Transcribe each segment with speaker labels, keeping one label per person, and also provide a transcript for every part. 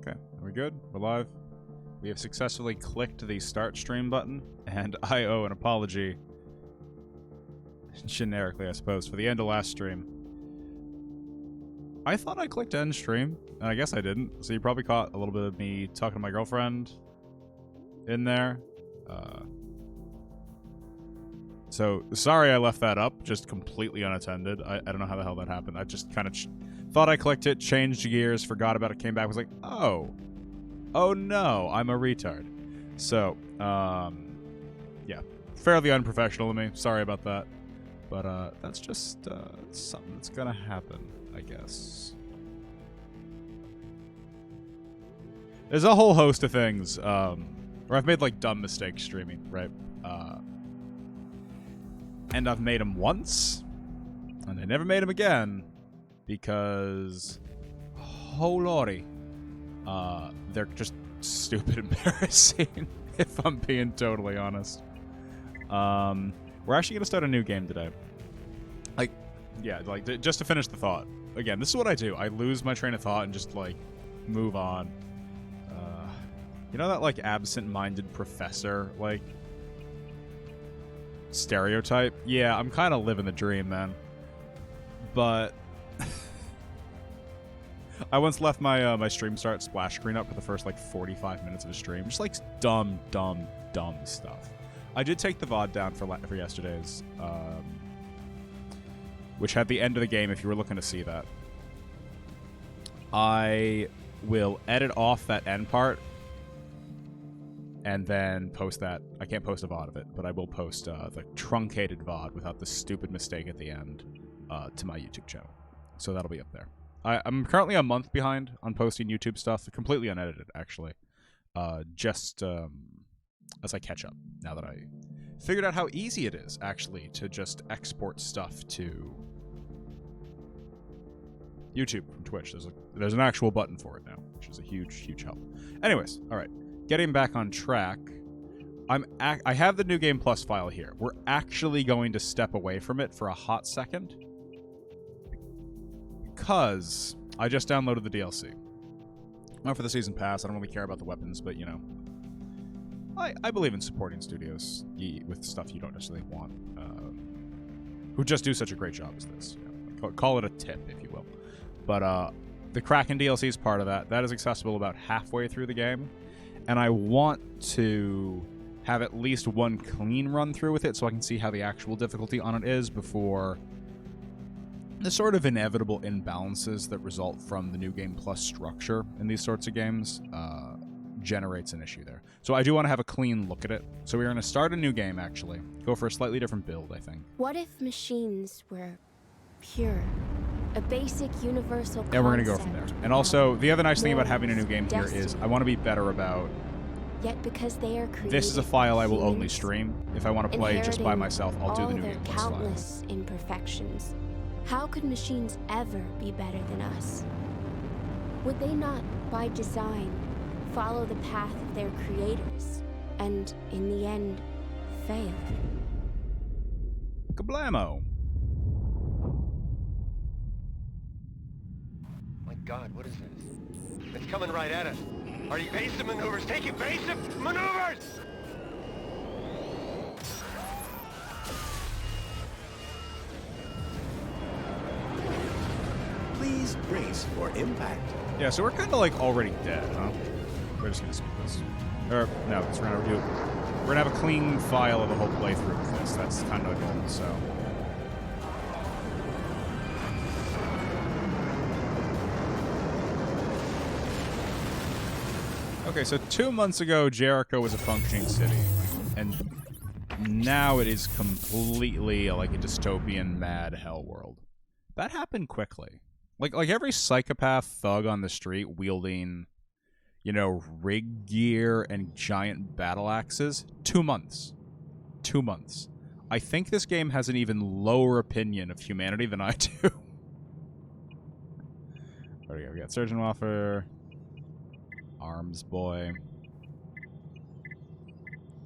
Speaker 1: Okay, are we good? We're live? We have successfully clicked the start stream button, and I owe an apology, generically I suppose, for the end of last stream. I thought I clicked end stream, and I guess I didn't, so you probably caught a little bit of me talking to my girlfriend in there. So, sorry I left that up, just completely unattended. I don't know how the hell that happened. I just kind of thought I clicked it, changed gears, forgot about it, came back, was like, oh no, I'm a retard. So, yeah, fairly unprofessional of me. Sorry about that. But that's just something that's gonna happen, I guess. There's a whole host of things where I've made like dumb mistakes streaming, right? And I've made them once, and I never made them again because, oh lordy, they're just stupid embarrassing, if I'm being totally honest. We're actually gonna start a new game today. Just to finish the thought. Again, this is what I do. I lose my train of thought and just, like, move on. You know that, like, absent-minded professor, like, stereotype? Yeah, I'm kind of living the dream, man. But I once left my my stream start splash screen up for the first, like, 45 minutes of a stream. Just, like, dumb stuff. I did take the VOD down for yesterday's, which had the end of the game if you were looking to see that. I will edit off that end part and then post that. I can't post a VOD of it, but I will post the truncated VOD without the stupid mistake at the end to my YouTube channel. So that'll be up there. I'm currently a month behind on posting YouTube stuff, completely unedited, actually. Just as I catch up, now that I figured out how easy it is, actually, to just export stuff to YouTube from Twitch. There's an actual button for it now, which is a huge help. Anyways, all right. Getting back on track, I have the New Game Plus file here. We're actually going to step away from it for a hot second because I just downloaded the DLC. Not for the season pass. I don't really care about the weapons, but you know, I believe in supporting studios with stuff you don't necessarily want, who just do such a great job as this. You know, call it a tip, if you will. But the Kraken DLC is part of that. That is accessible about halfway through the game. And I want to have at least one clean run through with it so I can see how the actual difficulty on it is before the sort of inevitable imbalances that result from the New Game Plus structure in these sorts of games generates an issue there. So I do want to have a clean look at it. So we're going to start a new game, actually. Go for a slightly different build, I think.
Speaker 2: What if machines were pure? A basic universal concept.
Speaker 1: And we're going to go from there. And also, the other nice thing about having a new game here is I want to be better about...
Speaker 2: Yet because they are created,
Speaker 1: this is a file I will only stream. If I want to play just by myself, I'll do the New Game Plus file.
Speaker 2: Countless imperfections. How could machines ever be better than us? Would they not, by design, follow the path of their creators, and in the end, fail?
Speaker 1: Kablamo!
Speaker 3: My God, what is this? It's coming right at us. Are evasive maneuvers? Take evasive maneuvers!
Speaker 4: Please brace for impact.
Speaker 1: Yeah, so we're kind of like already dead, huh? We're just gonna skip this. Or, no, because we're gonna have a clean file of the whole playthrough of this. That's kind of the goal, so... Okay, so 2 months ago, Jericho was a functioning city, and now it is completely like a dystopian mad hell world. That happened quickly. Like every psychopath thug on the street wielding, you know, rig gear and giant battle axes. 2 months. 2 months. I think this game has an even lower opinion of humanity than I do. There we go. We got Surgeon Waffer. Arms Boy.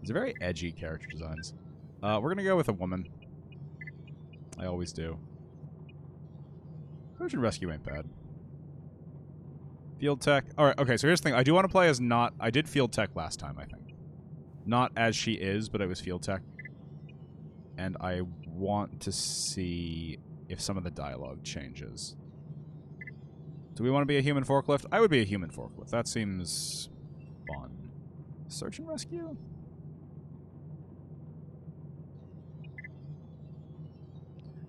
Speaker 1: These are very edgy character designs. We're going to go with a woman. I always do. Search and rescue ain't bad. Field Tech. All right, okay, so here's the thing. I do want to play as not... I did Field Tech last time, I think. Not as she is, but it was Field Tech. And I want to see if some of the dialogue changes. Do we want to be a human forklift? I would be a human forklift. That seems fun. Search and rescue?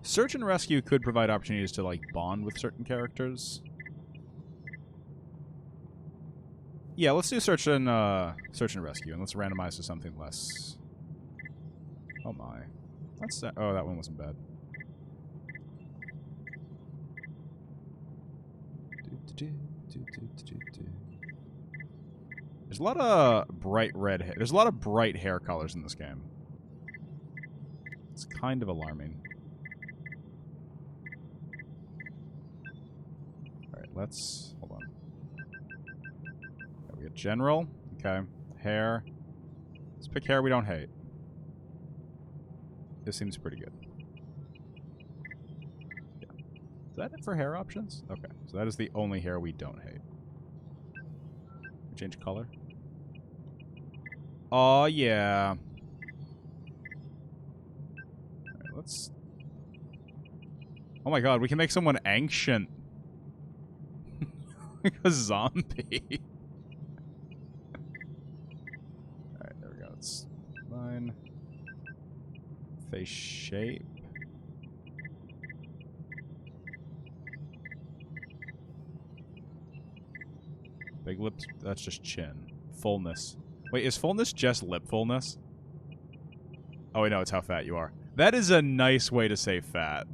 Speaker 1: Search and rescue could provide opportunities to, like, bond with certain characters. Yeah, let's do search and rescue, and let's randomize to something less. Oh my, that's oh, that one wasn't bad. There's a lot of bright red hair. There's a lot of bright hair colors in this game. It's kind of alarming. All right, let's hold on. We get general. Okay. Hair. Let's pick hair we don't hate. This seems pretty good. Yeah. Is that it for hair options? Okay. So that is the only hair we don't hate. Change color. Oh, yeah. Alright, let's... Oh my god, we can make someone ancient. Like a zombie. Line. Face shape. Big lips, that's just chin. Fullness. Wait, is fullness just lip fullness? Oh, wait, no, it's how fat you are. That is a nice way to say fat.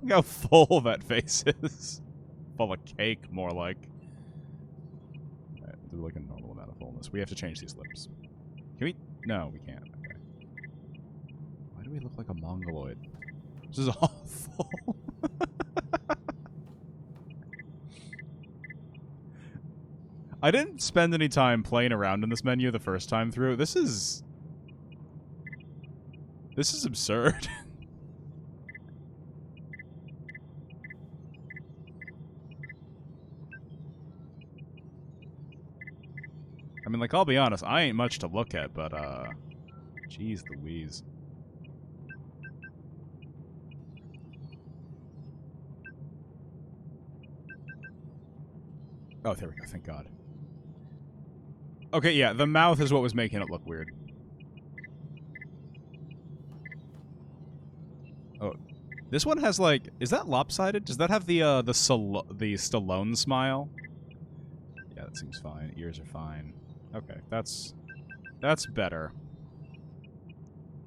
Speaker 1: Look how full that face is. Full of cake, more like. Alright, do like a normal amount of fullness. We have to change these lips. Can we? No, we can't. Okay. Why do we look like a mongoloid? This is awful. I didn't spend any time playing around in this menu the first time through. This is absurd. I mean, like, I'll be honest, I ain't much to look at, but, jeez Louise. Oh, there we go, thank God. Okay, yeah, the mouth is what was making it look weird. Oh, this one has, like, is that lopsided? Does that have the Stallone smile? Yeah, that seems fine. Ears are fine. Okay, that's better.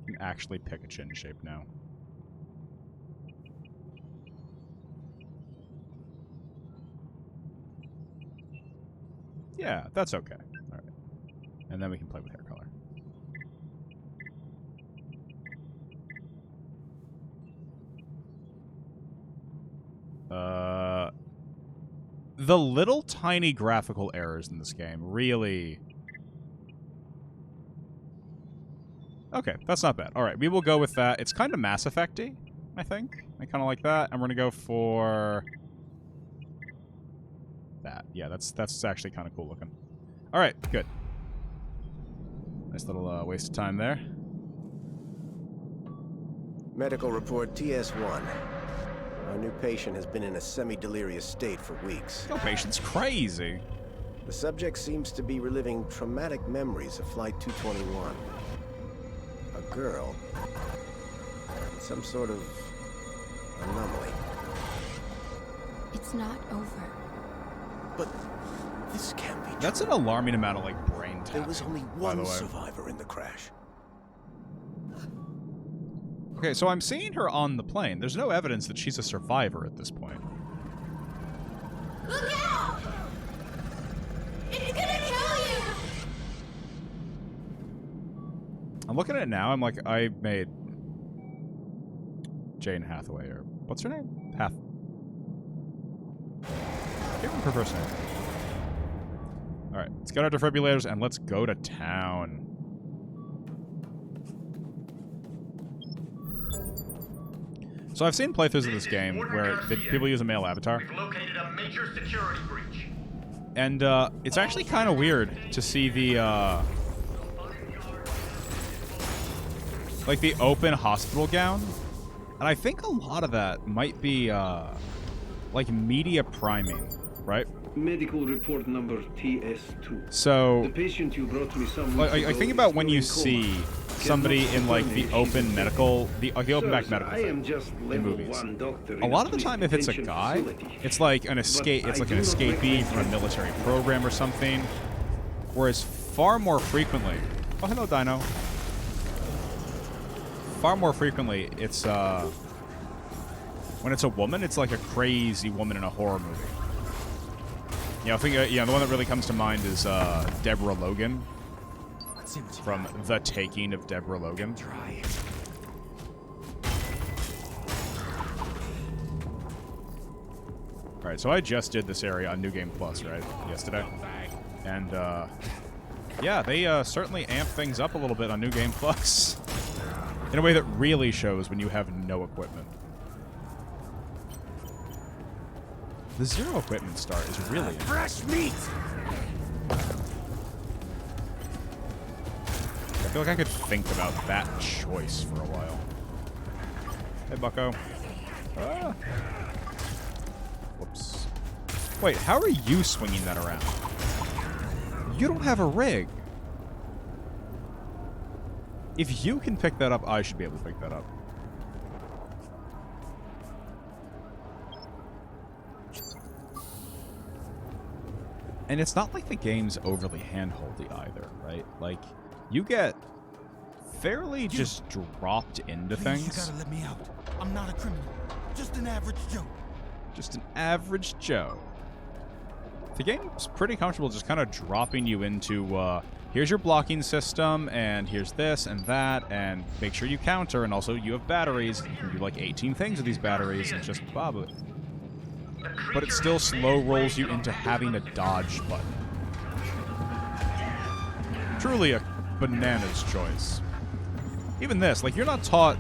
Speaker 1: You can actually pick a chin shape now. Yeah, that's okay. All right. And then we can play with hair color. The little tiny graphical errors in this game really... Okay, that's not bad. All right, we will go with that. It's kind of Mass Effect-y, I think. I kind of like that. And we're going to go for... that. Yeah, that's actually kind of cool looking. All right, good. Nice little waste of time there.
Speaker 4: Medical report TS1. Our new patient has been in a semi-delirious state for weeks.
Speaker 1: Your patient's crazy.
Speaker 4: The subject seems to be reliving traumatic memories of Flight 221. A girl. Some sort of anomaly.
Speaker 2: It's not over.
Speaker 4: But this can't be true.
Speaker 1: That's an alarming amount of, like, brain tapping.
Speaker 4: There was only
Speaker 1: by the
Speaker 4: one
Speaker 1: way.
Speaker 4: survivor in the crash.
Speaker 1: Okay, so I'm seeing her on the plane. There's no evidence that she's a survivor at this point.
Speaker 2: Look out! It's gonna kill you!
Speaker 1: I'm looking at it now. I'm like, I made Jane Hathaway, or what's her name? I can't remember her first name. All right, let's get our defibrillators and let's go to town. So I've seen playthroughs of this game where people use a male avatar.
Speaker 5: We've located a major security breach.
Speaker 1: And it's actually kind of weird to see the like the open hospital gown. And I think a lot of that might be like media priming, right?
Speaker 5: Medical report number TS2.
Speaker 1: So,
Speaker 5: The patient you brought me some
Speaker 1: like,
Speaker 5: weeks
Speaker 1: I
Speaker 5: ago
Speaker 1: think
Speaker 5: is
Speaker 1: about when
Speaker 5: still
Speaker 1: you
Speaker 5: in coma.
Speaker 1: see somebody in like the open medical, the open back
Speaker 5: Sir,
Speaker 1: medical
Speaker 5: I am
Speaker 1: thing
Speaker 5: just
Speaker 1: in
Speaker 5: level
Speaker 1: movies.
Speaker 5: 1 doctor
Speaker 1: A
Speaker 5: in
Speaker 1: lot of the
Speaker 5: police
Speaker 1: time, if it's a
Speaker 5: detention
Speaker 1: guy,
Speaker 5: facility.
Speaker 1: it's like an escape. It's like an escapee from a military program or something. Whereas far more frequently, oh hello Dino. Far more frequently, it's when it's a woman, it's like a crazy woman in a horror movie. I think the one that really comes to mind is Deborah Logan from The Taking of Deborah Logan. All right, so I just did this area on New Game Plus, right, yesterday, and yeah, they certainly amp things up a little bit on New Game Plus in a way that really shows when you have no equipment. The zero equipment start is really
Speaker 3: Fresh meat!
Speaker 1: I feel like I could think about that choice for a while. Hey, bucko. Ah. Whoops. Wait, how are you swinging that around? You don't have a rig. If you can pick that up, I should be able to pick that up. And it's not like the game's overly handholdy either, right? Like, you get fairly just dropped into things.
Speaker 6: You gotta let me out. I'm not a criminal. Just an average Joe.
Speaker 1: Just an average Joe. The game's pretty comfortable just kind of dropping you into, here's your blocking system, and here's this and that, and make sure you counter, and also you have batteries. You can do like 18 things with these batteries, and just bob it. But it still slow rolls you into having a dodge button. Truly a bananas choice. Even this, like, you're not taught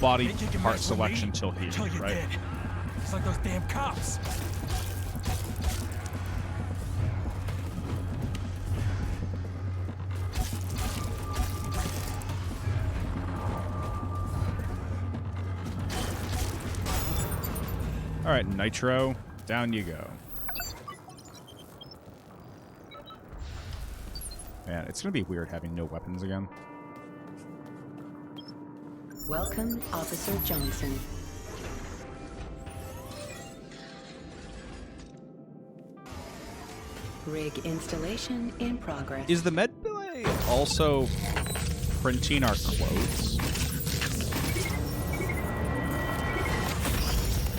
Speaker 1: body part selection till here, right?
Speaker 6: Dead. It's like those damn cops.
Speaker 1: All right, Nitro, down you go. Man, it's gonna be weird having no weapons again.
Speaker 7: Welcome, Officer Johnson. Rig installation in progress.
Speaker 1: Is the medbay also printing our clothes?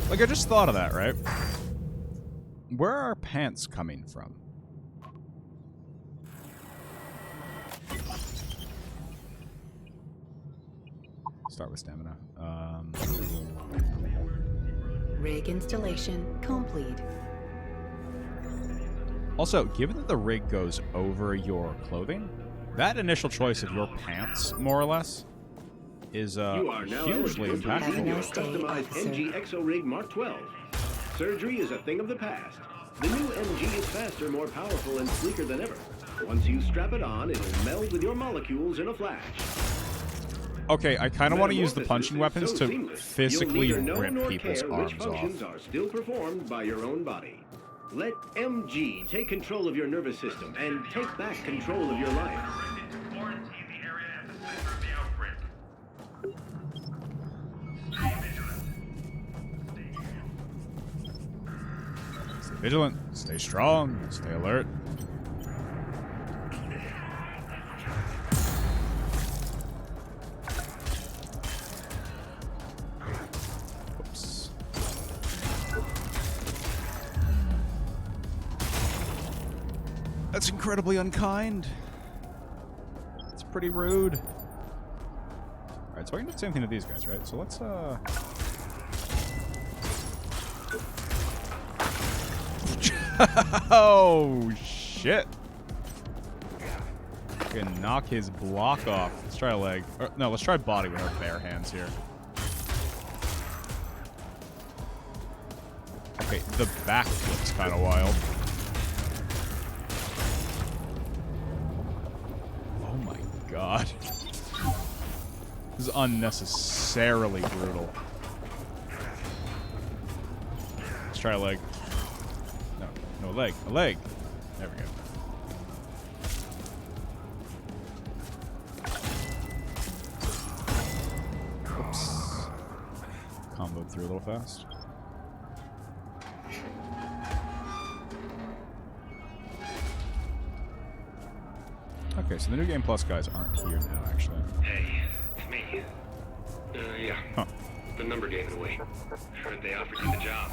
Speaker 1: Like, I just thought of that, right? Where are our pants coming from? Start with stamina.
Speaker 7: Rig installation complete.
Speaker 1: Also, given that the rig goes over your clothing, that initial choice of your pants, more or less, is
Speaker 5: You are now
Speaker 1: hugely
Speaker 5: eligible to
Speaker 7: Have a
Speaker 5: receive your
Speaker 7: nice day,
Speaker 5: customized
Speaker 7: officer.
Speaker 5: MG ExoRig Mark 12. Surgery is a thing of the past. The new MG is faster, more powerful, and sleeker than ever. Once you strap it on, it'll meld with your molecules in a flash.
Speaker 1: Okay, I kind of want to use the
Speaker 5: Metamorphosis
Speaker 1: punching
Speaker 5: is
Speaker 1: weapons
Speaker 5: so
Speaker 1: to
Speaker 5: seamless,
Speaker 1: physically
Speaker 5: you'll neither know
Speaker 1: rip
Speaker 5: nor
Speaker 1: people's
Speaker 5: care
Speaker 1: arms
Speaker 5: which functions
Speaker 1: off.
Speaker 5: are still performed by your own body. Let MG take control of your nervous system and take back control of your life.
Speaker 3: Quarantine the area at the center of the outbreak.
Speaker 1: Stay vigilant, stay strong, stay alert. Whoops. That's incredibly unkind. It's pretty rude. Alright, so I can do the same thing to these guys, right? So let's, oh, shit. Can knock his block off. Let's try a leg. Or, no, let's try body with our bare hands here. Okay, the backflip's kind of wild. god. This is unnecessarily brutal. Let's try a leg. No, a leg. A leg. There we go. Oops. Comboed through a little fast. Okay, so the New Game Plus guys aren't here now, actually.
Speaker 3: Hey, it's me. Yeah.
Speaker 1: Huh.
Speaker 3: The number gave it away. Heard they offered you the job.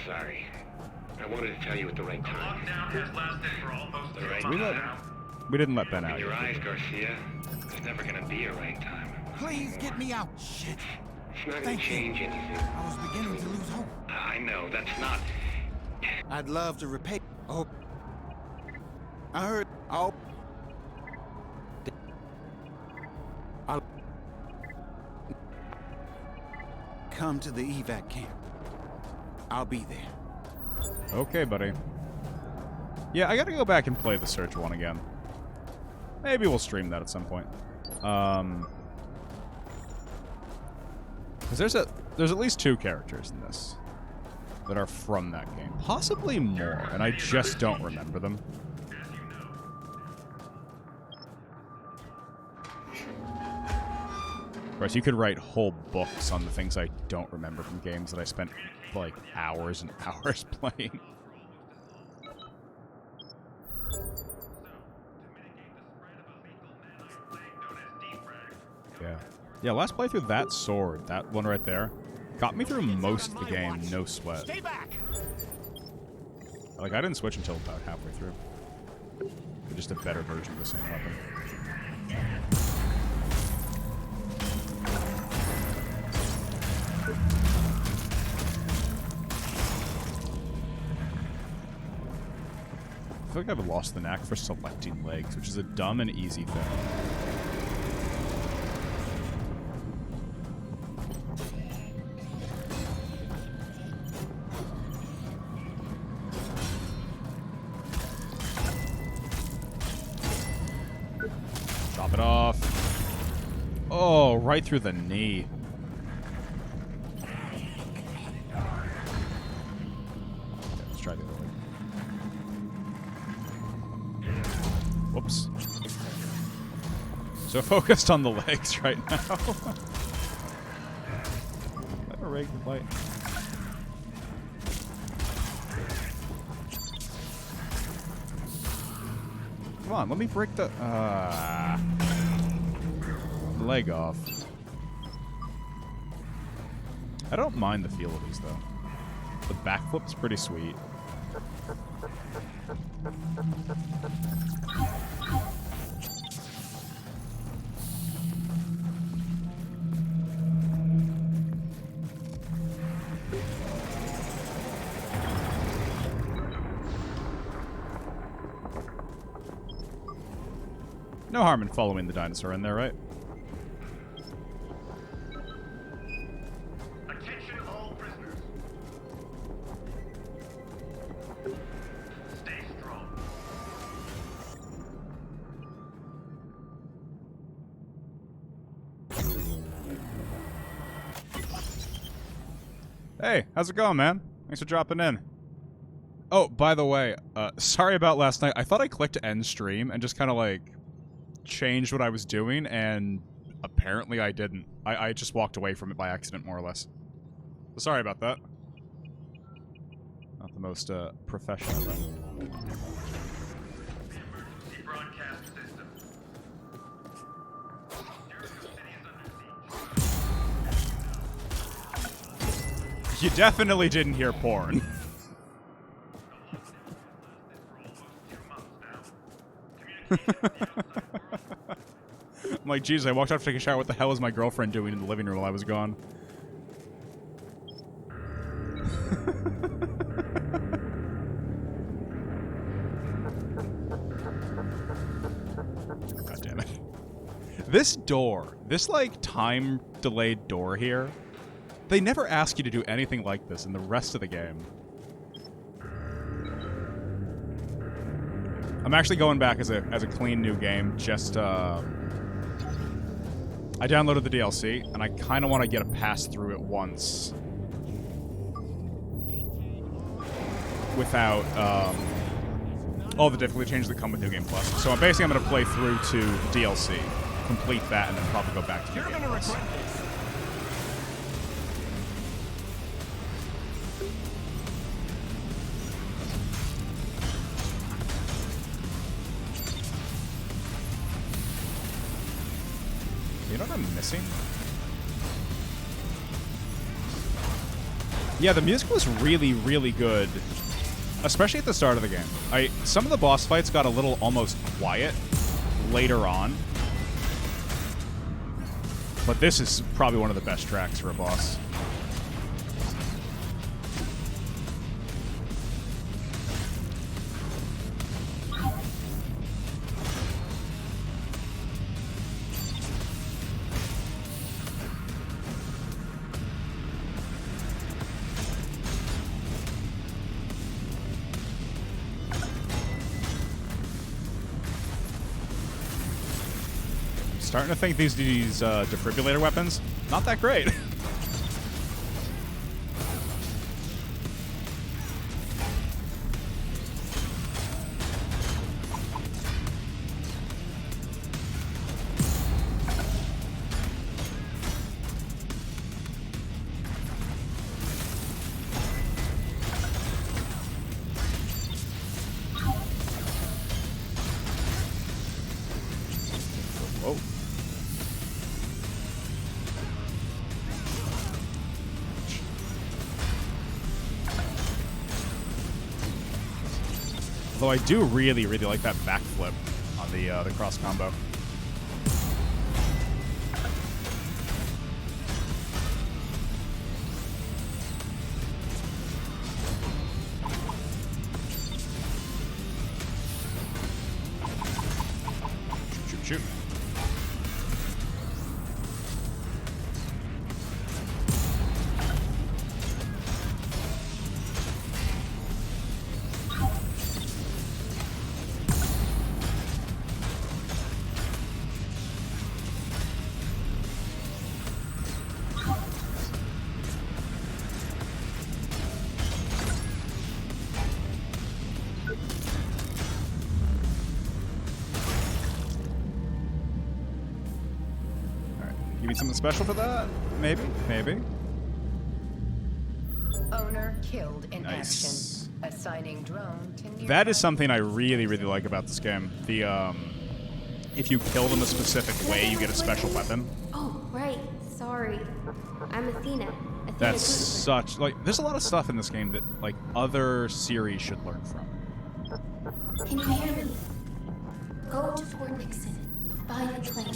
Speaker 3: Sorry. I wanted to tell you at the right time.
Speaker 8: Lockdown has lasted for almost
Speaker 3: The right
Speaker 8: 2 months
Speaker 3: time.
Speaker 8: now.
Speaker 1: We didn't let Ben out
Speaker 3: In your
Speaker 1: yet.
Speaker 3: eyes, Garcia. There's never gonna be a right time.
Speaker 6: Please get me out. Shit.
Speaker 3: It's not gonna
Speaker 6: Thank you.
Speaker 3: change anything.
Speaker 6: I was beginning to lose hope.
Speaker 3: I know, that's not...
Speaker 6: I'd love to repay. Oh. I heard. Oh. I'll come to the evac camp. I'll be there.
Speaker 1: Okay, buddy. Yeah, I gotta go back and play the Surge one again. Maybe we'll stream that at some point. Because there's at least 2 characters in this that are from that game. Possibly more, and I just don't remember them. Of course, you could write whole books on the things I don't remember from games that I spent, like, hours and hours playing. Yeah. Yeah, last playthrough, that sword, that one right there, got me through most of the game, no sweat.
Speaker 6: Stay back.
Speaker 1: Like, I didn't switch until about halfway through. But just a better version of the same weapon. I feel like I've lost the knack for selecting legs, which is a dumb and easy thing. Chop it off. Oh, right through the knee. Okay, let's try the other leg. Whoops. So focused on the legs right now. Have a rig light. Come on, let me break the leg off. I don't mind the feel of these though. The backflip's pretty sweet. No harm in following the dinosaur in there, right?
Speaker 8: Attention all prisoners. Stay strong.
Speaker 1: Hey, how's it going, man? Thanks for dropping in. Oh, by the way, sorry about last night. I thought I clicked end stream and just kind of, like, changed what I was doing, and apparently I didn't. I just walked away from it by accident, more or less. So sorry about that. Not the most, professional thing.
Speaker 8: Emergency broadcast system. Jericho City is under siege.
Speaker 1: You definitely didn't hear porn. I'm like, geez, I walked out to take a shower. What the hell is my girlfriend doing in the living room while I was gone? God damn it. This door, this, like, time-delayed door here, they never ask you to do anything like this in the rest of the game. I'm actually going back as a clean new game. Just I downloaded the DLC, and I kind of want to get a pass through it once without all the difficulty changes that come with New Game Plus. So I'm basically going to play through to DLC, complete that, and then probably go back to New Game Plus. You know what I'm missing? Yeah, the music was really, really good, especially at the start of the game. Some of the boss fights got a little almost quiet later on, but this is probably one of the best tracks for a boss. Starting to think these defibrillator weapons, not that great. Whoa. Although I do really, really like that backflip on the cross combo. Shoot, shoot, shoot. Give me something special for that? Maybe? Maybe.
Speaker 7: Owner killed in
Speaker 1: Nice.
Speaker 7: action. Assigning drone to nearby.
Speaker 1: That is something I really, really like about this game. The, if you kill them a specific way, you get a special weapon.
Speaker 2: Oh, right. Sorry. I'm Athena. Athena
Speaker 1: That's
Speaker 2: Gutenberg.
Speaker 1: such, like, there's a lot of stuff in this game that, like, other series should learn from.
Speaker 2: Can you hear me? Go to Fort Nixon. Find the plane.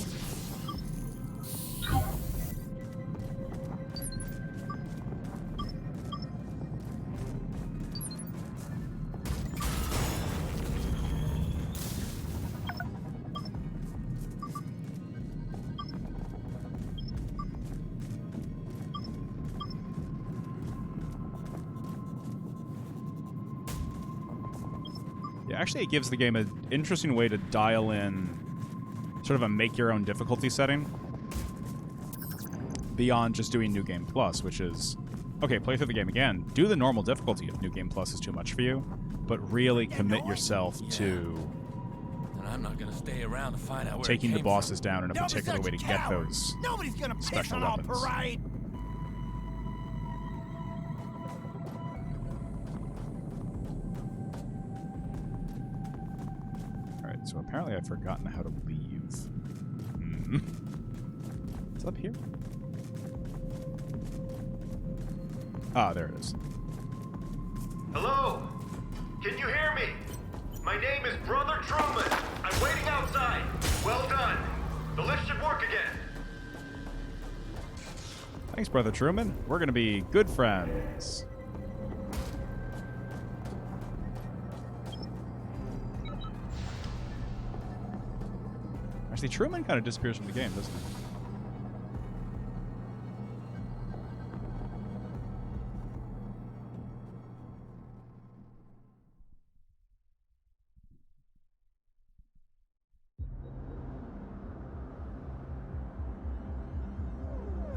Speaker 1: Yeah, actually, it gives the game an interesting way to dial in sort of a make-your-own difficulty setting beyond just doing New Game Plus, which is, okay, play through the game again. Do the normal difficulty if New Game Plus is too much for you, but really commit yourself to
Speaker 9: And I'm not gonna stay around to find out where
Speaker 1: taking
Speaker 9: it
Speaker 1: the
Speaker 9: came
Speaker 1: bosses down in a
Speaker 10: Don't be
Speaker 1: particular
Speaker 10: such
Speaker 1: way to get
Speaker 10: cowards.
Speaker 1: those
Speaker 10: Nobody's gonna piss
Speaker 1: special
Speaker 10: on our
Speaker 1: weapons.
Speaker 10: parade.
Speaker 1: Alright, so apparently I've forgotten how to leave. It's up here? Ah, there it is.
Speaker 3: Hello? Can you hear me? My name is Brother Truman. I'm waiting outside. Well done. The lift should work again.
Speaker 1: Thanks, Brother Truman. We're gonna be good friends. Actually, Truman kind of disappears from the game, doesn't he?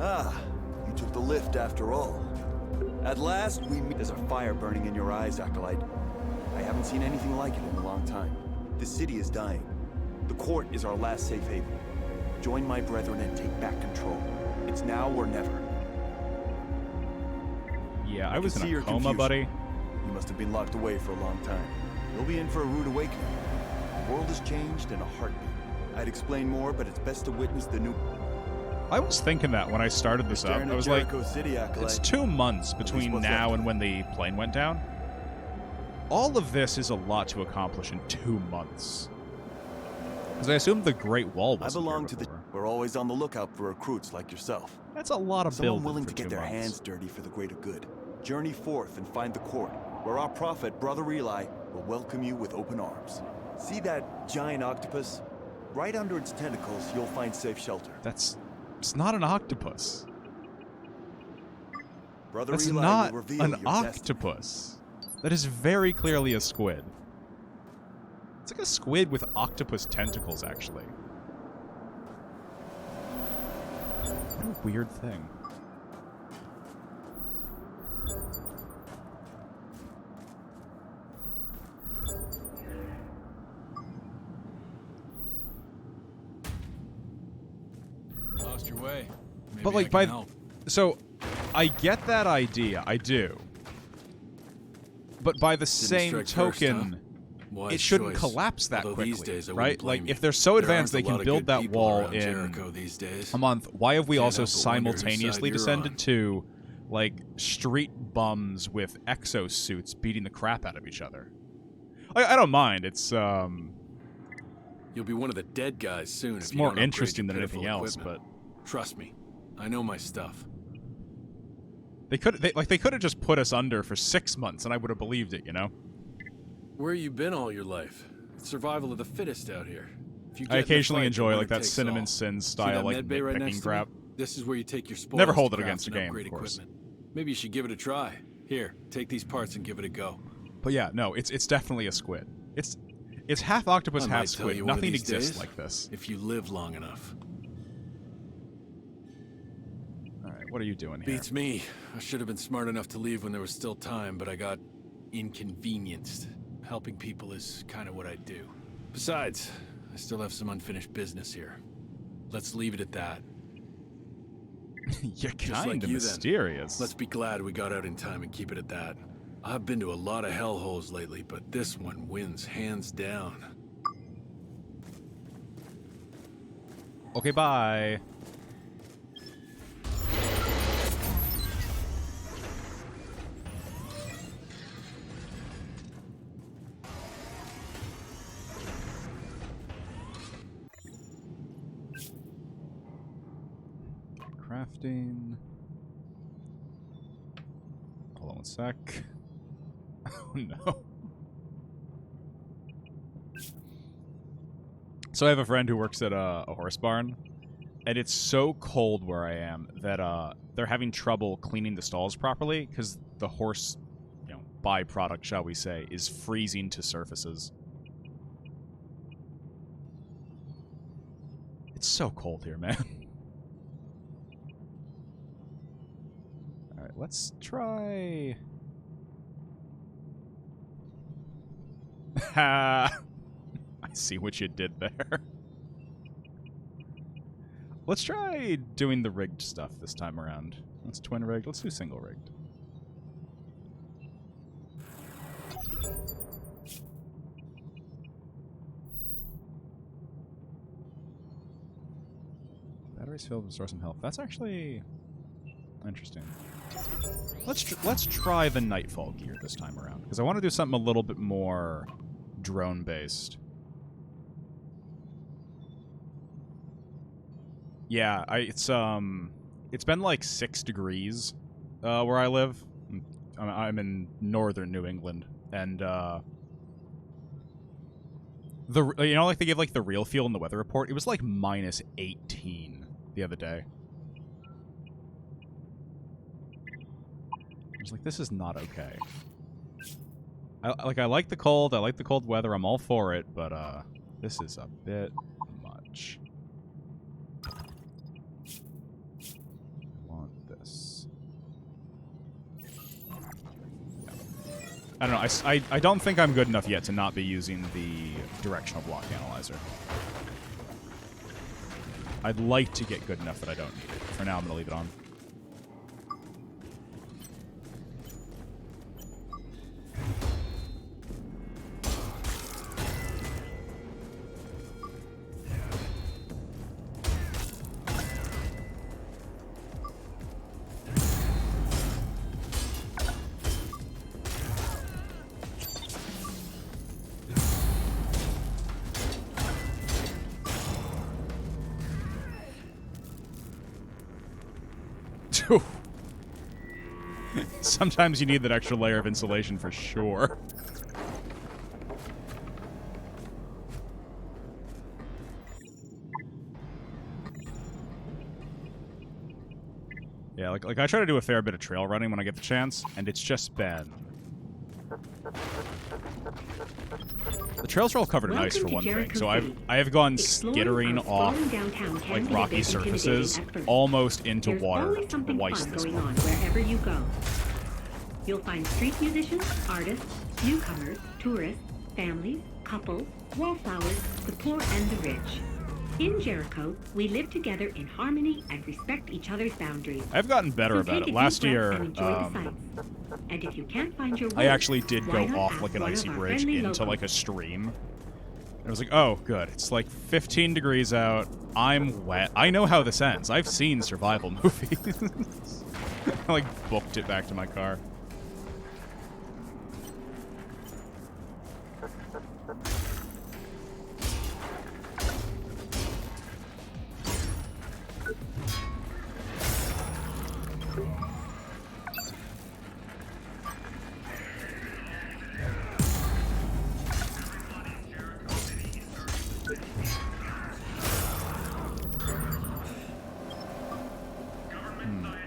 Speaker 10: Ah, you took the lift after all. At last, we meet. There's a fire burning in your eyes, Acolyte. I haven't seen anything like it in a long time. The city is dying. The court is our last safe haven. Join my brethren and take back control. It's now or never.
Speaker 1: Yeah, I was
Speaker 10: can see
Speaker 1: in a
Speaker 10: your
Speaker 1: coma,
Speaker 10: confusion.
Speaker 1: buddy.
Speaker 10: You must have been locked away for a long time. You'll be in for a rude awakening. The world has changed in a heartbeat. I'd explain more, but it's best to witness the new...
Speaker 1: I was thinking that when I started this up.
Speaker 10: Staring
Speaker 1: I
Speaker 10: at
Speaker 1: was like,
Speaker 10: Jericho City, Acolyte.
Speaker 1: it's 2 months
Speaker 10: least
Speaker 1: between
Speaker 10: what's
Speaker 1: now
Speaker 10: left.
Speaker 1: and when the plane went down. All of this is a lot to accomplish in 2 months. Because I assume the Great Wall
Speaker 10: I
Speaker 1: was
Speaker 10: belong to the... We're always on the lookout for recruits like yourself.
Speaker 1: That's a lot of
Speaker 10: Someone
Speaker 1: building
Speaker 10: willing
Speaker 1: for
Speaker 10: to get
Speaker 1: 2
Speaker 10: their
Speaker 1: months.
Speaker 10: hands dirty for the greater good. Journey forth and find the court, where our prophet, Brother Eli, will welcome you with open arms. See that giant octopus? Right under its tentacles, you'll find safe shelter.
Speaker 1: It's not an octopus.
Speaker 10: Brother
Speaker 1: That's
Speaker 10: Eli
Speaker 1: not
Speaker 10: will reveal
Speaker 1: an
Speaker 10: your destiny.
Speaker 1: octopus. That is very clearly a squid. It's like a squid with octopus tentacles, actually. What a weird thing.
Speaker 9: Lost your way. Maybe
Speaker 1: But like
Speaker 9: I
Speaker 1: by
Speaker 9: can help.
Speaker 1: so I get that idea, I do. But by the same
Speaker 9: strike first, huh?
Speaker 1: token,
Speaker 9: Wise
Speaker 1: it shouldn't
Speaker 9: choice.
Speaker 1: collapse that
Speaker 9: Although
Speaker 1: quickly,
Speaker 9: these days I
Speaker 1: right?
Speaker 9: wouldn't blame
Speaker 1: Like
Speaker 9: you.
Speaker 1: if they're so
Speaker 9: There
Speaker 1: advanced they
Speaker 9: aren't a lot
Speaker 1: can
Speaker 9: of
Speaker 1: build
Speaker 9: good
Speaker 1: that
Speaker 9: people
Speaker 1: wall
Speaker 9: around
Speaker 1: in
Speaker 9: Jericho these days.
Speaker 1: a month, why have we
Speaker 9: Can't
Speaker 1: also
Speaker 9: help but wonder whose side
Speaker 1: simultaneously
Speaker 9: you're
Speaker 1: descended
Speaker 9: on.
Speaker 1: to like street bums with exosuits beating the crap out of each other? I don't mind. It's
Speaker 9: You'll be one of the dead guys soon.
Speaker 1: It's
Speaker 9: if you
Speaker 1: more
Speaker 9: don't upgrade
Speaker 1: interesting
Speaker 9: your
Speaker 1: than
Speaker 9: pitiful
Speaker 1: anything else,
Speaker 9: equipment. Trust me, I know my stuff.
Speaker 1: they could have just put us under for 6 months and I would have believed it, you know?
Speaker 9: Where you been all your life? It's survival of the fittest out here. If you get
Speaker 1: I
Speaker 9: in the
Speaker 1: occasionally
Speaker 9: fight, the
Speaker 1: enjoy
Speaker 9: winner
Speaker 1: like that
Speaker 9: takes
Speaker 1: Cinnamon
Speaker 9: all.
Speaker 1: Sins
Speaker 9: See
Speaker 1: style
Speaker 9: that
Speaker 1: like
Speaker 9: med bay right next
Speaker 1: nitpicking
Speaker 9: to me?
Speaker 1: crap.
Speaker 9: This is where you take your spoils.
Speaker 1: Never hold
Speaker 9: to
Speaker 1: it
Speaker 9: craft
Speaker 1: against a
Speaker 9: and
Speaker 1: game,
Speaker 9: upgrade
Speaker 1: of course.
Speaker 9: equipment. Maybe you should give it a try. Here, take these parts and give it a go.
Speaker 1: But yeah, no, it's definitely a squid. It's half octopus,
Speaker 9: I
Speaker 1: half
Speaker 9: might tell
Speaker 1: squid.
Speaker 9: you one of
Speaker 1: Nothing
Speaker 9: these
Speaker 1: exists
Speaker 9: days,
Speaker 1: like this.
Speaker 9: if you live long enough.
Speaker 1: Alright, what are you doing here?
Speaker 9: Beats me. I should have been smart enough to leave when there was still time, but I got inconvenienced. Helping people is kind of what I do. Besides, I still have some unfinished business here. Let's leave it at that.
Speaker 1: You're
Speaker 9: Just
Speaker 1: kind
Speaker 9: like
Speaker 1: of
Speaker 9: you then.
Speaker 1: mysterious.
Speaker 9: Let's be glad we got out in time and keep it at that. I've been to a lot of hellholes lately, but this one wins hands down.
Speaker 1: Okay, bye. Crafting. Hold on one sec. Oh no. So I have a friend who works at a horse barn, and it's so cold where I am that they're having trouble cleaning the stalls properly because the horse, byproduct, shall we say, is freezing to surfaces. It's so cold here, man. All right, let's try. Ha! I see what you did there. Let's try doing the rigged stuff this time around. Let's twin rigged. Let's do single rigged. Batteries filled, restore some health. That's actually interesting. Let's try the Nightfall gear this time around because I want to do something a little bit more drone based. Yeah, it's been like 6 degrees where I live. I'm in northern New England, and like they give like the real feel in the weather report. It was like minus 18 the other day. I was like, this is not okay. I like the cold. I like the cold weather. I'm all for it, but this is a bit much. I don't know. I don't think I'm good enough yet to not be using the directional block analyzer. I'd like to get good enough that I don't need it. For now, I'm going to leave it on. Sometimes you need that extra layer of insulation for sure. Yeah, like I try to do a fair bit of trail running when I get the chance, and it's just been... The trails are all covered in ice for one thing, so I have gone skittering off like rocky surfaces almost into water twice this month.
Speaker 11: Wherever you go. You'll find street musicians, artists, newcomers, tourists, families, couples, wallflowers, the poor and the rich. In Jericho, we live together in harmony and respect each other's boundaries.
Speaker 1: I've gotten better about it. Last year,
Speaker 11: and if you can't find your
Speaker 1: I actually did go off like an icy bridge into like a stream. I was like, oh, good. It's like 15 degrees out. I'm wet. I know how this ends. I've seen survival movies. I like booked it back to my car.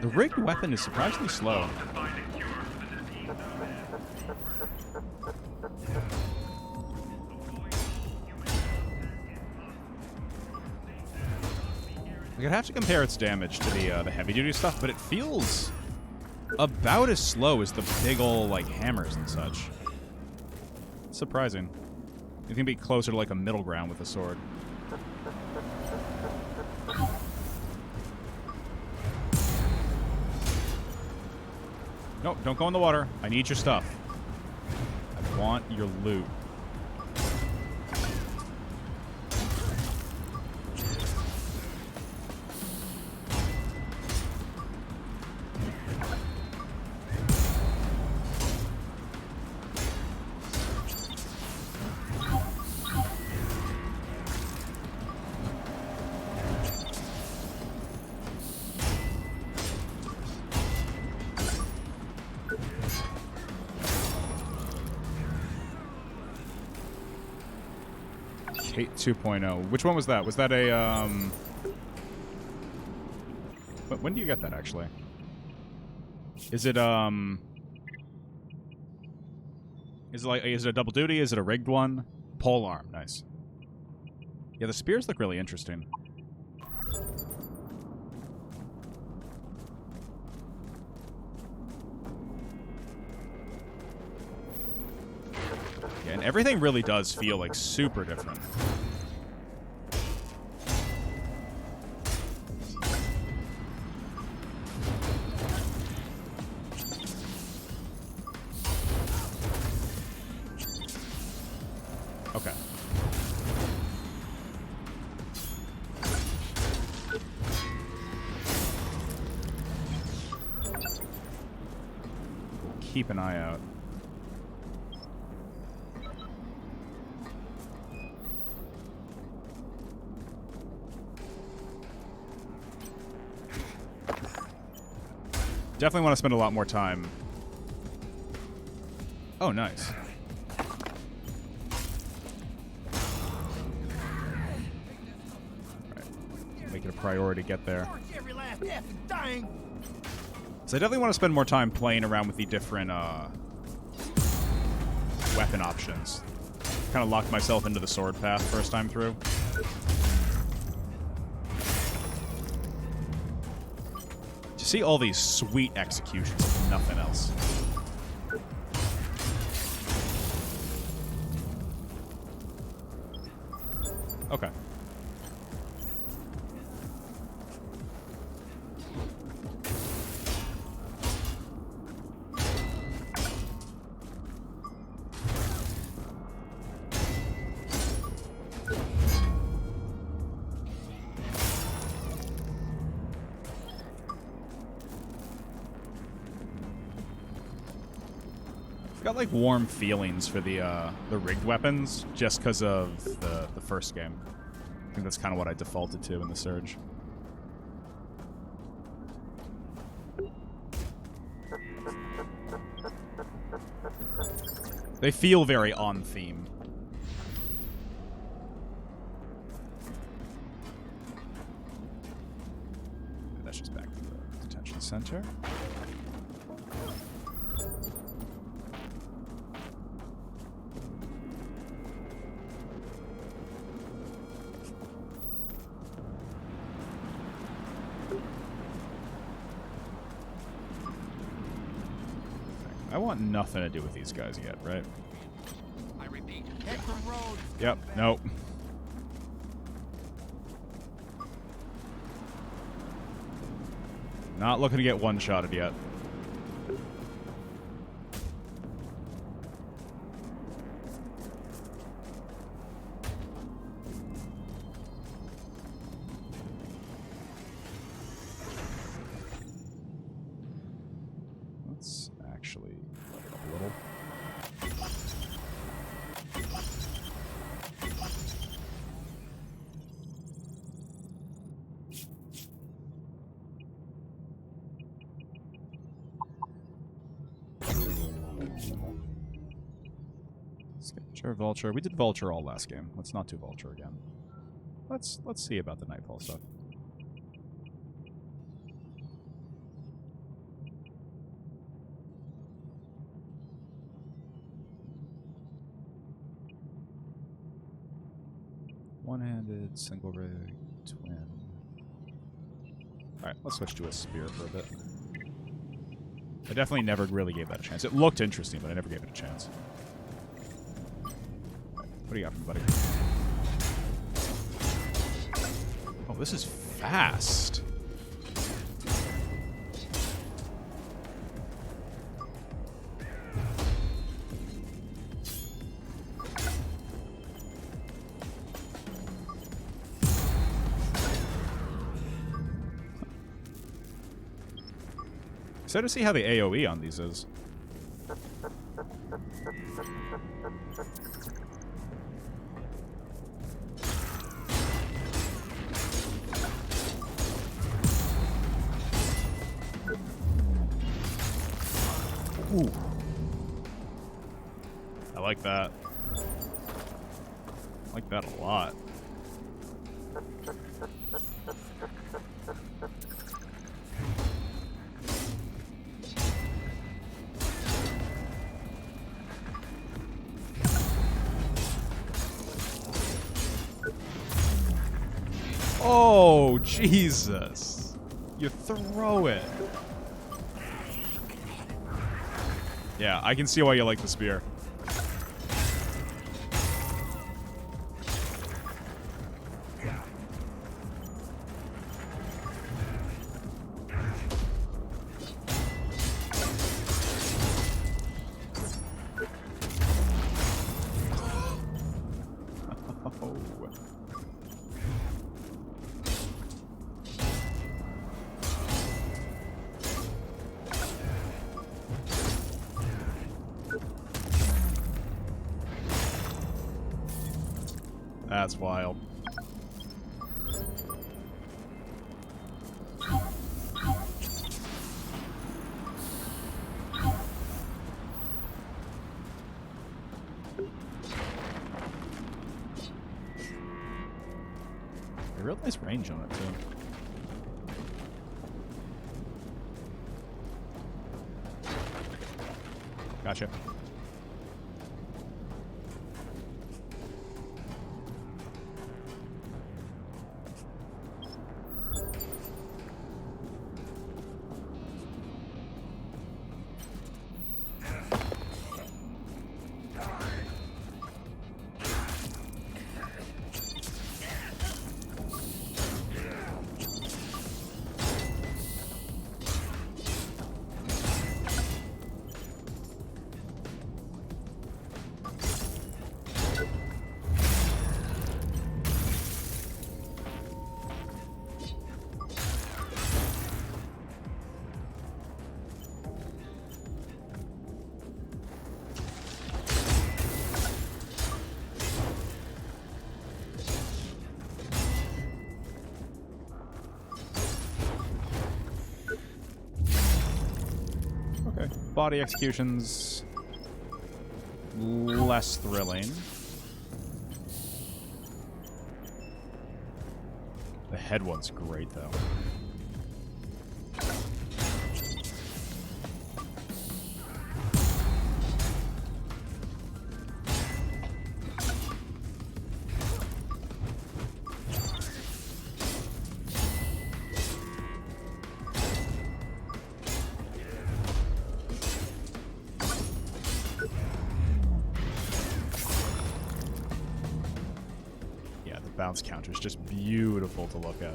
Speaker 1: The rigged weapon is surprisingly slow. Like, I'd have to compare its damage to the heavy-duty stuff, but it feels about as slow as the big ol' like hammers and such. It's surprising. You think it'd be closer to like a middle ground with a sword. No, don't go in the water. I need your stuff. I want your loot. Kate 2.0. Which one was that? Was that a, When do you get that, actually? Is it, Is it a double duty? Is it a rigged one? Pole arm. Nice. Yeah, the spears look really interesting. Yeah, and everything really does feel like super different. Okay. Keep an eye out. Definitely want to spend a lot more time. Oh, nice. Alright. Make it a priority to get there. So I definitely want to spend more time playing around with the different weapon options. Kind of locked myself into the sword path first time through. To see all these sweet executions, if nothing else. Okay. Got like warm feelings for the rigged weapons just because of the first game. I think that's kind of what I defaulted to in the Surge. They feel very on theme. That's just back to the detention center. I want nothing to do with these guys yet, right?
Speaker 6: I repeat, head for road.
Speaker 1: Yep, nope. Not looking to get one-shotted yet. Let's actually let it up a little. Sure, Vulture. We did Vulture all last game. Let's not do Vulture again. Let's see about the Nightfall stuff. One-handed, single rig, twin. Alright, let's switch to a spear for a bit. I definitely never really gave that a chance. It looked interesting, but I never gave it a chance. What do you got for me, buddy? Oh, this is fast. Excited to see how the AoE on these is. Ooh. I like that. I like that a lot. Oh, Jesus. You throw it. Yeah, I can see why you like the spear. That's wild. A real nice range on it, too. Gotcha. Body executions, less thrilling. The head one's great, though. Bounce counter is just beautiful to look at.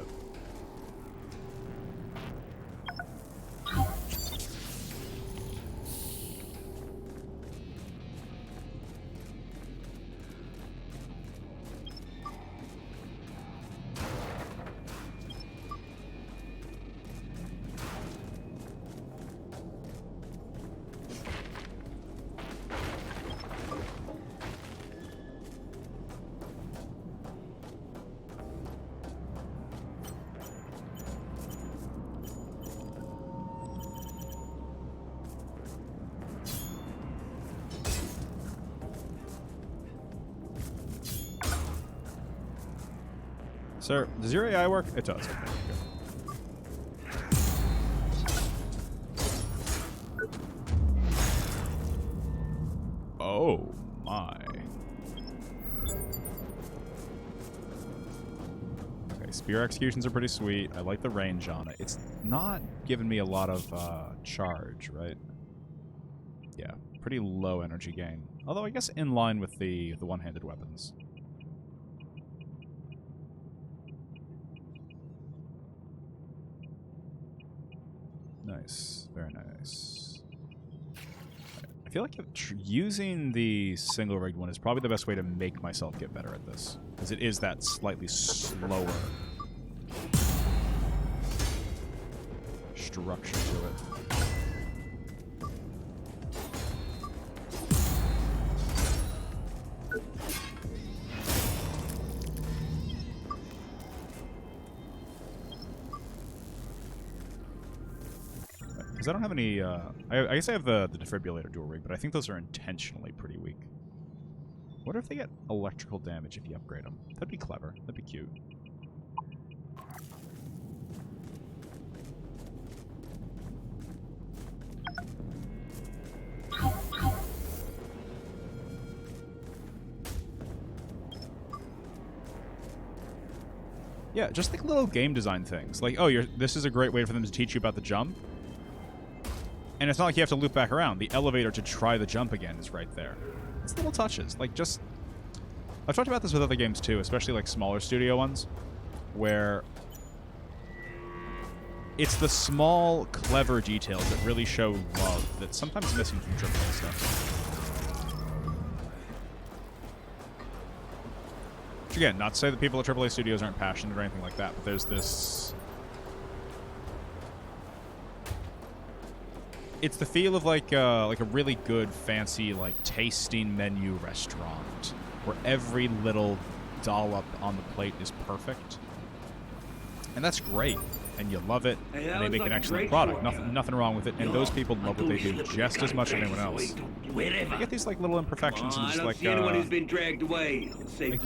Speaker 1: Sir, does your AI work? It does. Okay, good. Oh my. Okay, spear executions are pretty sweet. I like the range on it. It's not giving me a lot of charge, right? Yeah, pretty low energy gain. Although I guess in line with the one-handed weapons. Nice, very nice. I feel like using the single-rigged one is probably the best way to make myself get better at this, because it is that slightly slower structure to it. Because I don't have any, I guess I have the defibrillator dual rig, but I think those are intentionally pretty weak. What if they get electrical damage if you upgrade them? That'd be clever. That'd be cute. Yeah, just like little game design things. Like, oh, this is a great way for them to teach you about the jump. And it's not like you have to loop back around. The elevator to try the jump again is right there. It's little touches. Like, just... I've talked about this with other games, too, especially, like, smaller studio ones, where it's the small, clever details that really show love that's sometimes missing from AAA stuff. Which, again, not to say that people at AAA studios aren't passionate or anything like that, but there's this... It's the feel of like a really good, fancy, like, tasting menu restaurant where every little dollop on the plate is perfect. And that's great. And you love it, and they make an excellent product. Nothing wrong with it. And those people love what they do just as much as anyone else. They get these, like, little imperfections and just, like,
Speaker 12: anyone who's been dragged away.
Speaker 1: Like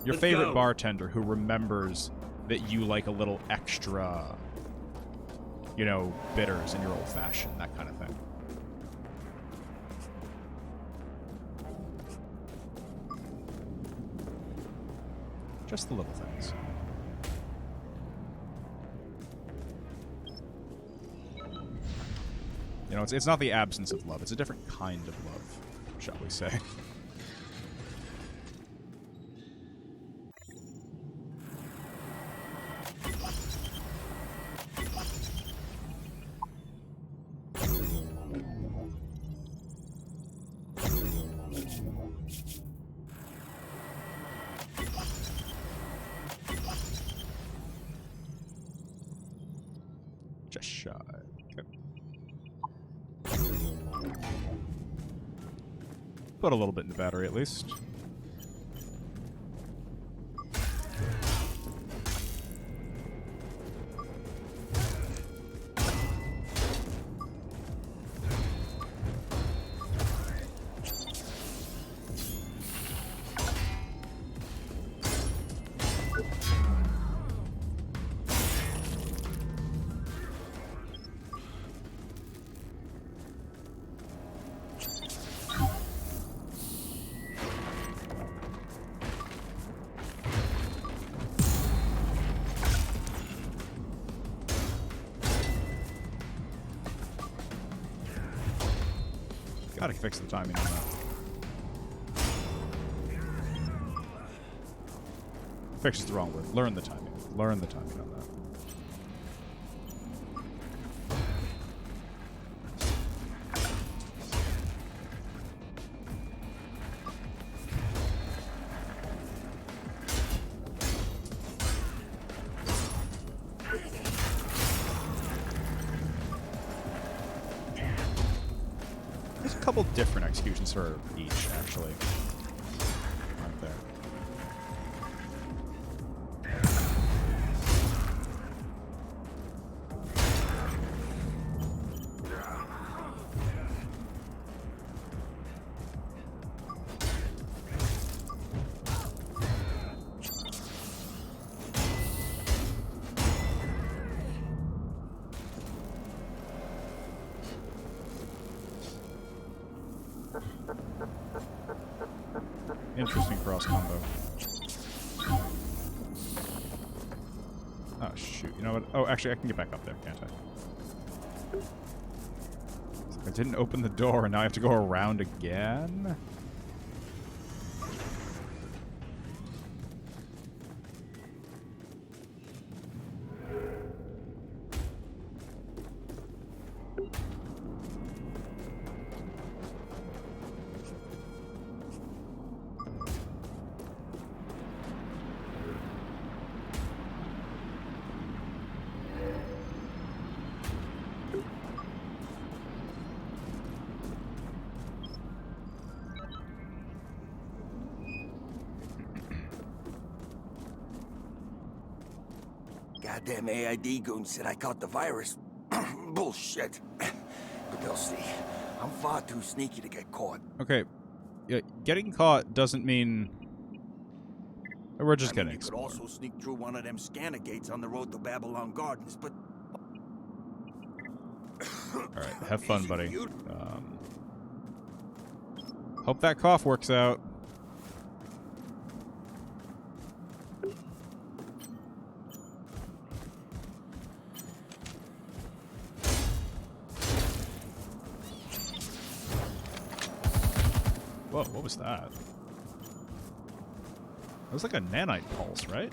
Speaker 1: your favorite bartender who remembers that you like a little extra... you know, bitters in your old-fashioned, that kind of thing. Just the little things. You know, it's not the absence of love. It's a different kind of love, shall we say. Just shy. Okay. Put a little bit in the battery, at least. Gotta fix the timing on that. Fix is the wrong word. Learn the timing. Learn the timing on that. There's a couple different executions for each, actually. Right there. Interesting cross combo. Oh shoot, you know what? Oh, actually I can get back up there, can't I? I didn't open the door and now I have to go around again?
Speaker 10: Goddamn AID goons said I caught the virus. Bullshit. But they'll see. I'm far too sneaky to get caught.
Speaker 1: Okay. Yeah, getting caught doesn't mean... We're just getting
Speaker 10: You could also sneak through one of them scanner gates on the road to Babylon Gardens, but...
Speaker 1: Alright, have fun, buddy. Hope that cough works out. Whoa, what was that? That was like a nanite pulse, right?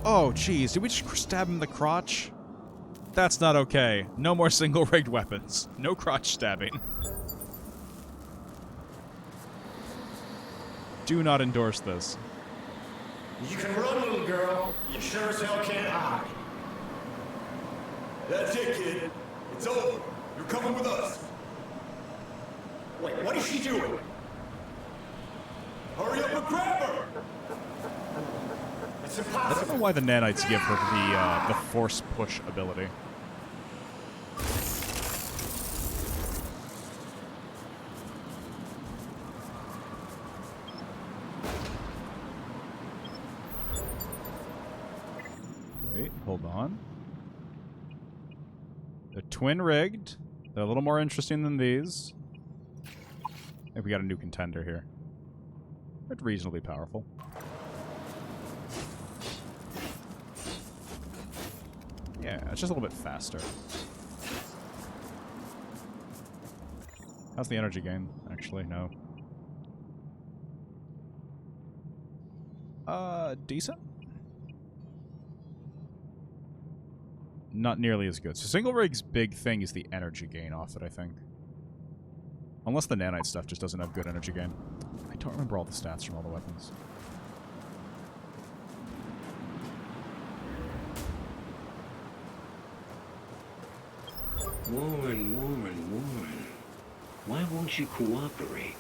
Speaker 1: Oh, jeez. Did we just stab him in the crotch? That's not okay. No more single-rigged weapons. No crotch stabbing. Do not endorse this.
Speaker 3: You can run, little girl. You sure as hell can't hide.
Speaker 12: That's it, kid. It's over. You're coming with us.
Speaker 3: Wait, what is she doing?
Speaker 12: Hurry up and grab her!
Speaker 3: It's
Speaker 1: I
Speaker 3: impossible.
Speaker 1: don't know why the nanites give her the force push ability. Wait, hold on. They're twin rigged. They're a little more interesting than these. I think we got a new contender here. But reasonably powerful. Yeah, it's just a little bit faster. How's the energy gain? Actually, no. Decent? Not nearly as good. So single rig's big thing is the energy gain off it, I think. Unless the nanite stuff just doesn't have good energy gain. I don't remember all the stats from all the weapons.
Speaker 13: Warren. Why won't you cooperate?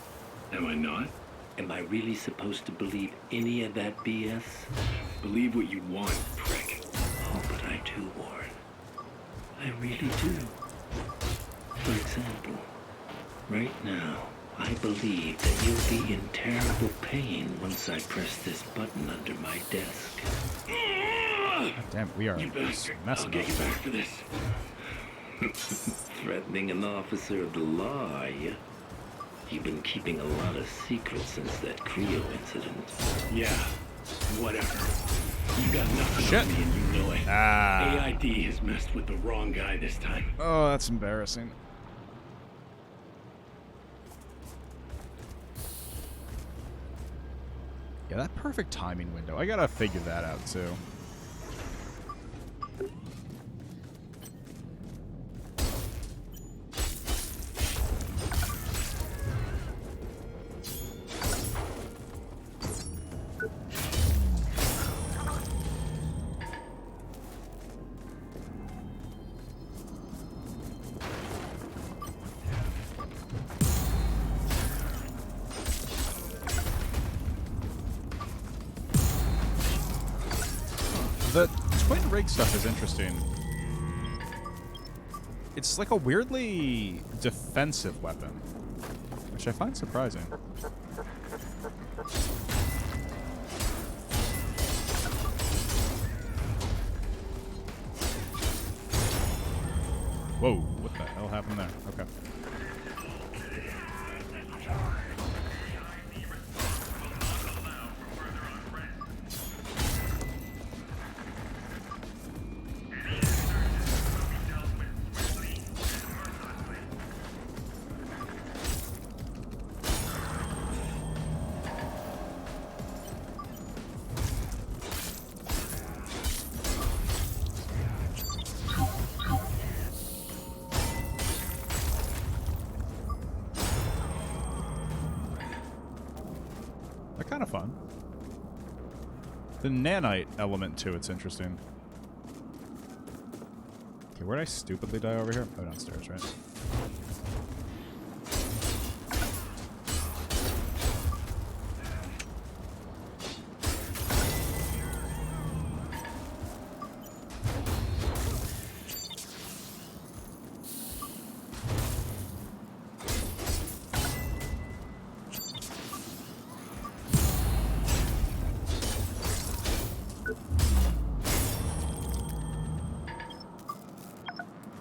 Speaker 13: Am I not? Am I really supposed to believe any of that BS? Believe what you want, prick. Oh, but I do, Warren. I really do. For example, right now, I believe that you'll be in terrible pain once I press this button under my desk.
Speaker 1: God damn, we are
Speaker 13: You bastard. I'll
Speaker 1: messing
Speaker 13: get
Speaker 1: up.
Speaker 13: you back for this. Threatening an officer of the law, are you? You've been keeping a lot of secrets since that Creo incident. Yeah, whatever. You got nothing
Speaker 1: Shit.
Speaker 13: on me and you know it.
Speaker 1: Ah.
Speaker 13: AID has messed with the wrong guy this time.
Speaker 1: Oh, that's embarrassing. Yeah, that perfect timing window. I gotta figure that out too. The twin rig stuff is interesting. It's like a weirdly defensive weapon, which I find surprising. Whoa, what the hell happened there? Okay. They're kind of fun. The nanite element to it's interesting. Okay, where did I stupidly die over here? Oh, downstairs, right?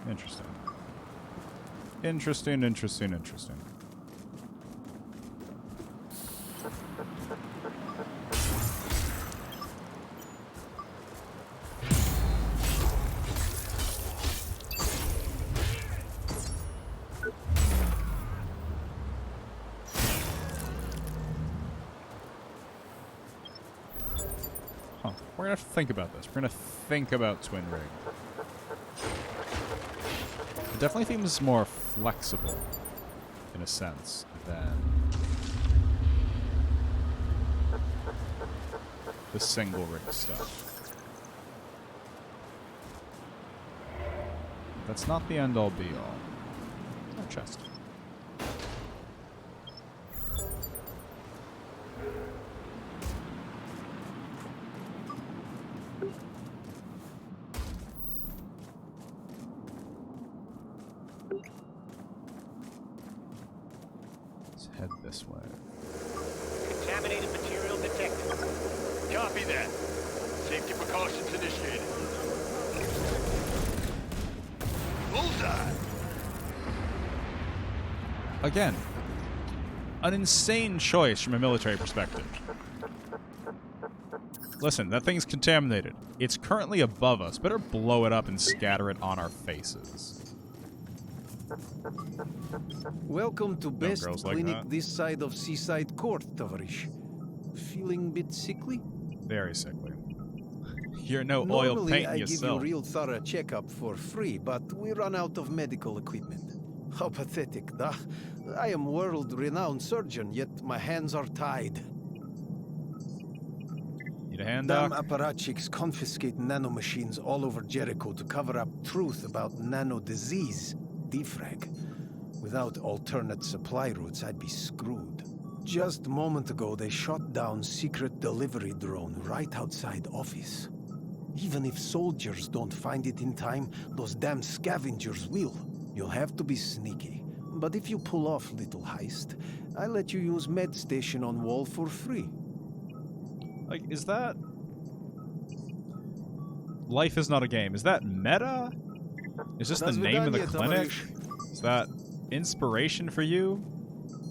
Speaker 1: Interesting. Interesting, interesting, interesting. Huh. We're gonna think about this. We're gonna think about Twin Rig. It definitely seems more flexible, in a sense, than the single rig stuff. That's not the end-all be-all. Our chest. Let's head this way.
Speaker 3: Contaminated material detected. Copy that. Safety precautions initiated. Bullseye!
Speaker 1: Again, an insane choice from a military perspective. Listen, that thing's contaminated. It's currently above us. Better blow it up and scatter it on our faces.
Speaker 14: Welcome to best
Speaker 1: girls like
Speaker 14: clinic
Speaker 1: that.
Speaker 14: this side of Seaside Court, Tavarish. Feeling bit sickly?
Speaker 1: Very sickly. You're no oil
Speaker 14: Normally,
Speaker 1: painting
Speaker 14: I give you
Speaker 1: yourself.
Speaker 14: real thorough checkup for free, but we run out of medical equipment. How pathetic, duh? I am world-renowned surgeon, yet my hands are tied.
Speaker 1: Need a hand,
Speaker 14: Damn
Speaker 1: Doc?
Speaker 14: apparatchiks confiscate nanomachines all over Jericho to cover up truth about nano-disease. Defrag. Without alternate supply routes, I'd be screwed. Just a moment ago, they shot down secret delivery drone right outside office. Even if soldiers don't find it in time, those damn scavengers will. You'll have to be sneaky. But if you pull off little heist, I let you use med station on wall for free.
Speaker 1: Like, is that... Life is not a game. Is that meta? Is this the name of the clinic? Is that inspiration for you?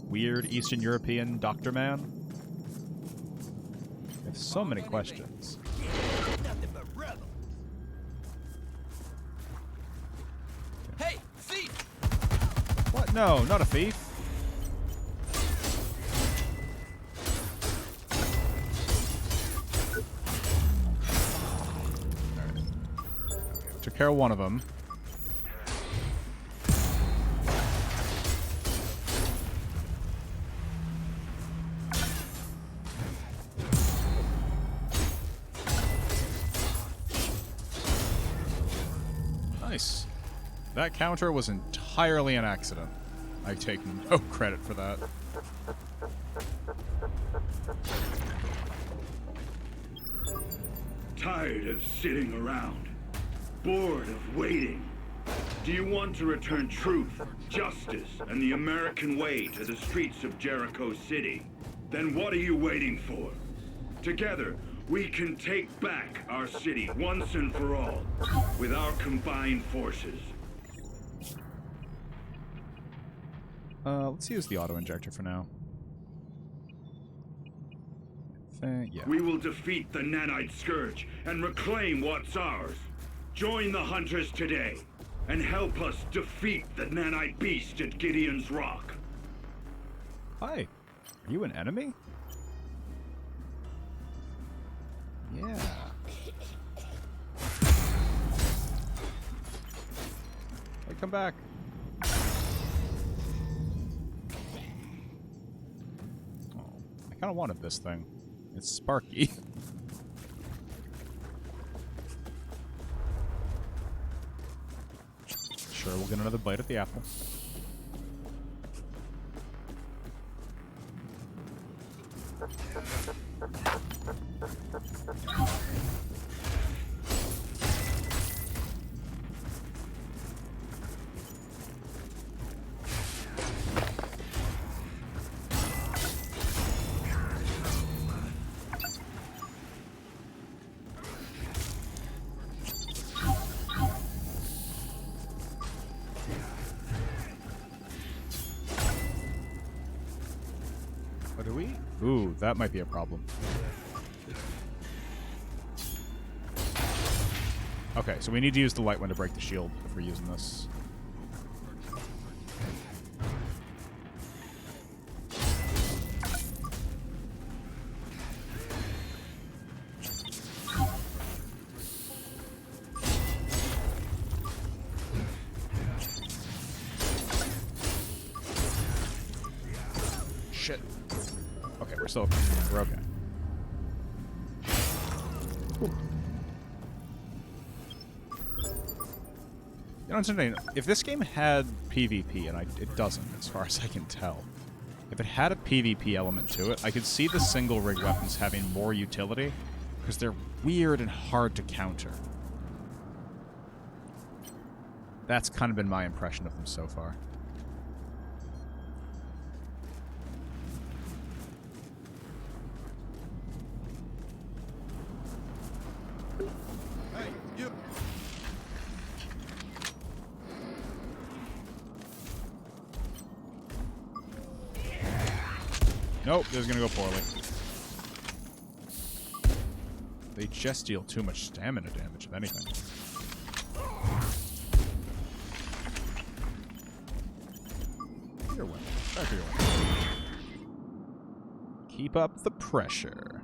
Speaker 1: Weird Eastern European doctor man? I have so many questions.
Speaker 10: Hey, thief!
Speaker 1: What? No, not a thief. Alright. Took care of one of them. Nice. That counter was entirely an accident. I take no credit for that.
Speaker 5: Tired of sitting around? Bored of waiting? Do you want to return truth, justice, and the American way to the streets of Jericho City? Then what are you waiting for? Together, we can take back our city once and for all, with our combined forces.
Speaker 1: Let's use the auto-injector for now. Yeah.
Speaker 5: We will defeat the Nanite Scourge and reclaim what's ours. Join the Hunters today, and help us defeat the Nanite Beast at Gideon's Rock.
Speaker 1: Hi. Are you an enemy? Yeah. Hey, come back. Oh, I kind of wanted this thing. It's Sparky. Sure, we'll get another bite at the apple. What do we? Ooh, that might be a problem. Okay, so we need to use the light one to break the shield if we're using this. Shit. Okay, we're still okay. We're okay. Ooh. You know what's interesting? If this game had PvP, and it doesn't, as far as I can tell. If it had a PvP element to it, I could see the single rig weapons having more utility, because they're weird and hard to counter. That's kind of been my impression of them so far.
Speaker 12: Hey, you.
Speaker 1: Nope, this is gonna go poorly. They just deal too much stamina damage, if anything. Your way. Back to your way. Keep up the pressure.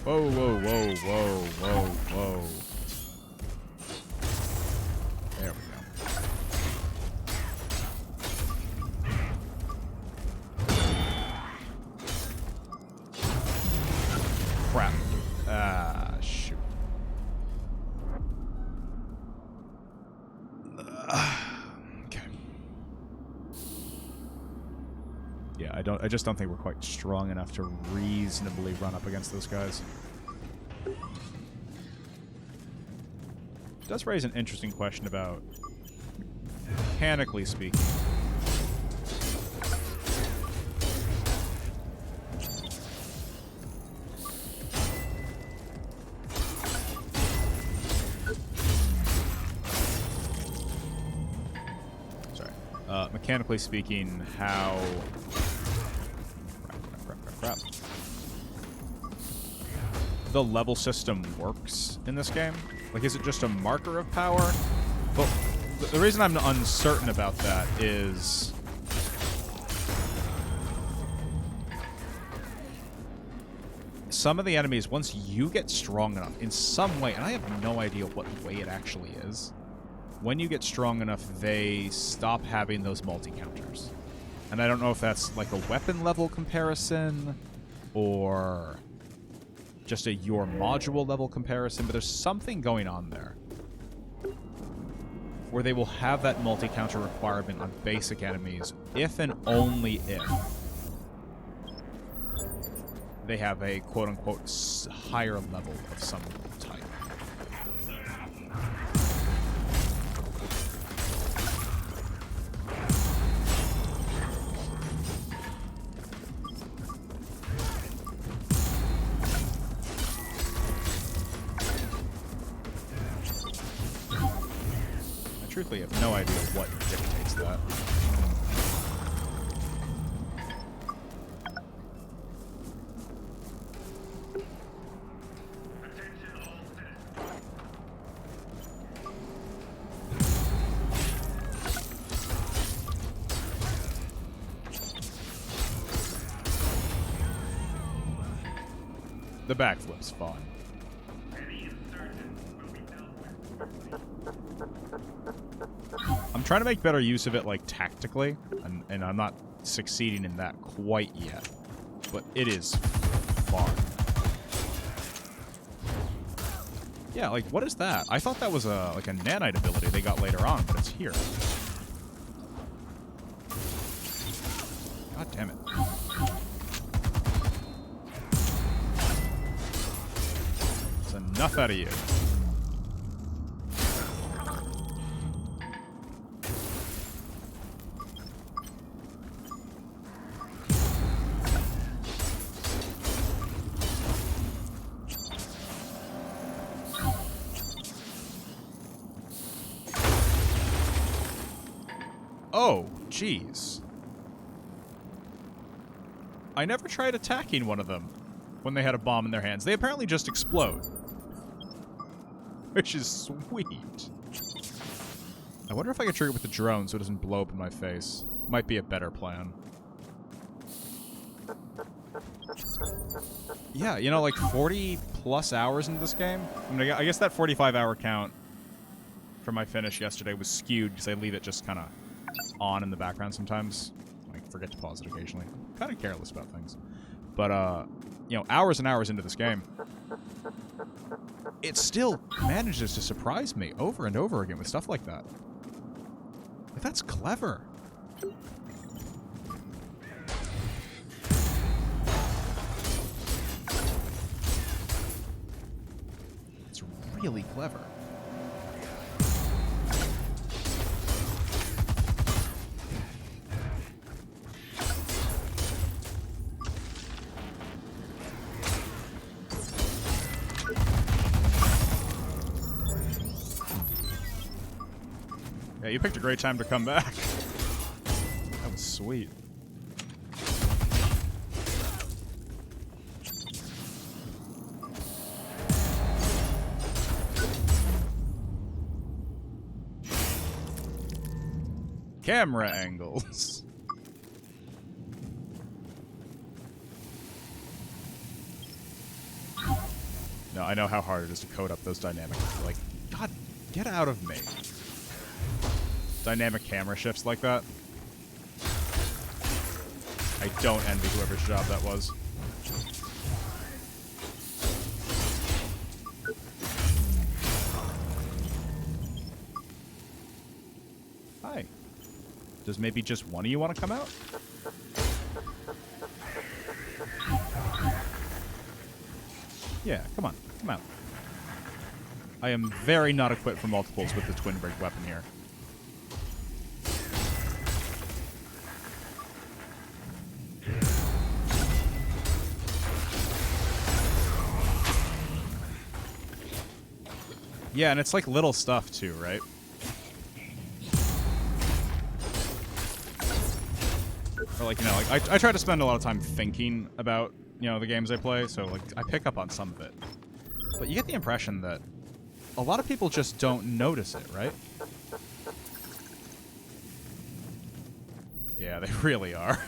Speaker 1: Whoa, whoa, whoa, whoa, whoa, whoa. There we go. Crap. Ah, shoot. Okay. Yeah, I just don't think we're quite strong enough to reasonably run up against those guys. It does raise an interesting question about, mechanically speaking, mechanically speaking, how crap. The level system works in this game. Like, is it just a marker of power? But the reason I'm uncertain about that is some of the enemies, once you get strong enough in some way, and I have no idea what way it actually is, when you get strong enough, they stop having those multi-counters. And I don't know if that's like a weapon level comparison or just a your module level comparison, but there's something going on there where they will have that multi-counter requirement on basic enemies if and only if they have a quote-unquote higher level of some type. I truthfully have no idea what dictates that. The backflip's fun. I'm trying to make better use of it, like, tactically, and I'm not succeeding in that quite yet. But it is fun. Yeah, like, what is that? I thought that was a like a nanite ability they got later on, but it's here. God damn it. That's enough out of you. Oh, jeez. I never tried attacking one of them when they had a bomb in their hands. They apparently just explode. Which is sweet. I wonder if I could trigger it with the drone so it doesn't blow up in my face. Might be a better plan. Yeah, you know, like 40 plus hours into this game. I mean, I guess that 45-hour count for my finish yesterday was skewed because I leave it just kind of on in the background sometimes. I forget to pause it occasionally. I'm kind of careless about things. But, you know, hours and hours into this game, it still manages to surprise me over and over again with stuff like that. Like, that's clever. It's really clever. Yeah, you picked a great time to come back. That was sweet. Camera angles. No, I know how hard it is to code up those dynamics. Like, God, get out of me. Dynamic camera shifts like that. I don't envy whoever's job that was. Hi. Does maybe just one of you want to come out? Yeah, come on. Come out. I am very not equipped for multiples with the twin break weapon here. Yeah, and it's like little stuff too, right? Or like, you know, like I try to spend a lot of time thinking about, you know, the games I play, so like I pick up on some of it. But you get the impression that a lot of people just don't notice it, right? Yeah, they really are.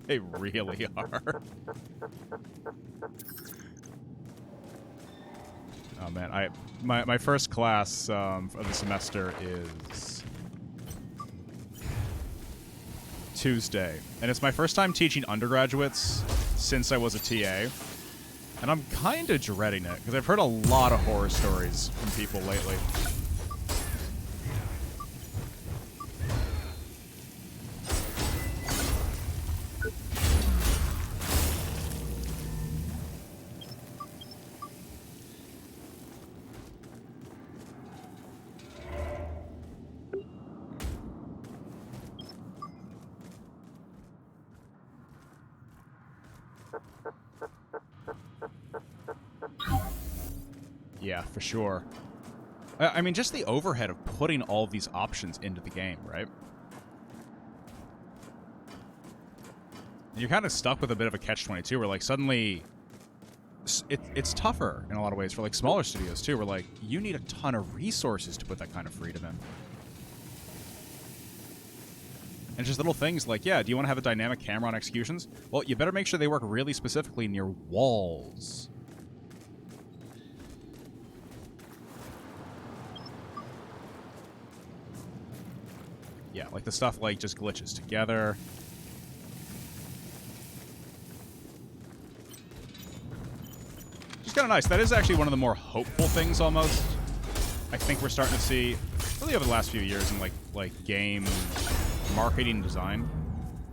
Speaker 1: They really are. Oh man, my first class of the semester is Tuesday, and it's my first time teaching undergraduates since I was a TA, and I'm kind of dreading it because I've heard a lot of horror stories from people lately. Yeah, for sure. I mean, just the overhead of putting all of these options into the game, right? You're kind of stuck with a bit of a catch-22 where, like, suddenly it's tougher in a lot of ways for, like, smaller studios, too, where, like, you need a ton of resources to put that kind of freedom in. And just little things like, yeah, do you want to have a dynamic camera on executions? Well, you better make sure they work really specifically near walls. Yeah, like the stuff like just glitches together. Just kind of nice. That is actually one of the more hopeful things almost I think we're starting to see really over the last few years in like game marketing and design.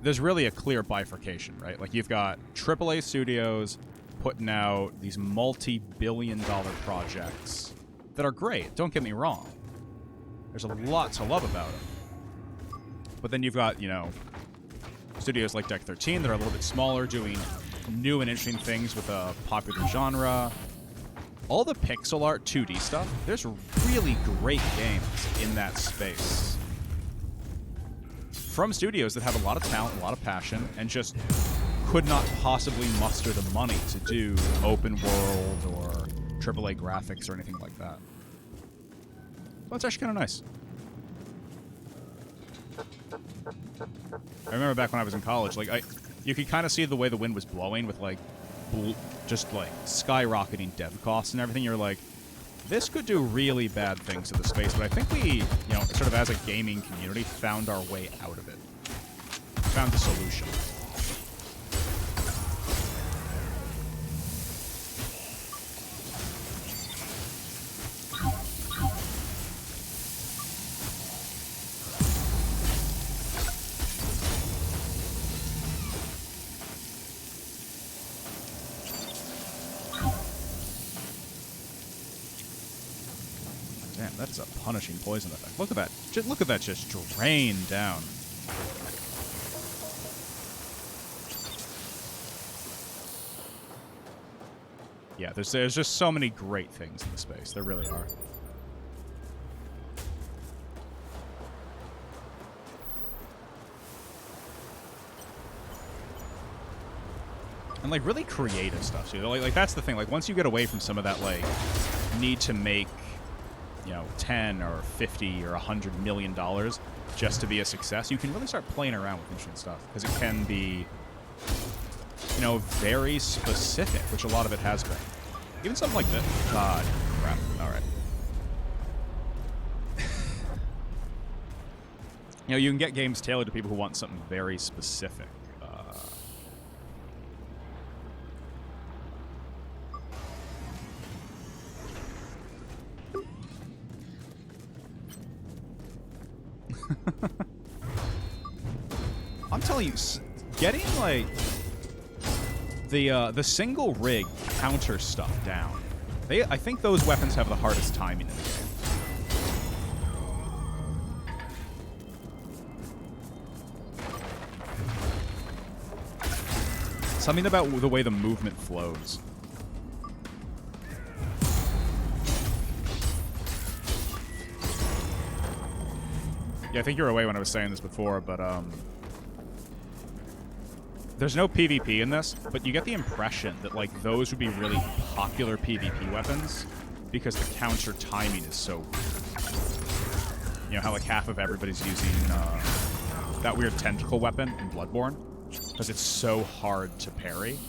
Speaker 1: There's really a clear bifurcation, right? Like you've got AAA studios putting out these multi-billion-dollar projects that are great. Don't get me wrong. There's a lot to love about them. But then you've got, you know, studios like Deck 13 that are a little bit smaller, doing new and interesting things with a popular genre. All the pixel art 2D stuff, there's really great games in that space. From studios that have a lot of talent, a lot of passion, and just could not possibly muster the money to do open world or AAA graphics or anything like that. Well, it's actually kind of nice. I remember back when I was in college, like you could kind of see the way the wind was blowing with like just like skyrocketing dev costs and everything. You're like, this could do really bad things to the space, but I think we, you know, sort of as a gaming community, found our way out of it. Found the solution. Damn, that's a punishing poison effect. Look at that. Look at that just drain down. Yeah, there's just so many great things in the space. There really are. And like really creative stuff too. Like that's the thing. Like once you get away from some of that like need to make, you know, 10 or 50 or $100 million just to be a success, you can really start playing around with interesting stuff because it can be, you know, very specific, which a lot of it has been. Even something like this. God, crap. All right. You know, you can get games tailored to people who want something very specific. I'm telling you, getting like The single rig counter stuff down. I think those weapons have the hardest timing in the game. Something about the way the movement flows. Yeah, I think you were away when I was saying this before, but there's no PvP in this, but you get the impression that like those would be really popular PvP weapons because the counter timing is so weird. You know how like half of everybody's using that weird tentacle weapon in Bloodborne because it's so hard to parry.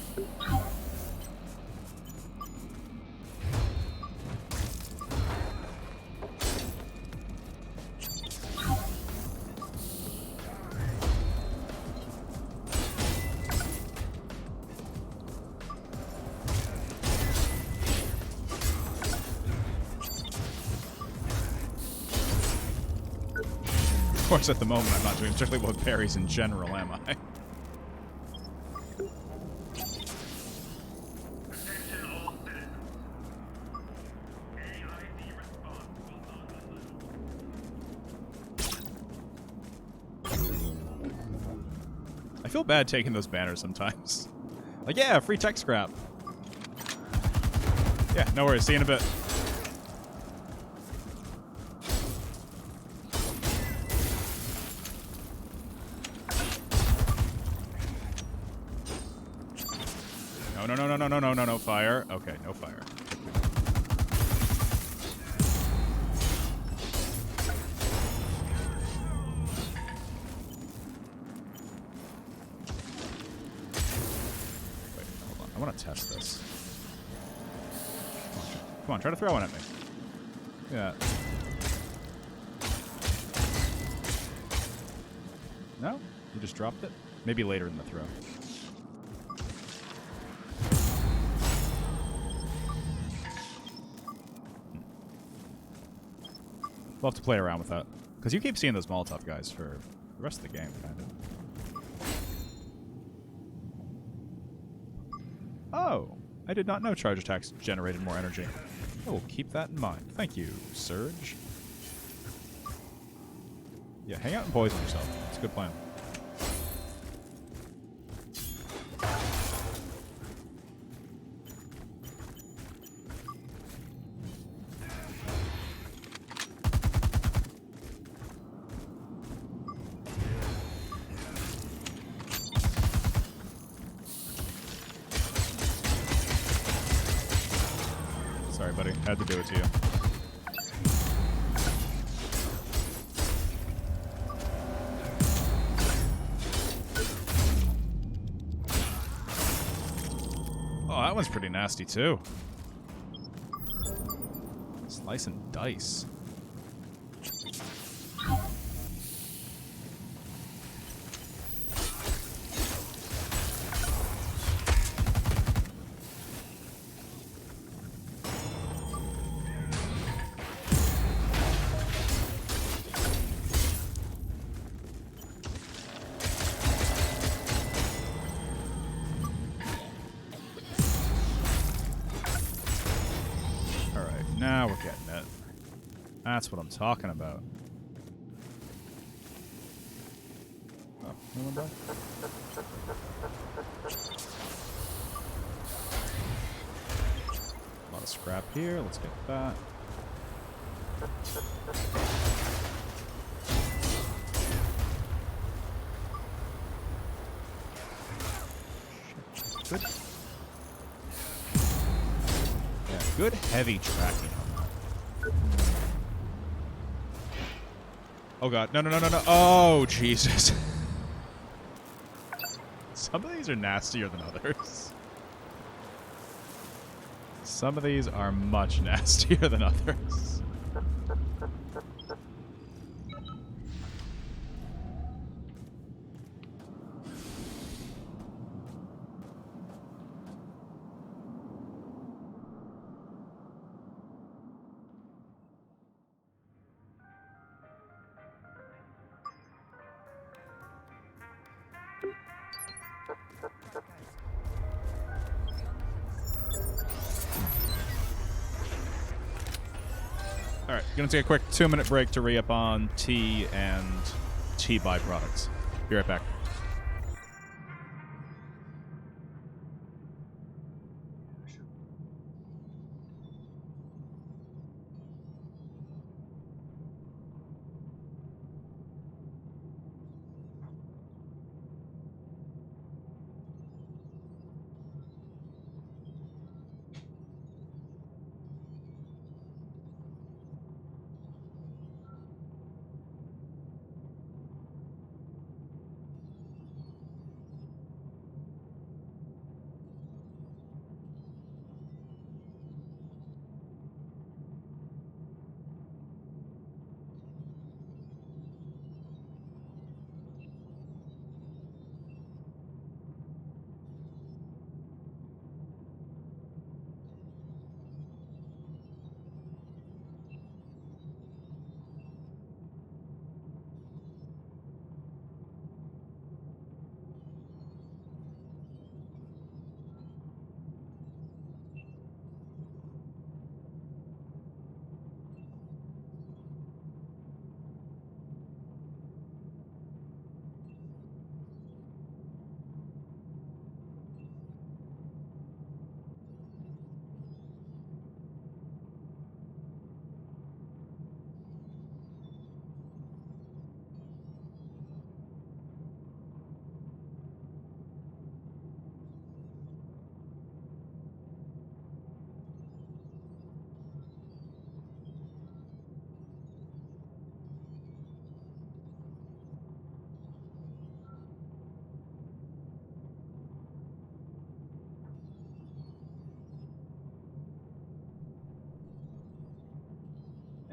Speaker 1: Of course, at the moment, I'm not doing particularly well with parries in general, am I? I feel bad taking those banners sometimes. Like, yeah, free tech scrap. Yeah, no worries. See you in a bit. No, fire. Okay, no fire. Wait, hold on. I want to test this. Come on, try to throw one at me. Yeah. No? You just dropped it? Maybe later in the throw. We'll have to play around with that. Because you keep seeing those Molotov guys for the rest of the game, kind of. Oh! I did not know charge attacks generated more energy. I will keep that in mind. Thank you, Surge. Yeah, hang out and poison yourself. It's a good plan. Sorry, buddy. Had to do it to you. Oh, that one's pretty nasty, too. Slice and dice. Now we're getting it. That's what I'm talking about. Oh, no one died? A lot of scrap here. Let's get that. Good. Yeah, good heavy tracking on that. Oh god, no. Oh, Jesus. Some of these are nastier than others. Some of these are much nastier than others. Alright, gonna take a quick 2-minute break to re-up on tea and tea byproducts. Be right back.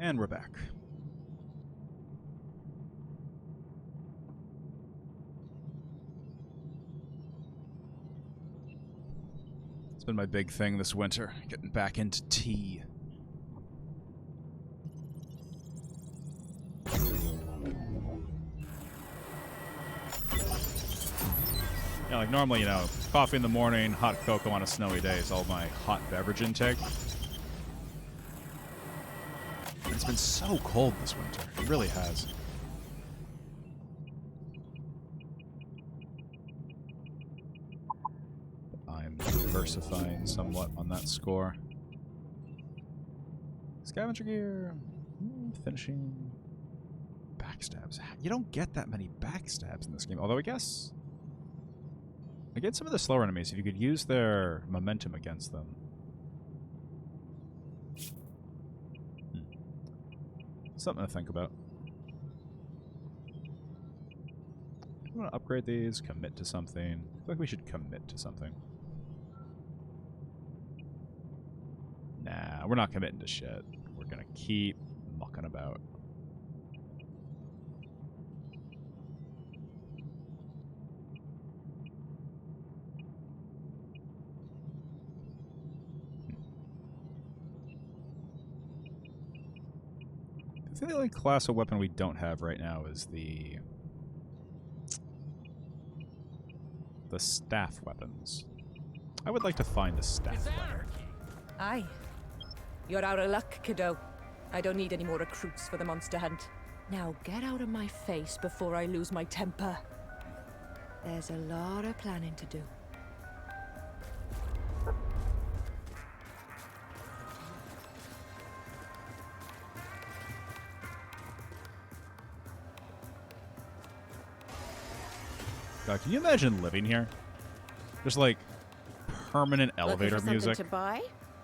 Speaker 1: And we're back. It's been my big thing this winter, getting back into tea. Yeah, like normally, you know, coffee in the morning, hot cocoa on a snowy day is all my hot beverage intake. It's been so cold this winter. It really has. I'm diversifying somewhat on that score. Scavenger gear. Finishing. Backstabs. You don't get that many backstabs in this game. Although I guess... against some of the slower enemies, if you could use their momentum against them. Something to think about. Do we want to upgrade these? Commit to something? I feel like we should commit to something. Nah, we're not committing to shit. We're gonna keep mucking about. I think the only class of weapon we don't have right now is the staff weapons. I would like to find a staff weapon.
Speaker 15: Aye. You're out of luck, kiddo. I don't need any more recruits for the monster hunt. Now get out of my face before I lose my temper. There's a lot of planning to do.
Speaker 1: God, can you imagine living here? Just like permanent elevator
Speaker 16: Looking for
Speaker 1: music.
Speaker 16: something to buy?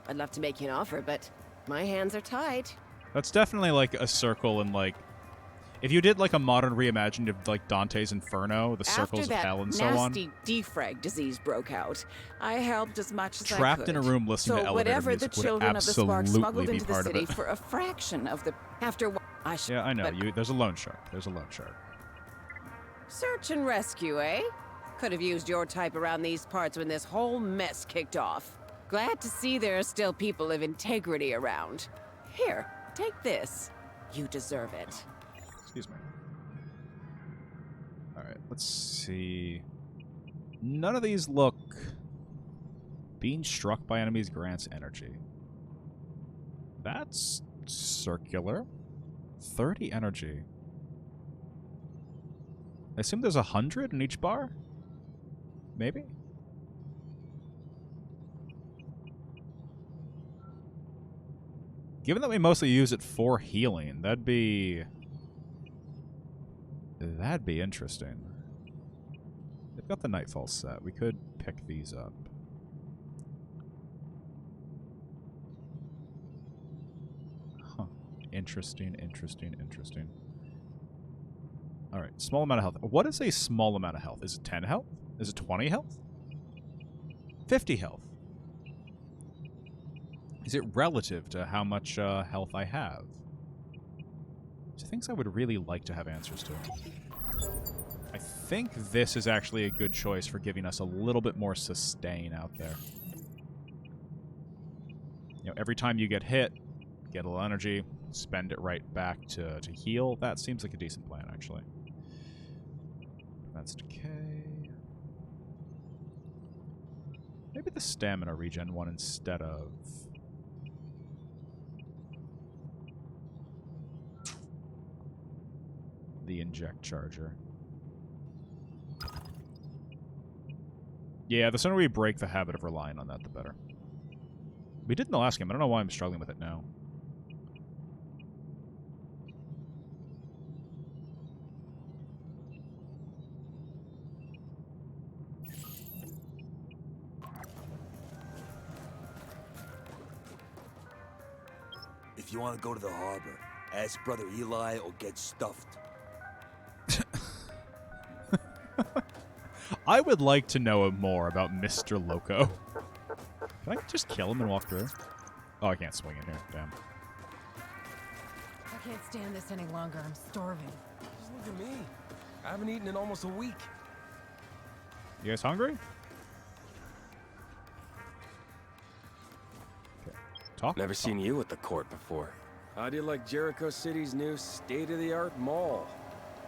Speaker 16: I'd love to make you an offer, but my hands are tied.
Speaker 1: That's definitely like a circle and like if you did like a modern reimagining of like Dante's Inferno, the circles of hell and so on.
Speaker 16: After that nasty defrag disease broke out, I helped as much as I could.
Speaker 1: Trapped in a room listening to elevator
Speaker 16: whatever
Speaker 1: music
Speaker 16: the
Speaker 1: would
Speaker 16: children of the Spark
Speaker 1: absolutely
Speaker 16: smuggled
Speaker 1: be
Speaker 16: into the
Speaker 1: part of
Speaker 16: city
Speaker 1: it.
Speaker 16: for a fraction of the
Speaker 1: Yeah, I know. There's a loan shark. There's a loan shark.
Speaker 16: Search and rescue, eh? Could have used your type around these parts when this whole mess kicked off. Glad to see there are still people of integrity around. Here, take this. You deserve it.
Speaker 1: Excuse me. Alright, let's see. None of these look... Being struck by enemies grants energy. That's circular. 30 energy. I assume there's 100 in each bar? Maybe? Given that we mostly use it for healing, that'd be interesting. They've got the Nightfall set. We could pick these up. Huh. Interesting. Alright, small amount of health. What is a small amount of health? Is it 10 health? Is it 20 health? 50 health. Is it relative to how much health I have? These are things I would really like to have answers to. I think this is actually a good choice for giving us a little bit more sustain out there. You know, every time you get hit, get a little energy, spend it right back to heal. That seems like a decent plan, actually. That's decay. Maybe the stamina regen one instead of... the inject charger. Yeah, the sooner we break the habit of relying on that, the better. We did in the last game. I don't know why I'm struggling with it now.
Speaker 17: If you want to go to the harbor, ask Brother Eli or get stuffed.
Speaker 1: I would like to know more about Mr. Loco. Can I just kill him and walk through? Oh, I can't swing in here. Damn.
Speaker 15: I can't stand this any longer. I'm starving.
Speaker 18: Just look at me. I haven't eaten in almost a week.
Speaker 1: You guys hungry? Okay. Talk?
Speaker 18: Never seen you at the court before. How do you like Jericho City's new state-of-the-art mall?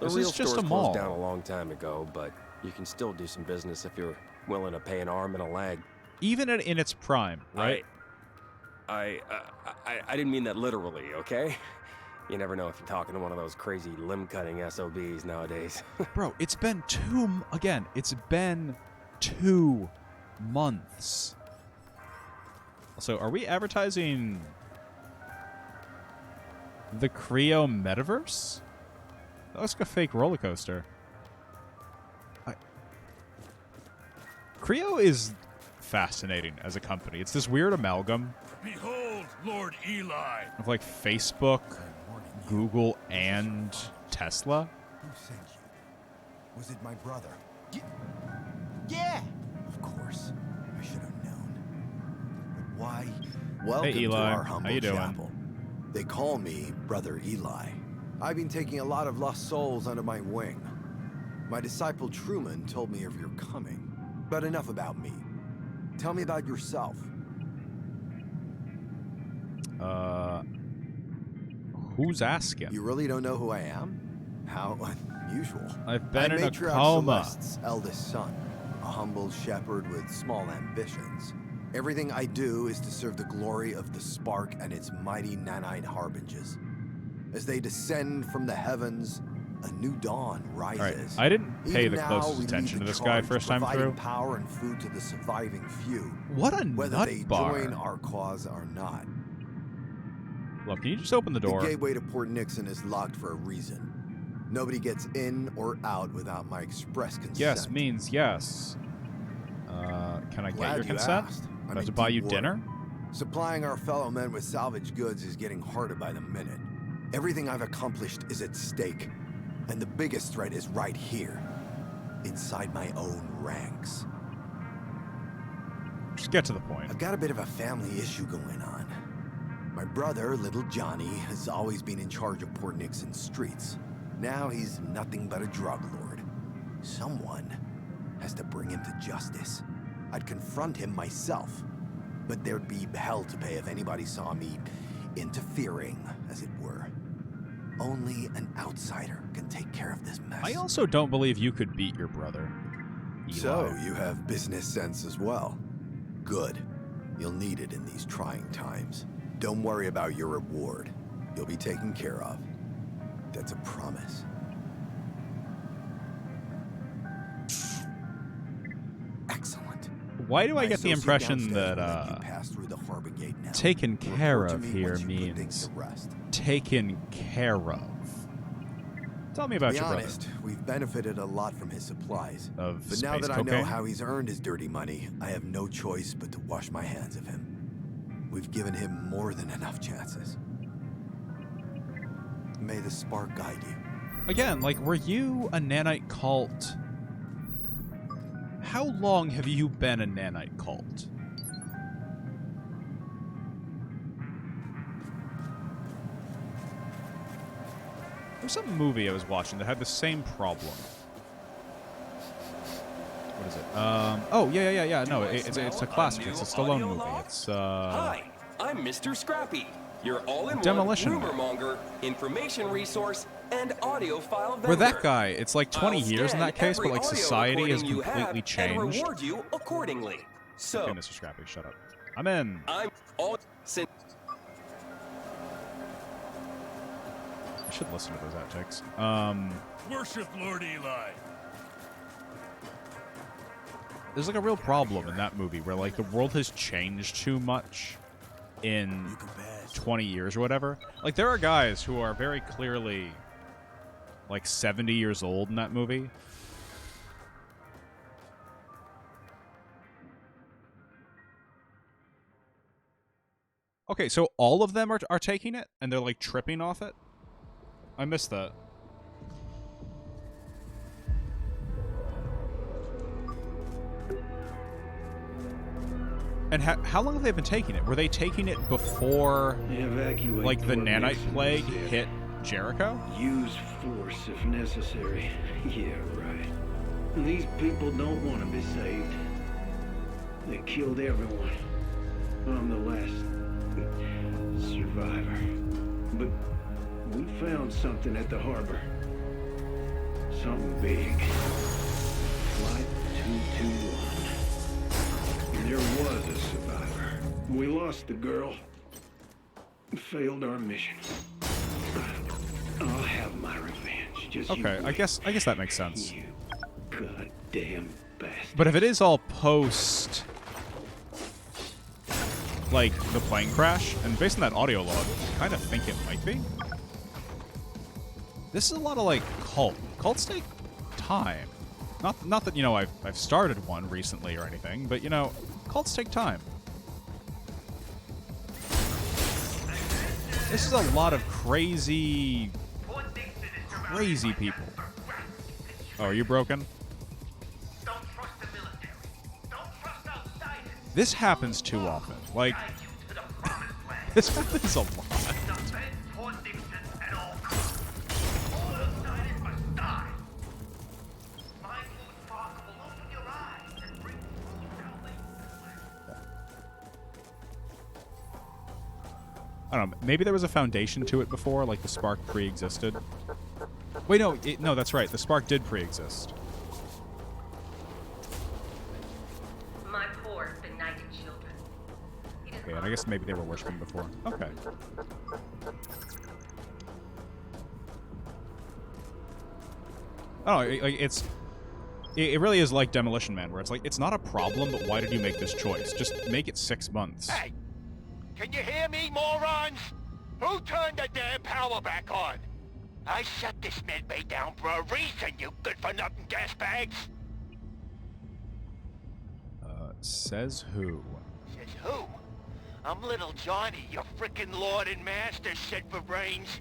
Speaker 18: The
Speaker 1: This
Speaker 18: real
Speaker 1: is just
Speaker 18: store's
Speaker 1: a mall.
Speaker 18: closed down a long time ago, but you can still do some business if you're willing to pay an arm and a leg.
Speaker 1: Even in its prime, right?
Speaker 18: I didn't mean that literally, okay? You never know if you're talking to one of those crazy limb-cutting SOBs nowadays.
Speaker 1: Bro, it's been it's been 2 months. So, are we advertising the Creo Metaverse? That looks like a fake roller coaster. Creo is fascinating as a company. It's this weird amalgam
Speaker 5: Behold, Lord Eli.
Speaker 1: of like Facebook, Google, and Tesla.
Speaker 19: Who sent you? Was it my brother? Yeah! Of course. I should have known. But why?
Speaker 4: Welcome
Speaker 1: Hey, Eli.
Speaker 4: to our
Speaker 1: How
Speaker 4: humble
Speaker 1: you doing?
Speaker 4: chapel. They call me Brother Eli. I've been taking a lot of lost souls under my wing. My disciple Truman told me of your coming. But enough about me. Tell me about yourself.
Speaker 1: Who's asking?
Speaker 4: You really don't know who I am? How unusual.
Speaker 1: I've been
Speaker 4: I'm
Speaker 1: in a
Speaker 4: Matriarch
Speaker 1: coma.
Speaker 4: Celeste's eldest son, a humble shepherd with small ambitions. Everything I do is to serve the glory of the Spark and its mighty nanite harbingers. As they descend from the heavens, a new dawn rises.
Speaker 1: All right, I didn't pay
Speaker 4: Even
Speaker 1: the
Speaker 4: now,
Speaker 1: closest
Speaker 4: we lead
Speaker 1: attention
Speaker 4: the
Speaker 1: to this guy
Speaker 4: charge,
Speaker 1: first time
Speaker 4: providing
Speaker 1: through.
Speaker 4: power and food to the surviving few.
Speaker 1: What a
Speaker 4: whether
Speaker 1: nut
Speaker 4: they
Speaker 1: bar.
Speaker 4: join our cause or not.
Speaker 1: Look, can you just open the door?
Speaker 4: The gateway to Port Nixon is locked for a reason. Nobody gets in or out without my express consent.
Speaker 1: Yes means yes. Can I get
Speaker 4: Glad
Speaker 1: your
Speaker 4: you
Speaker 1: consent?
Speaker 4: asked.
Speaker 1: Do I
Speaker 4: I'm
Speaker 1: have to
Speaker 4: in
Speaker 1: buy
Speaker 4: deep
Speaker 1: you
Speaker 4: water.
Speaker 1: dinner?
Speaker 4: Supplying our fellow men with salvage goods is getting harder by the minute. Everything I've accomplished is at stake. And the biggest threat is right here. Inside my own ranks.
Speaker 1: Just get to the point.
Speaker 4: I've got a bit of a family issue going on. My brother, little Johnny, has always been in charge of Port Nixon's streets. Now he's nothing but a drug lord. Someone has to bring him to justice. I'd confront him myself, but there'd be hell to pay if anybody saw me interfering, as it were. Only an outsider can take care of this mess.
Speaker 1: I also don't believe you could beat your brother. Eli.
Speaker 4: So, you have business sense as well. Good. You'll need it in these trying times. Don't worry about your reward. You'll be taken care of. That's a promise. Excellent.
Speaker 1: Why do I
Speaker 4: My
Speaker 1: get the
Speaker 4: associate
Speaker 1: impression
Speaker 4: downstairs
Speaker 1: that
Speaker 4: will let you pass through the harbor gate now.
Speaker 1: taken care
Speaker 4: Report to
Speaker 1: of
Speaker 4: me
Speaker 1: here
Speaker 4: once you put things
Speaker 1: means
Speaker 4: to rest.
Speaker 1: taken care of? Tell me about
Speaker 4: To be
Speaker 1: your brother.
Speaker 4: honest, we've benefited a lot from his supplies.
Speaker 1: Of
Speaker 4: But now
Speaker 1: space
Speaker 4: that I know
Speaker 1: cocaine?
Speaker 4: how he's earned his dirty money, I have no choice but to wash my hands of him. We've given him more than enough chances. May the spark guide you.
Speaker 1: Again, like, were you a nanite cult? How long have you been a nanite cult? There's some movie I was watching that had the same problem. What is it? Oh, yeah. No, it's a classic. It's a Stallone movie. It's,
Speaker 18: Hi, I'm Mr. Scrappy, your all-in-one
Speaker 1: Demolition
Speaker 18: rumor
Speaker 1: Man.
Speaker 18: monger, information resource, and audiophile vendor.
Speaker 1: Where that guy, it's like 20
Speaker 18: I'll
Speaker 1: years in that
Speaker 18: scan
Speaker 1: case, but
Speaker 18: every
Speaker 1: like
Speaker 18: audio
Speaker 1: society has
Speaker 18: recording you have
Speaker 1: completely changed.
Speaker 18: And reward you accordingly. So,
Speaker 1: Okay, Mr. Scrappy, shut up. I'm in.
Speaker 18: I'm all since
Speaker 1: I should listen to those outtakes.
Speaker 12: Worship Lord Eli.
Speaker 1: There's like a real problem in that movie where like the world has changed too much in 20 years or whatever. Like there are guys who are very clearly like 70 years old in that movie. Okay, so all of them are taking it and they're like tripping off it? I missed that. And how long have they been taking it? Were they taking it before,
Speaker 13: Evacuate
Speaker 1: like, the
Speaker 13: Fort
Speaker 1: nanite
Speaker 13: Nixon,
Speaker 1: plague
Speaker 13: that's it.
Speaker 1: hit Jericho?
Speaker 13: Use force if necessary. Yeah, right. These people don't want to be saved. They killed everyone. I'm the last survivor. But we found something at the harbor. Something big. Flight 221. There was a survivor. We lost the girl. Failed our mission. I'll have my revenge. Just you
Speaker 1: Okay, I
Speaker 13: wait.
Speaker 1: guess that makes sense.
Speaker 13: You goddamn bastard.
Speaker 1: But if it is all post, like, the plane crash, and based on that audio log, I kind of think it might be. This is a lot of, like, cults take time. Not that, you know, I've started one recently or anything, but, you know, cults take time. This is a lot of crazy people. Oh, are you broken? This happens too often. Like, this happens a lot. I don't know. Maybe there was a foundation to it before, like the spark pre-existed. Wait, no, no, that's right. The spark did pre-exist.
Speaker 7: My poor, benighted children.
Speaker 1: Okay, and I guess maybe they were worshiping before. Okay. I don't know. It really is like Demolition Man, where it's like, it's not a problem, but why did you make this choice? Just make it 6 months.
Speaker 3: Hey! Can you hear me, morons? Who turned the damn power back on? I shut this medbay down for a reason, you good-for-nothing gas bags!
Speaker 1: Says who?
Speaker 3: Says who? I'm little Johnny, your frickin' lord and master, shit for brains.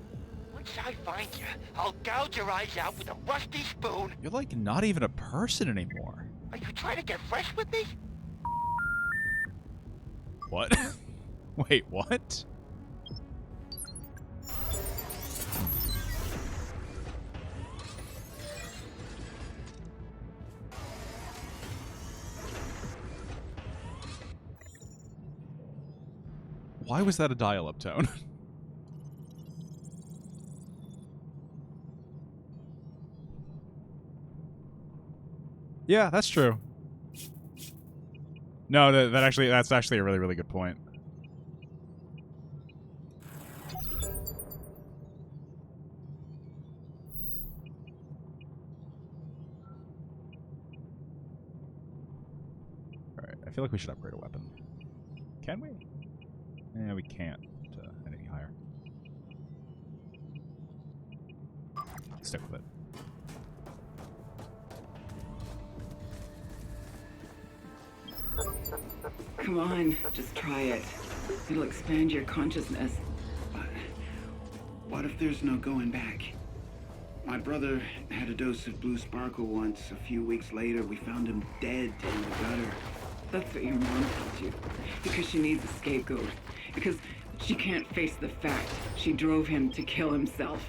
Speaker 3: Once I find you, I'll gouge your eyes out with a rusty spoon.
Speaker 1: You're like not even a person anymore.
Speaker 3: Are you trying to get fresh with me?
Speaker 1: What? Wait, what? Why was that a dial-up tone? Yeah, that's true. No, that's actually a really, really good point. feel like we should upgrade a weapon. Can we? Yeah, we can't. Anything higher. Stick with it.
Speaker 20: Come on, just try it. It'll expand your consciousness.
Speaker 6: What if there's no going back? My brother had a dose of blue sparkle once. A few weeks later, we found him dead in the gutter.
Speaker 20: That's what your mom told you. Because she needs a scapegoat. Because she can't face the fact she drove him to kill himself.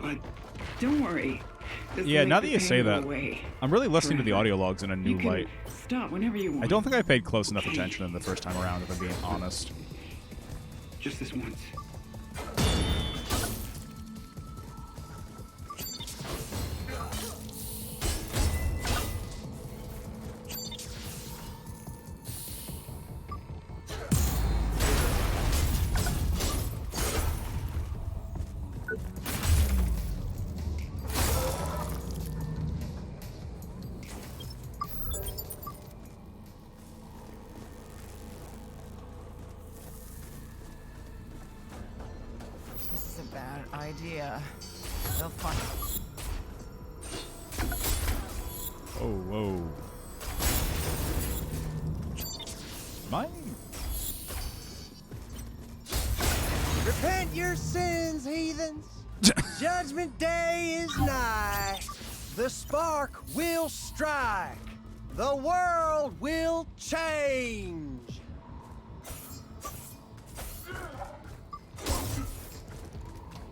Speaker 20: But don't worry.
Speaker 1: Yeah, now that you say that, I'm really listening to the audio logs in a new light.
Speaker 20: Stop whenever you want.
Speaker 1: I don't think I paid close enough attention in the first time around, if I'm being honest.
Speaker 6: Just this once.
Speaker 21: Idea. They'll find.
Speaker 1: Oh, whoa. Mine.
Speaker 22: Repent your sins, heathens. Judgment day is nigh. The spark will strike. The world will change.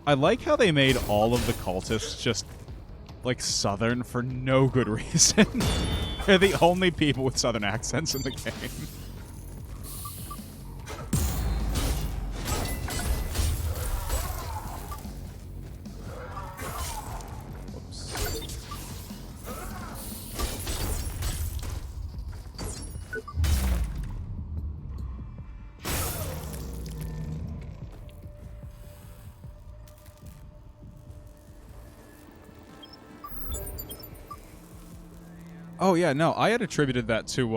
Speaker 1: I like how they made all of the cultists just, like, Southern for no good reason. They're the only people with Southern accents in the game. Oh, yeah, no, I had attributed that to,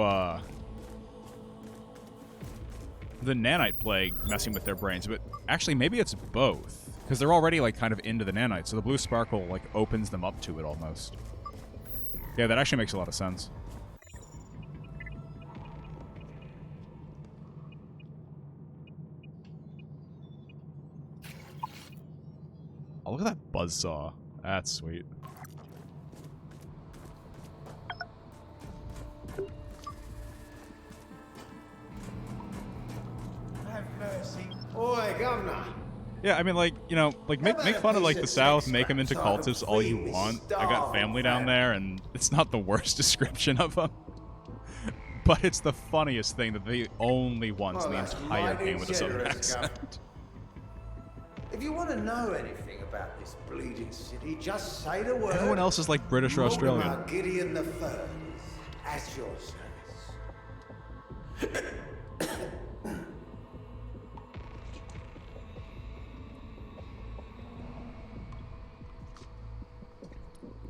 Speaker 1: the nanite plague messing with their brains, but actually maybe it's both, because they're already, like, kind of into the nanite, so the blue sparkle, like, opens them up to it almost. Yeah, that actually makes a lot of sense. Oh, look at that buzzsaw. That's sweet.
Speaker 14: Oi, Governor.
Speaker 1: Yeah, I mean, like, you know, like, make fun of, like, the South, make them into cultists all you want. I got family down there, and it's not the worst description of them. But it's the funniest thing that they're the only ones in the entire game with a Southern accent.
Speaker 14: If you want to know anything about this bleeding city, just say the word.
Speaker 1: Everyone else is like British or Australian.
Speaker 14: Mortimer Gideon the Third, at your service.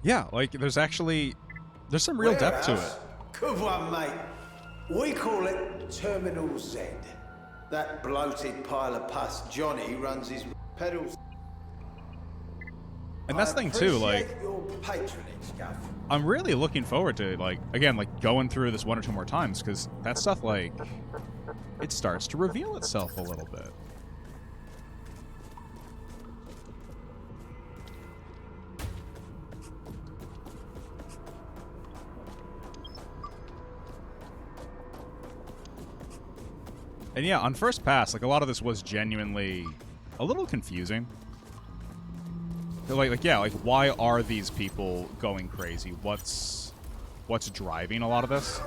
Speaker 1: Yeah, like, there's some real depth to it.
Speaker 14: Good one, mate. We call it Terminal Z. That bloated pile of pus Johnny runs his pedals.
Speaker 1: And that's the thing, too, like,
Speaker 14: your patronage, Gav.
Speaker 1: I'm really looking forward to, like, again, like, going through this one or two more times, because that stuff, like, it starts to reveal itself a little bit. And yeah, on first pass, like, a lot of this was genuinely a little confusing. Like, yeah, like, why are these people going crazy? What's driving a lot of this?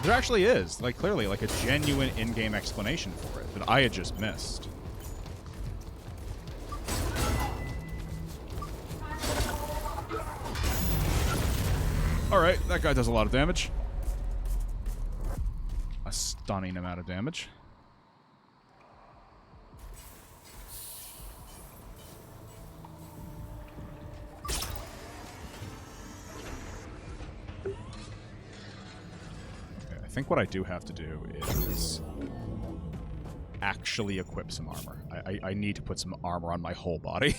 Speaker 1: There actually is, like, clearly, like, a genuine in-game explanation for it that I had just missed. Alright, that guy does a lot of damage. A stunning amount of damage. think what I do have to do is actually equip some armor. I need to put some armor on my whole body.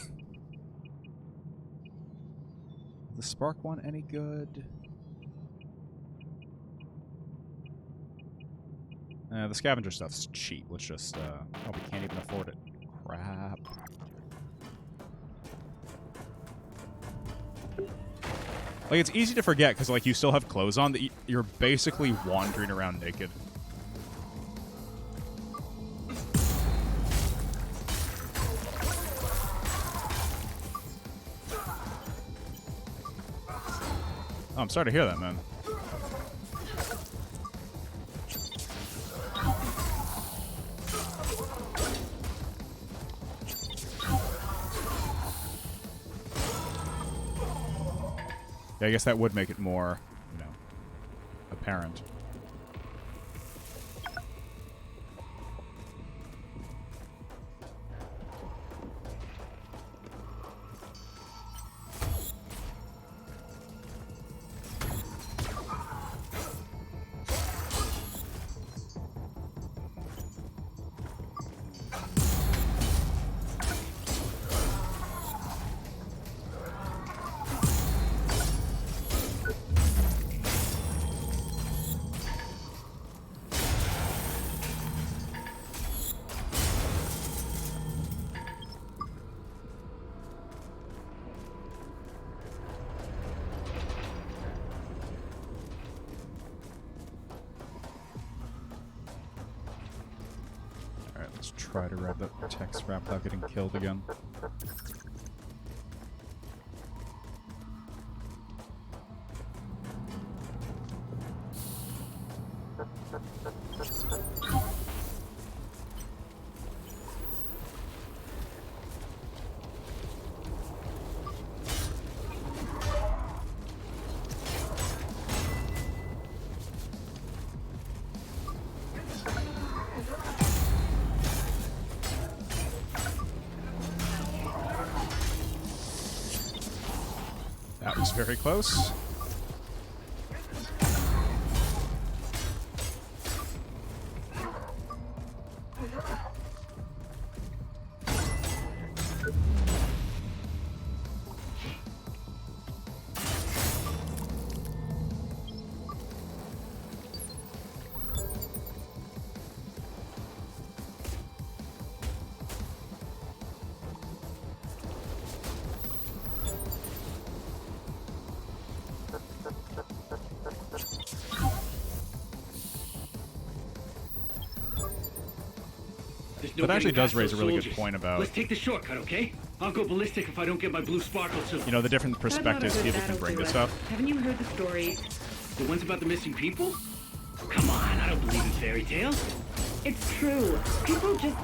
Speaker 1: The spark one any good? The scavenger stuff's cheap. Let's just, oh, we can't even afford it. Crap. Like, it's easy to forget, because, like, you still have clothes on, that you're basically wandering around naked. Oh, I'm sorry to hear that, man. Yeah, I guess that would make it more, you know, apparent. Try to grab that text wrap without getting killed again. That was very close.
Speaker 13: No
Speaker 1: that actually does
Speaker 13: getting
Speaker 1: raise
Speaker 13: past
Speaker 1: a really
Speaker 13: those
Speaker 1: good
Speaker 13: soldiers.
Speaker 1: point about,
Speaker 13: Let's take the shortcut, okay? I'll go ballistic if I don't get my blue sparkle soon.
Speaker 1: you know, the different perspectives people can bring to stuff.
Speaker 11: Haven't you heard the story?
Speaker 13: The ones about the missing people? Come on, I don't believe in fairy tales.
Speaker 11: It's true. People just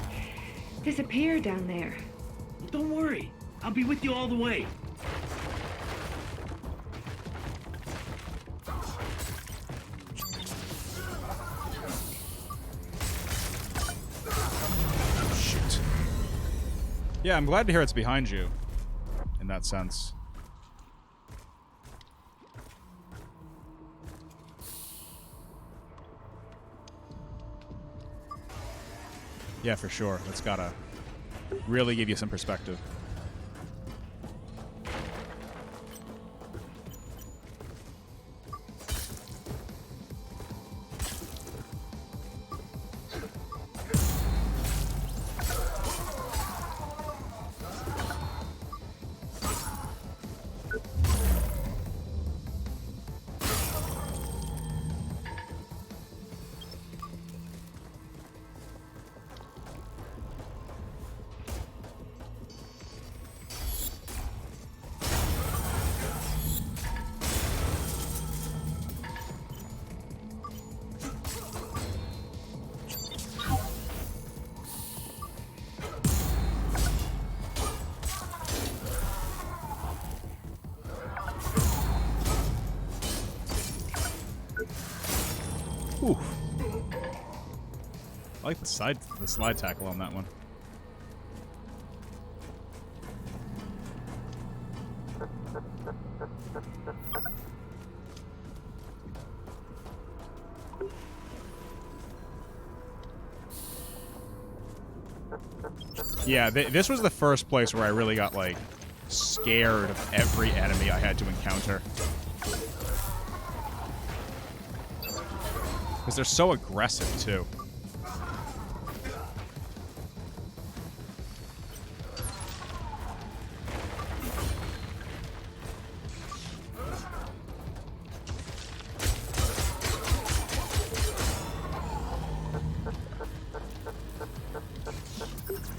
Speaker 11: disappear down there.
Speaker 13: Well, don't worry. I'll be with you all the way.
Speaker 1: Shoot. Yeah, I'm glad to hear it's behind you, in that sense. Yeah, for sure. That's gotta really give you some perspective. Ooh. I like the slide tackle on that one. Yeah, this was the first place where I really got, like, scared of every enemy I had to encounter. Because they're so aggressive, too.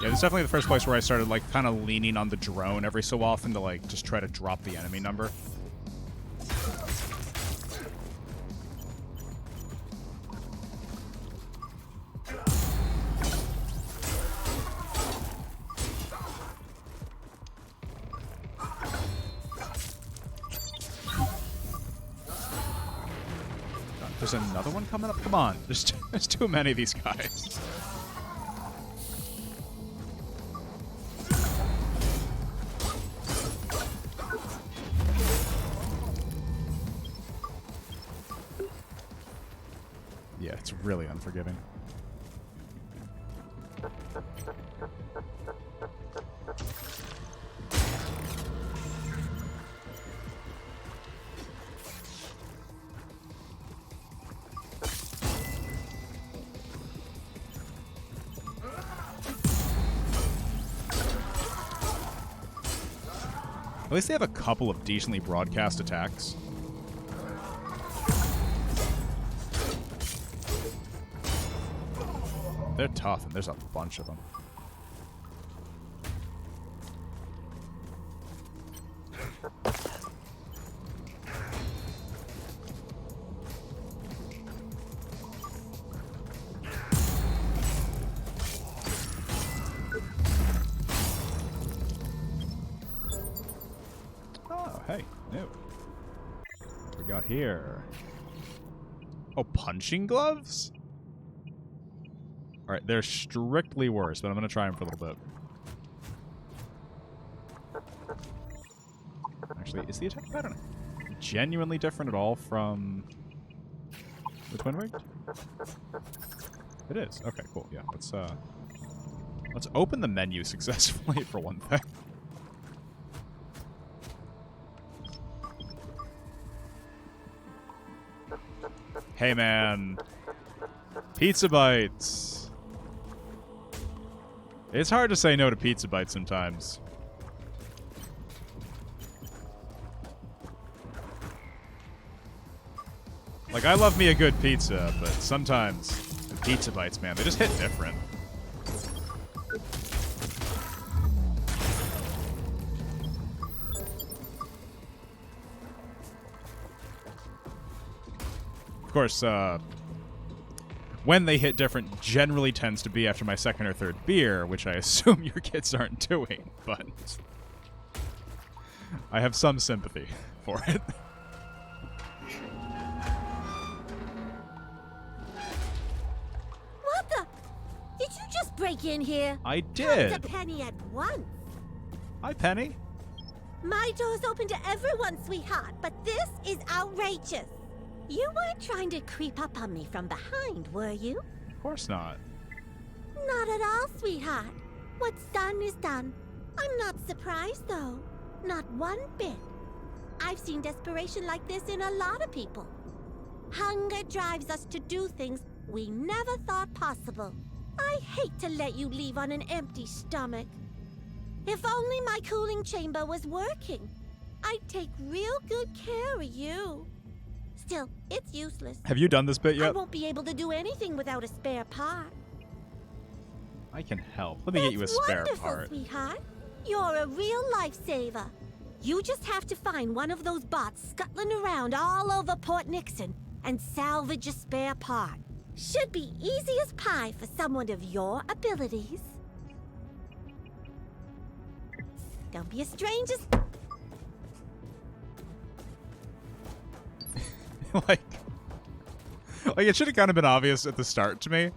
Speaker 1: Yeah, this is definitely the first place where I started, like, kind of leaning on the drone every so often to, like, just try to drop the enemy number. There's another one coming up? Come on. There's too many of these guys. Yeah, it's really unforgiving. At least they have a couple of decently broadcast attacks. They're tough, and there's a bunch of them. Oh, hey, new. What we got here? Oh, punching gloves? Alright, they're strictly worse, but I'm going to try them for a little bit. Actually, is the attack pattern genuinely different at all from the Twin Rig? It is. Okay, cool. Yeah, let's open the menu successfully for one thing. Hey, man. Pizza Bites. It's hard to say no to Pizza Bites sometimes. Like, I love me a good pizza, but sometimes the Pizza Bites, man, they just hit different. Of course, when they hit different generally tends to be after my second or third beer, which I assume your kids aren't doing, but I have some sympathy for it.
Speaker 2: What the? Did you just break in here?
Speaker 1: I did.
Speaker 2: Come to Penny at once.
Speaker 1: Hi, Penny.
Speaker 2: My door's open to everyone, sweetheart, but this is outrageous. You weren't trying to creep up on me from behind, were you?
Speaker 1: Of course not.
Speaker 2: Not at all, sweetheart. What's done is done. I'm not surprised, though. Not one bit. I've seen desperation like this in a lot of people. Hunger drives us to do things we never thought possible. I hate to let you leave on an empty stomach. If only my cooling chamber was working. I'd take real good care of you. Still, it's useless.
Speaker 1: Have you done this bit yet?
Speaker 2: I won't be able to do anything without a spare part.
Speaker 1: I can help. Let me get you a spare part.
Speaker 2: Sweetheart. You're a real lifesaver. You just have to find one of those bots scuttling around all over Port Nixon and salvage a spare part. Should be easy as pie for someone of your abilities. Don't be a stranger.
Speaker 1: like it should have kind of been obvious at the start to me,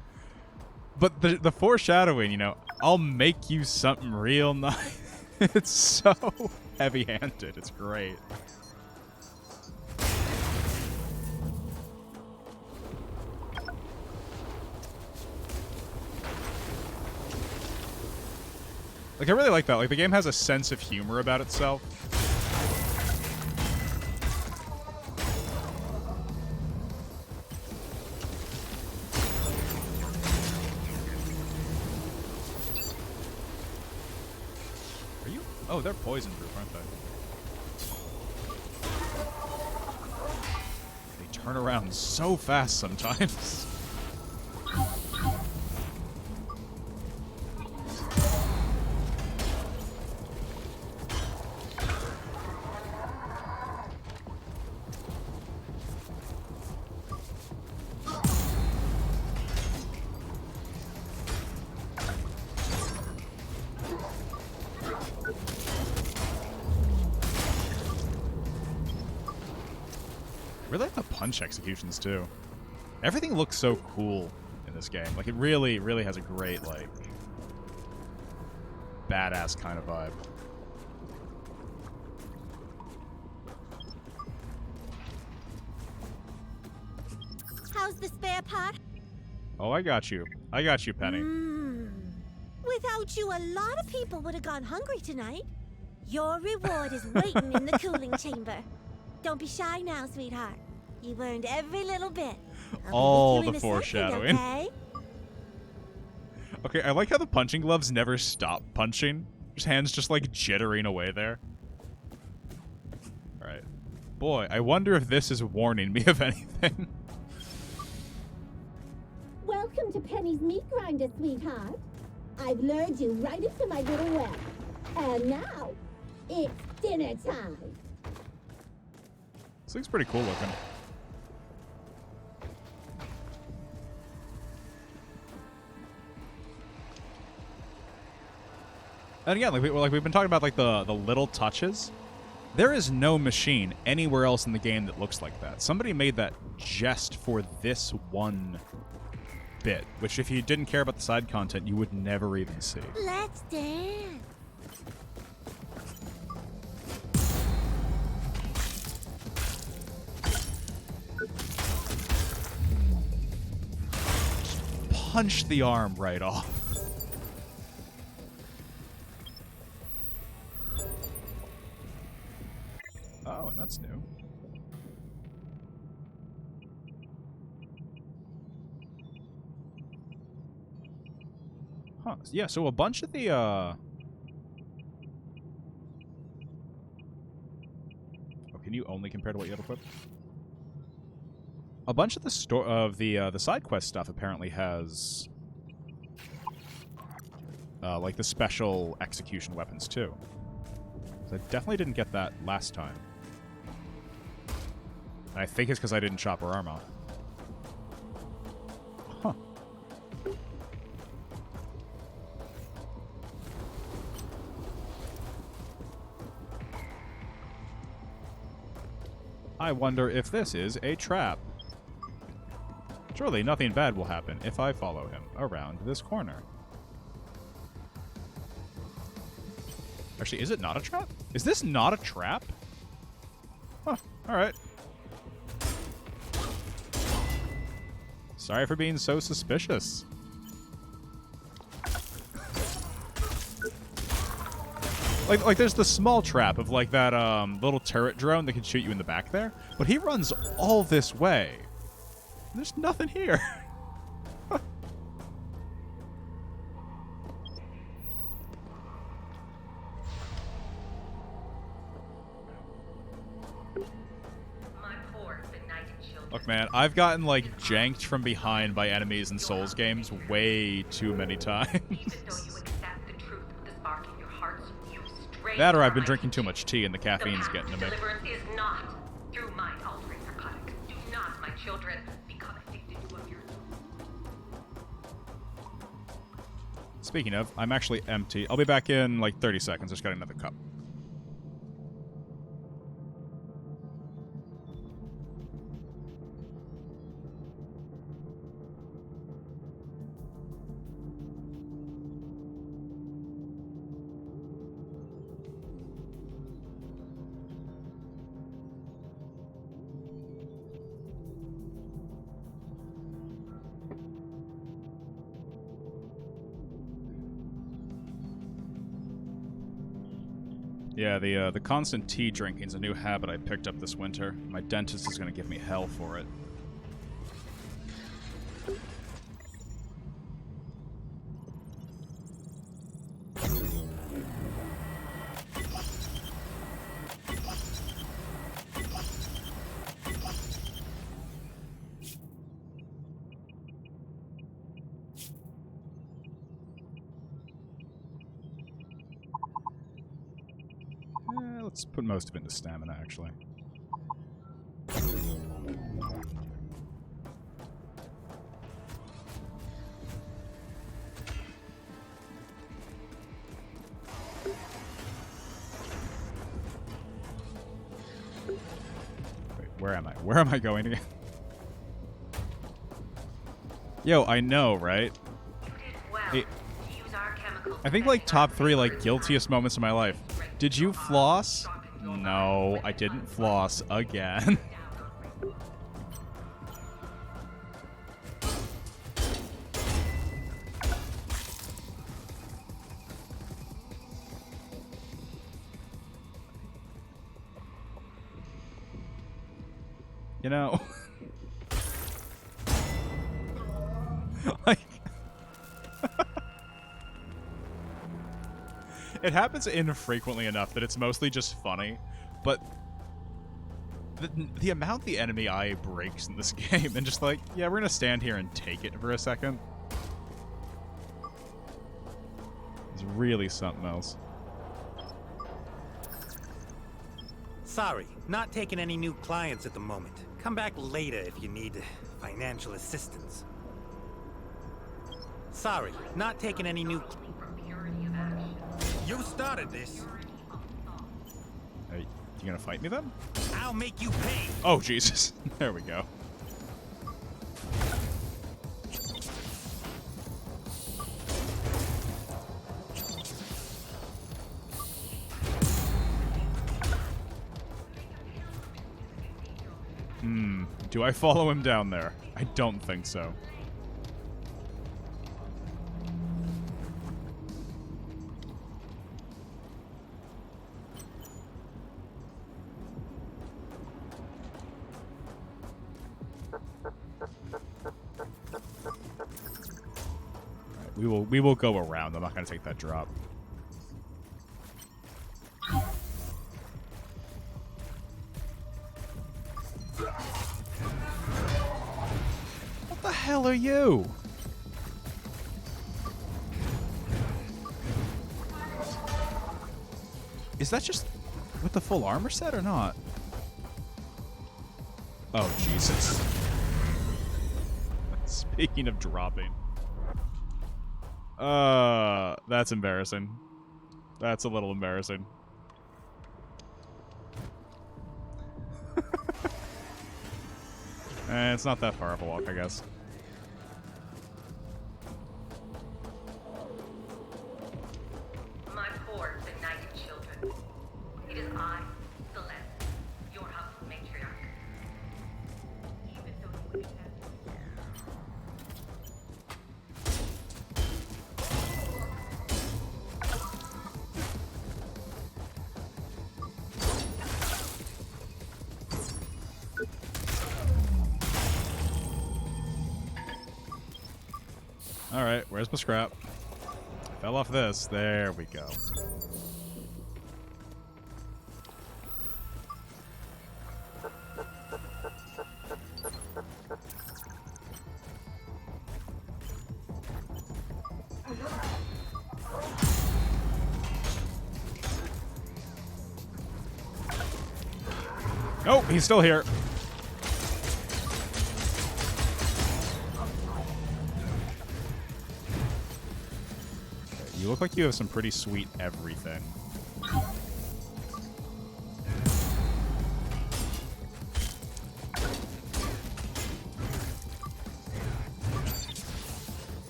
Speaker 1: but the foreshadowing, you know, I'll make you something real nice. It's so heavy-handed. It's great. Like, I really like that. Like, the game has a sense of humor about itself. Are you? Oh, they're poison-proof, aren't they? They turn around so fast sometimes. Really like the punch executions too. Everything looks so cool in this game. Like, it really, really has a great, like, badass kind of vibe.
Speaker 2: How's the spare part?
Speaker 1: Oh, I got you. I got you, Penny.
Speaker 2: Without you, a lot of people would have gone hungry tonight. Your reward is waiting in the cooling chamber. Don't be shy now, sweetheart. You've earned every little bit.
Speaker 1: All
Speaker 2: with you
Speaker 1: the
Speaker 2: in a second,
Speaker 1: foreshadowing.
Speaker 2: okay?
Speaker 1: Okay, I like how the punching gloves never stop punching. His hands just, like, jittering away there. Alright. Boy, I wonder if this is warning me of anything.
Speaker 2: Welcome to Penny's Meat Grinder, sweetheart. I've lured you right into my little web. And now, it's dinner time.
Speaker 1: This thing's pretty cool looking. And again, like we've been talking about, like the little touches. There is no machine anywhere else in the game that looks like that. Somebody made that just for this one bit, which if you didn't care about the side content, you would never even see.
Speaker 2: Let's dance.
Speaker 1: Punch the arm right off. Oh, and that's new. Huh. Yeah, so a bunch of the, Oh, can you only compare to what you have equipped? A bunch of the side quest stuff apparently has like the special execution weapons too. So I definitely didn't get that last time. And I think it's because I didn't chop her arm off. Huh. I wonder if this is a trap. Surely nothing bad will happen if I follow him around this corner. Actually, is it not a trap? Is this not a trap? Huh, alright. Sorry for being so suspicious. Like there's the small trap of like that little turret drone that can shoot you in the back there, but he runs all this way. There's nothing here. Look, man, I've gotten, like, janked from behind by enemies in Souls games way too many times. That or I've been drinking too much tea and the caffeine's getting to me.
Speaker 7: Deliverance is not through mind-altering narcotics. Do not, my children, become addicted to a miracle.
Speaker 1: Speaking of, I'm actually empty. I'll be back in, like, 30 seconds. Just got another cup. Yeah, the constant tea drinking is a new habit I picked up this winter. My dentist is going to give me hell for it. Let's put most of it into stamina, actually. Wait, where am I? Where am I going again? Yo, I know, right? I think, like, top 3, like, guiltiest moments of my life. Did you floss? No, I didn't floss again. You know, like, it happens infrequently enough that it's mostly just funny, but the amount the enemy eye breaks in this game, and just like, yeah, we're gonna stand here and take it for a second, is really something else.
Speaker 8: Sorry, not taking any new clients at the moment. Come back later if you need financial assistance. Sorry, not taking any new... You started this.
Speaker 1: Are you gonna fight me then?
Speaker 8: I'll make you pay.
Speaker 1: Oh, Jesus. There we go. Do I follow him down there? I don't think so. Right, we will go around. I'm not going to take that drop. What the hell are you? Is that just with the full armor set or not? Oh, Jesus. Speaking of dropping. That's embarrassing. That's a little embarrassing. It's not that far of a walk, I guess.
Speaker 7: My poor, benighted children. It is I, Celeste, your house matriarch. Even though you wouldn't have...
Speaker 1: Alright, where's my scrap? Fell off this. There we go. Nope, he's still here. You look like you have some pretty sweet everything.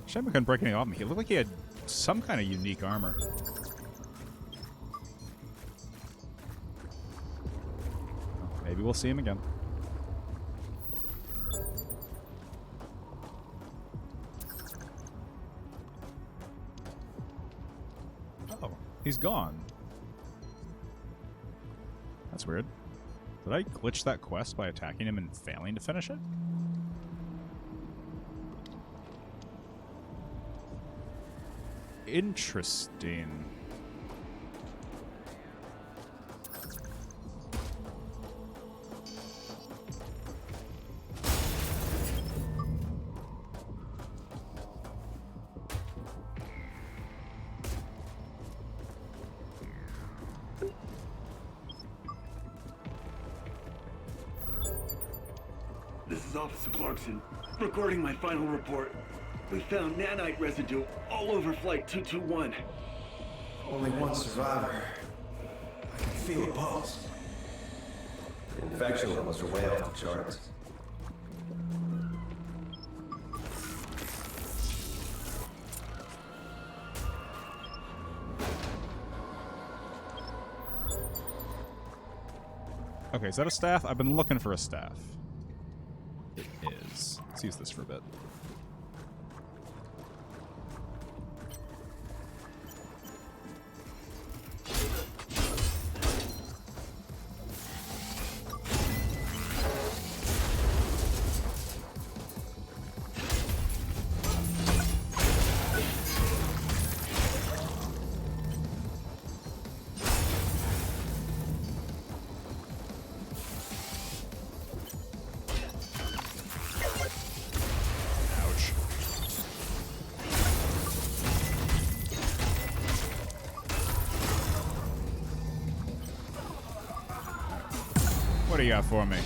Speaker 1: Shame I couldn't break anything off me. He looked like he had some kind of unique armor. Maybe we'll see him again. Oh, he's gone. That's weird. Did I glitch that quest by attacking him and failing to finish it? Interesting.
Speaker 5: This is Officer Clarkson, recording my final report. We found nanite residue all over Flight 221.
Speaker 19: Only one survivor. I can feel a pulse.
Speaker 9: Infection levels are way off the charts.
Speaker 1: Okay, is that a staff? I've been looking for a staff. It is. Let's use this for a bit. What do you got for me?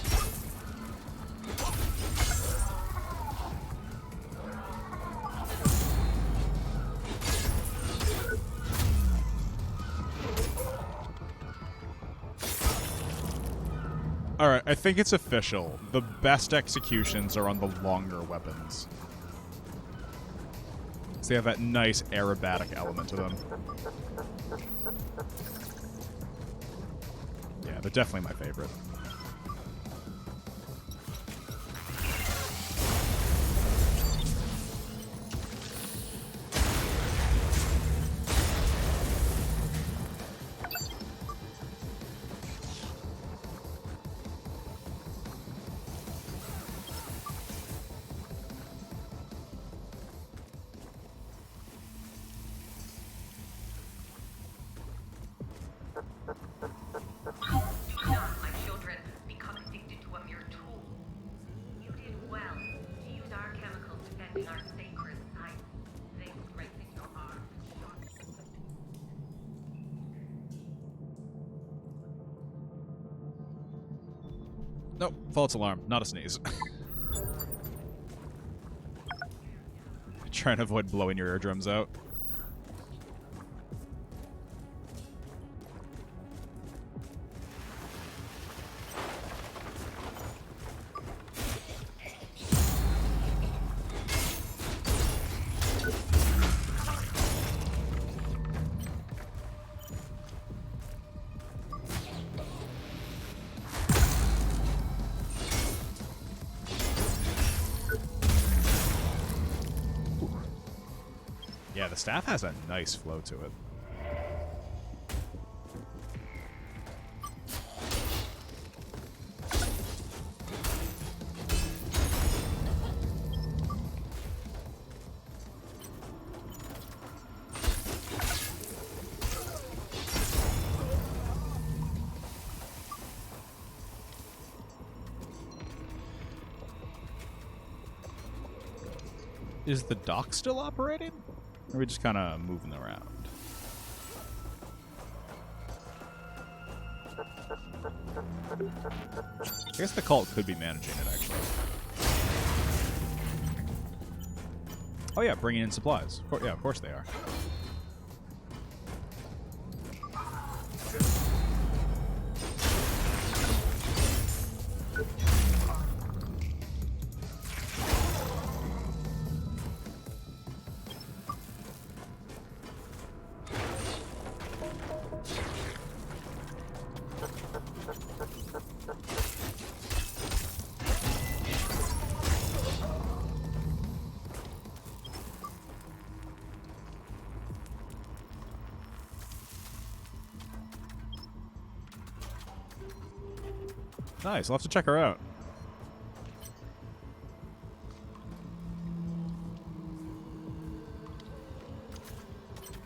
Speaker 1: Alright, I think it's official. The best executions are on the longer weapons. So they have that nice aerobatic element to them. Yeah, they're definitely my favorite. Nope, false alarm, not a sneeze. Trying to avoid blowing your eardrums out. Yeah, the staff has a nice flow to it. Is the dock still operating? Or are we just kind of moving around? I guess the cult could be managing it, actually. Oh yeah, bringing in supplies. Yeah, of course they are. Nice. I'll have to check her out.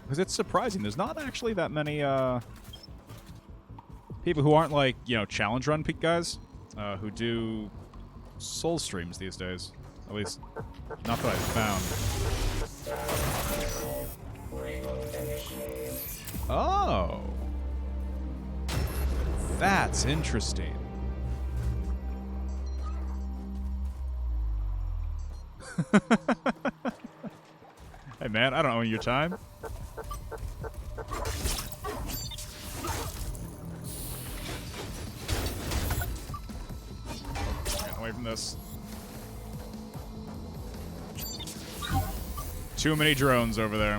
Speaker 1: Because it's surprising. There's not actually that many people who aren't like, you know, challenge run peak guys who do soul streams these days. At least, not that I've found. Oh. That's interesting. Hey man, I don't own your time. Get away from this. Too many drones over there.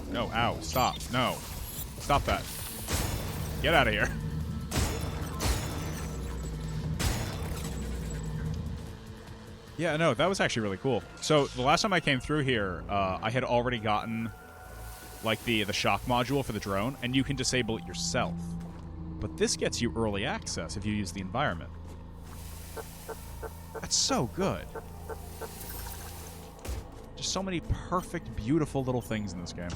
Speaker 1: No, ow, stop. No. Stop that. Get out of here. Yeah, no, that was actually really cool. So, the last time I came through here, I had already gotten, like, the shock module for the drone, and you can disable it yourself. But this gets you early access if you use the environment. That's so good. Just so many perfect, beautiful little things in this game.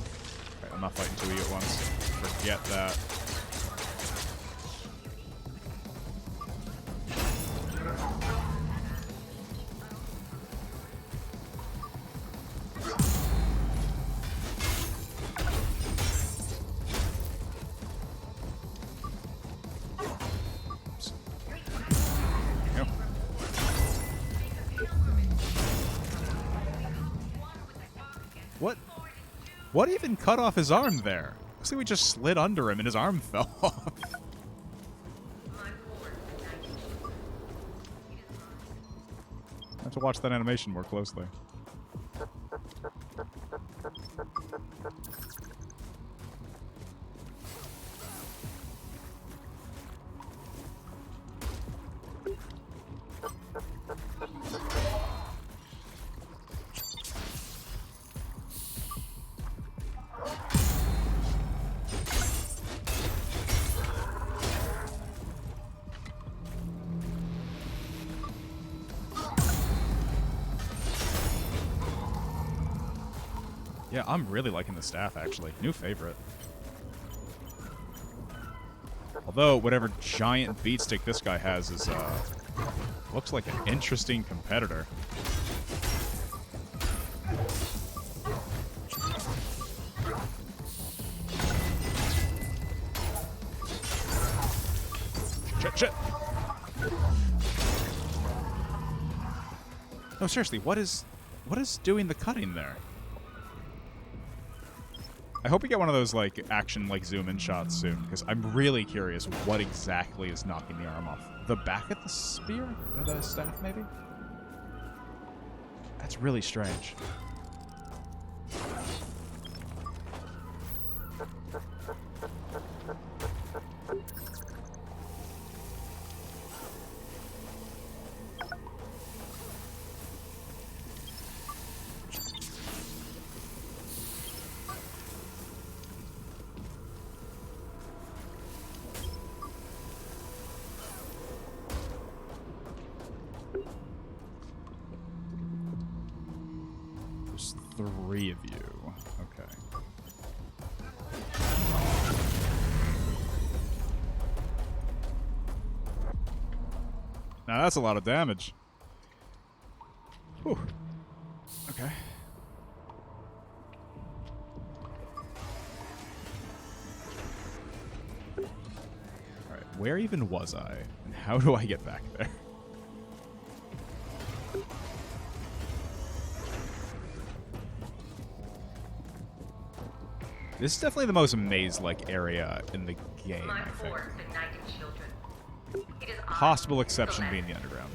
Speaker 1: Right, I'm not fighting 2 of you at once. Forget that. What even cut off his arm there? Looks like we just slid under him and his arm fell off. I have to watch that animation more closely. Yeah, I'm really liking the staff, actually. New favorite. Although, whatever giant beatstick this guy has is, looks like an interesting competitor. Shit. No, seriously, what is doing the cutting there? I hope we get one of those, like, action, like, zoom-in shots soon, because I'm really curious what exactly is knocking the arm off. The back of the spear? Or the staff, maybe? That's really strange. Three of you. Okay. Now that's a lot of damage. Whew. Okay. Alright, where even was I? And how do I get back there? This is definitely the most maze-like area in the game, I think. Possible exception being the underground.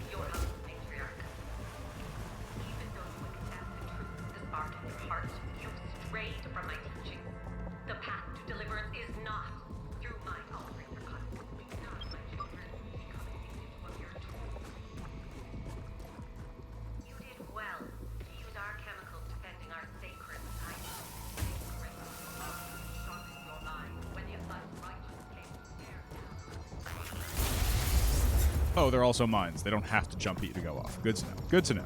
Speaker 1: Oh, they're also mines. They don't have to jump at you to go off. Good to know. Good to know.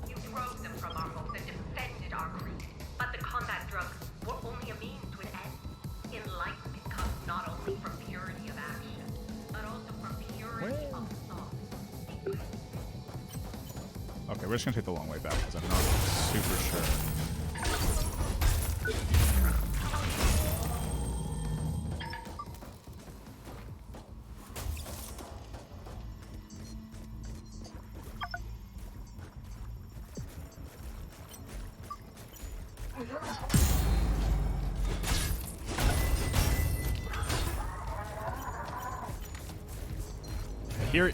Speaker 7: You drove them from our homes and defended our creed. But the combat drugs were only a means to an end. Enlightenment comes not only from purity of action, but also from purity of thought.
Speaker 1: Okay, we're just gonna take the long way back because I'm not super sure.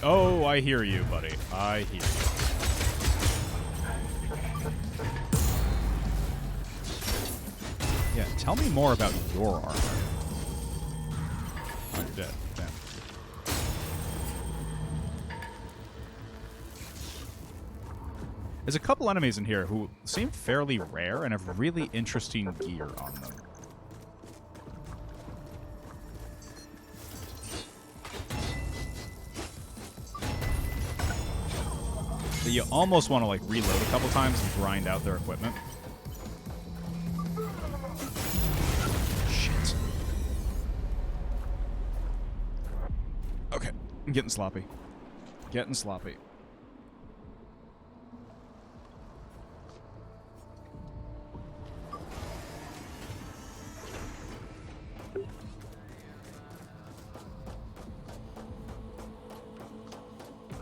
Speaker 1: Oh, I hear you, buddy. I hear you. Yeah, tell me more about your armor. Oh, you're dead. Damn. There's a couple enemies in here who seem fairly rare and have really interesting gear on them. That you almost want to like reload a couple times and grind out their equipment. Shit. Okay, I'm getting sloppy. Getting sloppy.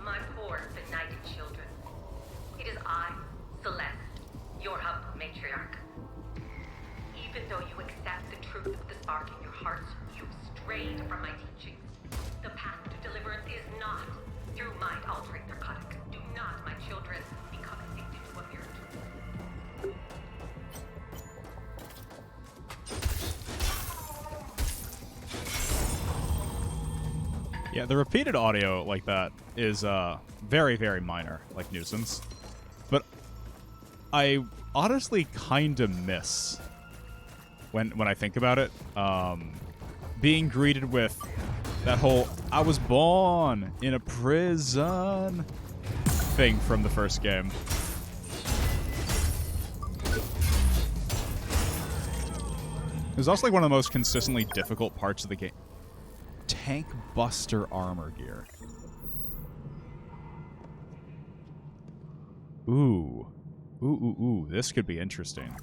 Speaker 7: My poor, benighted children. It is I, Celeste, your humble matriarch. Even though you accept the truth of the spark in your hearts, you've strayed from my teachings. The path to deliverance is not through mind-altering narcotics. Do not, my children, become addicted to a miracle.
Speaker 1: Yeah, the repeated audio like that is very, very minor, like nuisance. But I honestly kind of miss, when I think about it, being greeted with that whole "I was born in a prison" thing from the first game. It was also like one of the most consistently difficult parts of the game. Tank Buster armor gear. Ooh. Ooh, this could be interesting.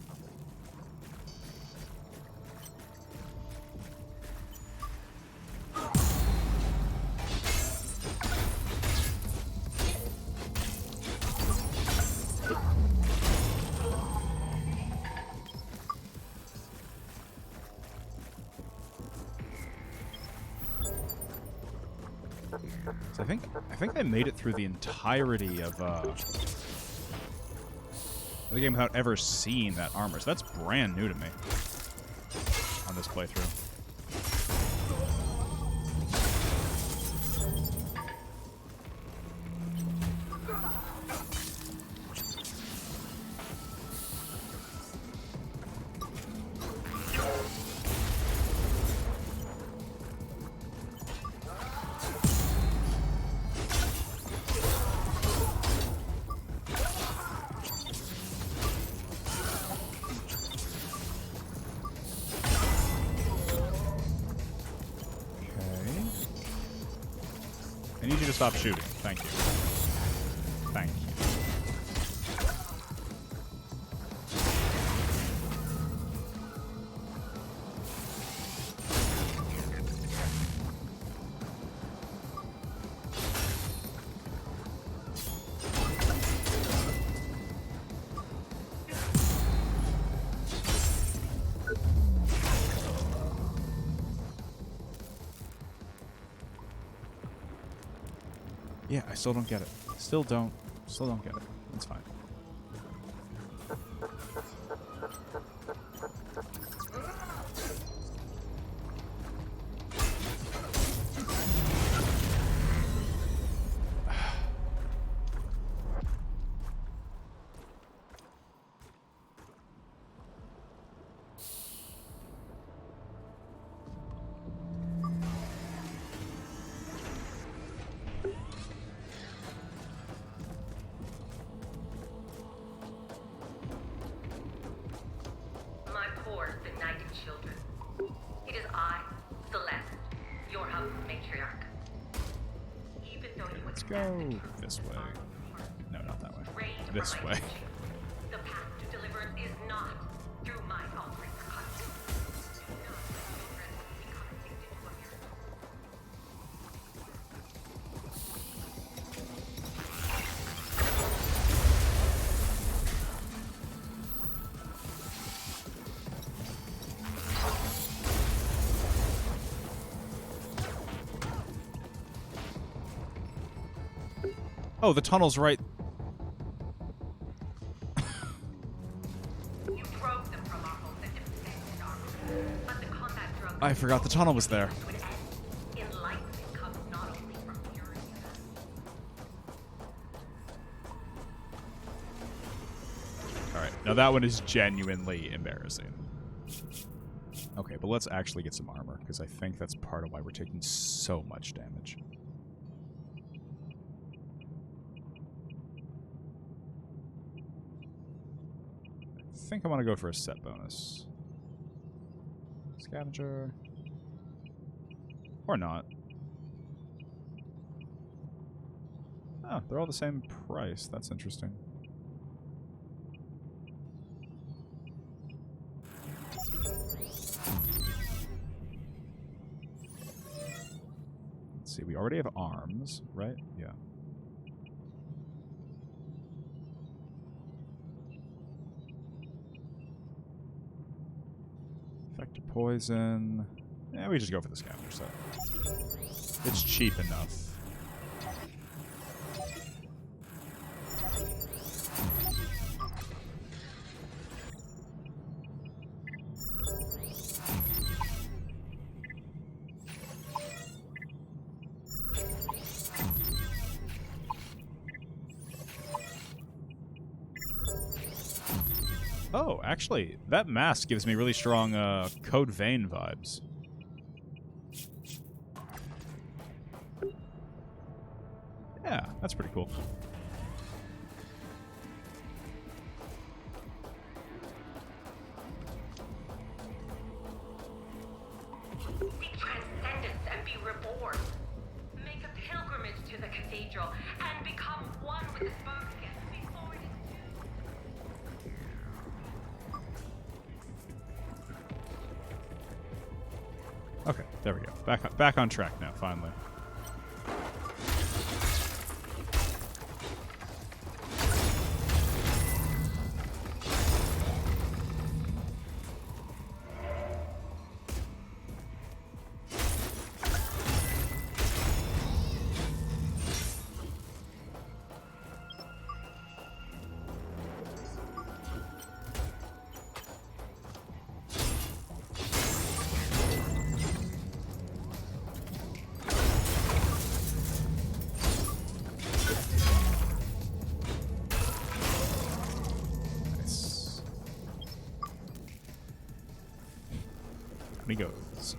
Speaker 1: So I think I made it through the entirety of the game without ever seeing that armor. So that's brand new to me on this playthrough. I need you to stop shooting. Thank you. Thank you. Yeah, I still don't get it. Still don't get it. It's fine.
Speaker 7: Toward the Benighted Children. It is I, Celeste, your humble matriarch. Even though you
Speaker 1: Let's go this way. No, not that way. This way.
Speaker 7: the path to deliverance is not through my offering content. Do not let children become addicted to abuse.
Speaker 1: Oh, the tunnel's right. I forgot the tunnel was there. Alright, now that one is genuinely embarrassing. Okay, but let's actually get some armor, because I think that's part of why we're taking so much damage. I think I want to go for a set bonus. Scavenger. Or not. Oh, they're all the same price. That's interesting. Let's see, we already have arms, right? Yeah. Effective poison. Yeah, we just go for the scavenger set. It's cheap enough. Oh, actually, that mask gives me really strong Code Vein vibes. Yeah, that's pretty cool.
Speaker 7: Seek transcendence and be reborn. Make a pilgrimage to the cathedral and become one with the spark again before it is too.
Speaker 1: Okay, there we go. Back on track now, finally. He goes.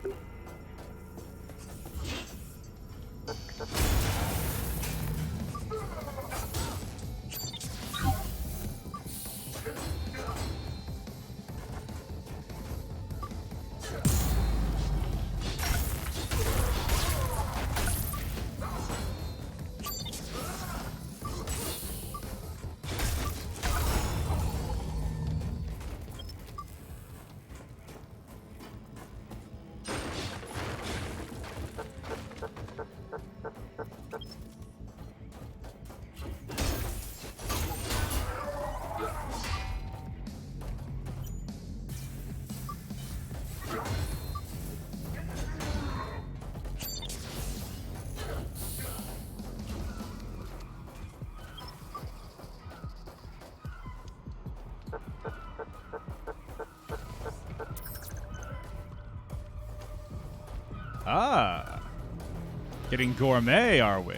Speaker 1: Ah, getting gourmet, are we?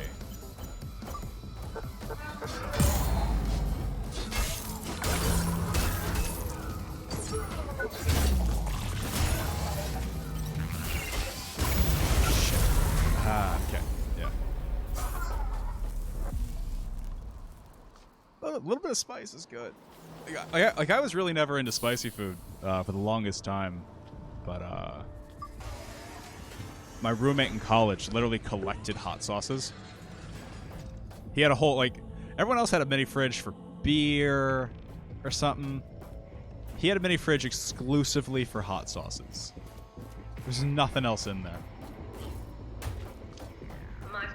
Speaker 1: Ah, okay, yeah. little bit of spice is good. Like I was really never into spicy food for the longest time, but my roommate in college literally collected hot sauces. He had a whole, like, everyone else had a mini fridge for beer or something. He had a mini fridge exclusively for hot sauces. There's nothing else in there.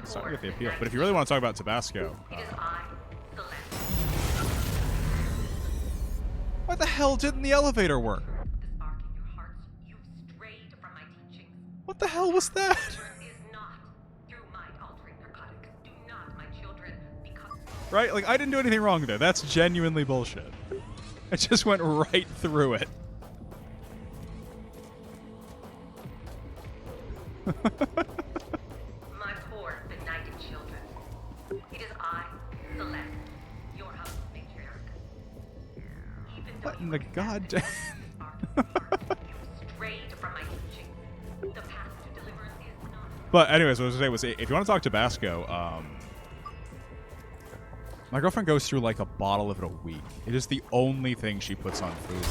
Speaker 1: Sorry to get the appeal, but if you really want to talk about Tabasco, why the hell didn't the elevator work? What the hell was that? Right? Like, I didn't do anything wrong there. That's genuinely bullshit. I just went right through it.
Speaker 7: My poor, benighted children. It is I, Celeste, your humble matriarch. Even though
Speaker 1: What in the goddamn...
Speaker 7: strayed from my teaching, the path to deliverance is not.
Speaker 1: But anyways, what I was going to say was, if you want to talk Tabasco, my girlfriend goes through like a bottle of it a week. It is the only thing she puts on food.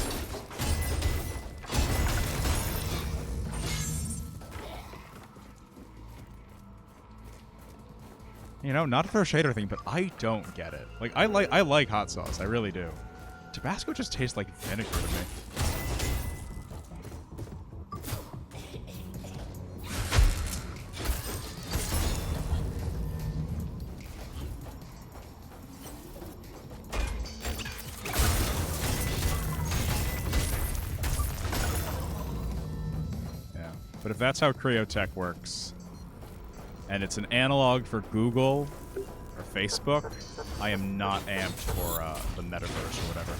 Speaker 1: You know, not to throw shade or anything, but I don't get it. Like, I like hot sauce, I really do. Tabasco just tastes like vinegar to me. But if that's how Creotech works, and it's an analog for Google or Facebook, I am not amped for the metaverse or whatever.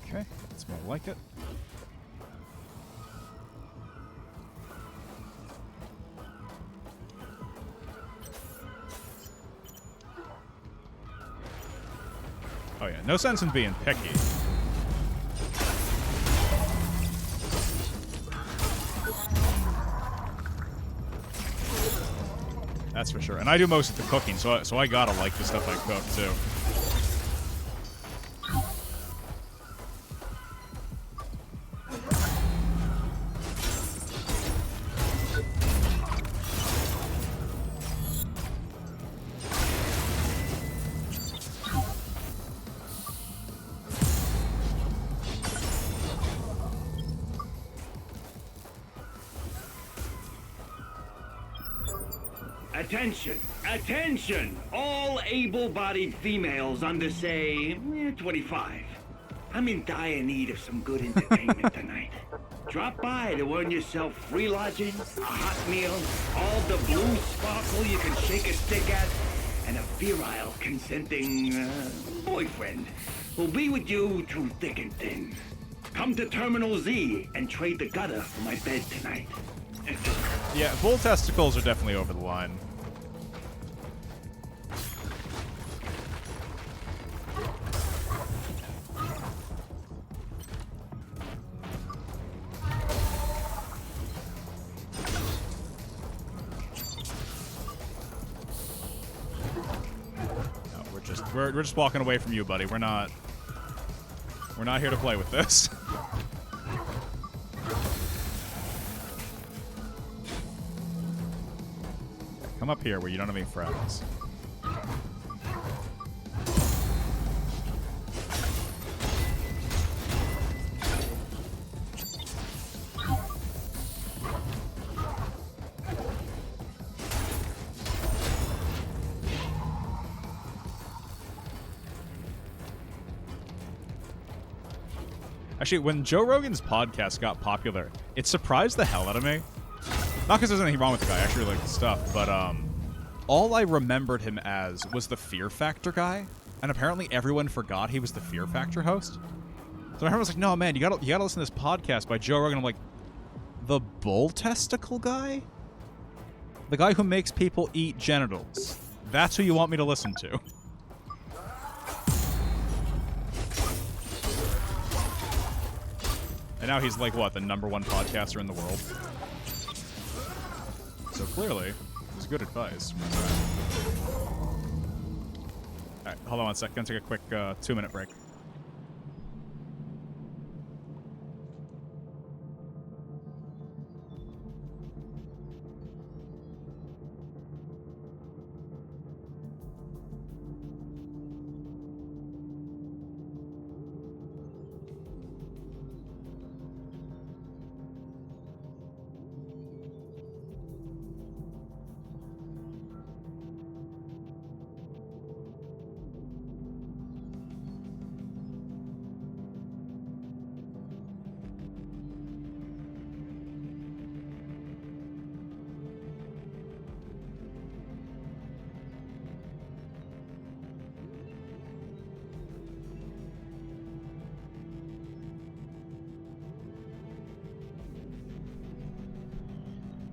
Speaker 1: Okay, that's more like it. Oh yeah, no sense in being picky. That's for sure. And I do most of the cooking, so I gotta like the stuff I cook too.
Speaker 5: Attention! Attention! All able-bodied females under, say, 25. I'm in dire need of some good entertainment tonight. Drop by to earn yourself free lodging, a hot meal, all the blue sparkle you can shake a stick at, and a virile, consenting boyfriend who'll be with you through thick and thin. Come to Terminal Z and trade the gutter for my bed tonight.
Speaker 1: Yeah, bull testicles are definitely over the line. We're just walking away from you, buddy. We're not here to play with this. Come up here where you don't have any friends. Actually, when Joe Rogan's podcast got popular, it surprised the hell out of me. Not because there's anything wrong with the guy, I actually like the stuff, but all I remembered him as was the Fear Factor guy, and apparently everyone forgot he was the Fear Factor host. So everyone was like, "No, man, you gotta listen to this podcast by Joe Rogan." I'm like, the bull testicle guy? The guy who makes people eat genitals. That's who you want me to listen to. And now he's like, what, the #1 podcaster in the world? So clearly, this is good advice. Alright, hold on one sec. Gonna take a quick 2-minute break.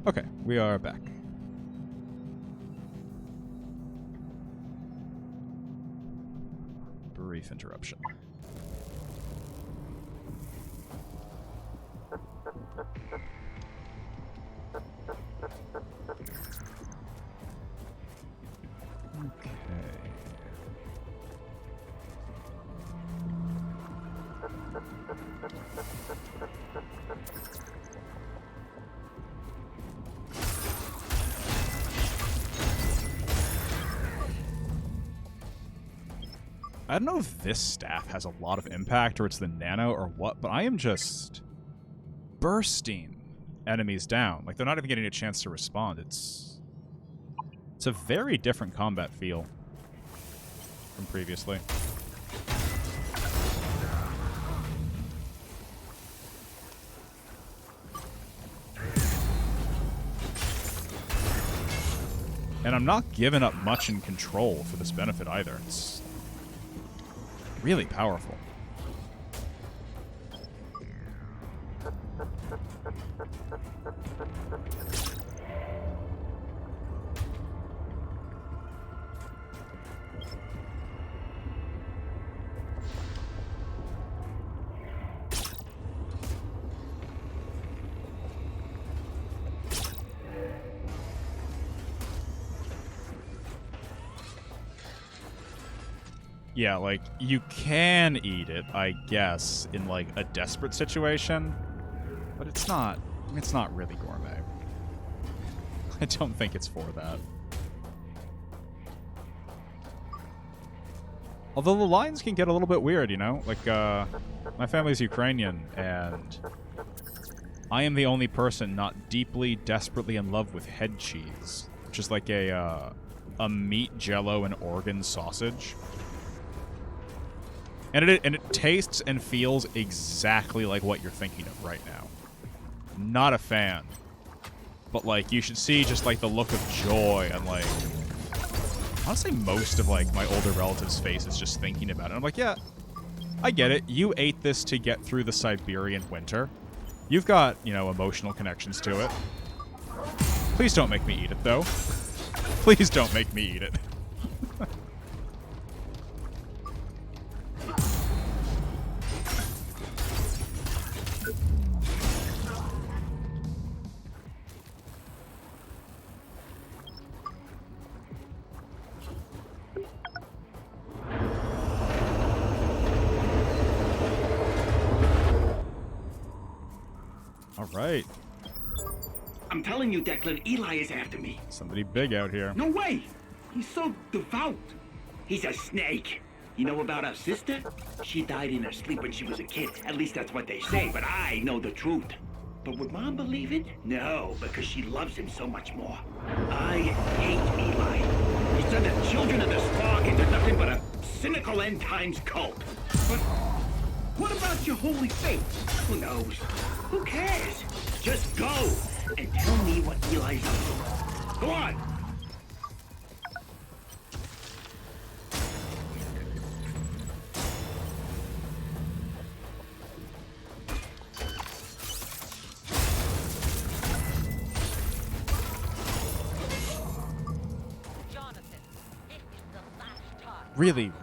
Speaker 1: Okay, we are back. Brief interruption. I don't know if this staff has a lot of impact or it's the nano or what, but I am just bursting enemies down. Like, they're not even getting a chance to respond. It's a very different combat feel from previously. And I'm not giving up much in control for this benefit either. It's really powerful. Yeah, like, you can eat it, I guess, in, like, a desperate situation. But it's not really gourmet. I don't think it's for that. Although the lines can get a little bit weird, you know? Like, my family's Ukrainian, and I am the only person not deeply, desperately in love with head cheese, which is like a meat jello and organ sausage. And it tastes and feels exactly like what you're thinking of right now. Not a fan. But, like, you should see just, like, the look of joy and, like, honestly, most of, like, my older relatives' faces just thinking about it. I'm like, yeah, I get it. You ate this to get through the Siberian winter. You've got, you know, emotional connections to it. Please don't make me eat it, though. Please don't make me eat it. Right.
Speaker 6: I'm telling you, Declan, Eli is after me.
Speaker 1: Somebody big out here.
Speaker 6: No way! He's so devout. He's a snake. You know about our sister? She died in her sleep when she was a kid. At least that's what they say, but I know the truth. But would Mom believe it? No, because she loves him so much more. I hate Eli. He's turned the children of the Spark into nothing but a cynical end times cult. But what about your holy faith? Who knows? Who cares? Just go and tell me what Eli's up to. Go on!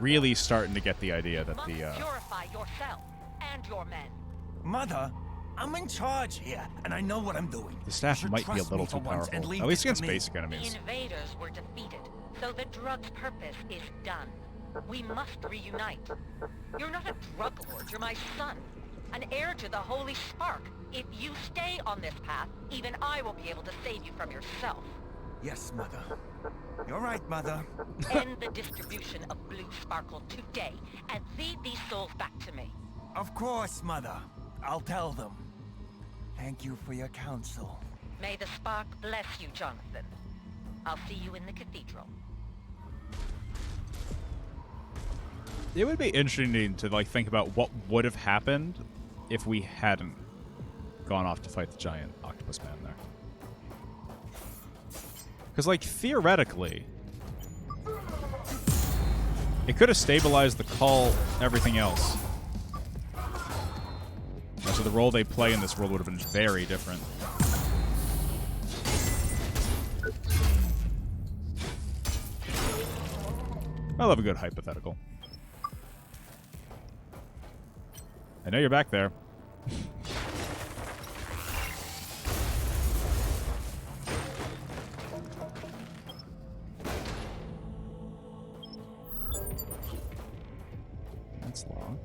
Speaker 1: Really starting to get the idea that the
Speaker 3: purify yourself and your men.
Speaker 22: Mother,
Speaker 17: I'm in charge here, and I know what I'm doing.
Speaker 1: The staff
Speaker 17: You should
Speaker 1: might be a
Speaker 17: trust
Speaker 1: little
Speaker 17: me for
Speaker 1: too
Speaker 17: once and
Speaker 1: powerful,
Speaker 17: leave
Speaker 1: at least
Speaker 17: this to
Speaker 1: against
Speaker 17: me.
Speaker 1: basic
Speaker 7: The
Speaker 1: enemies.
Speaker 7: invaders were defeated, so the drug's purpose is done. We must reunite. You're not a drug lord, you're my son. An heir to the Holy Spark. If you stay on this path, even I will be able to save you from yourself.
Speaker 17: Yes, Mother. You're right, Mother.
Speaker 7: End the distribution of Blue Sparkle today, and feed these souls back to me.
Speaker 17: Of course, Mother. I'll tell them. Thank you for your counsel.
Speaker 7: May the Spark bless you, Jonathan. I'll see you in the cathedral.
Speaker 1: It would be interesting to like think about what would have happened if we hadn't gone off to fight the giant octopus man there. Because, like, theoretically, it could have stabilized the call, everything else. So the role they play in this world would have been very different. I love a good hypothetical. I know you're back there. That's locked.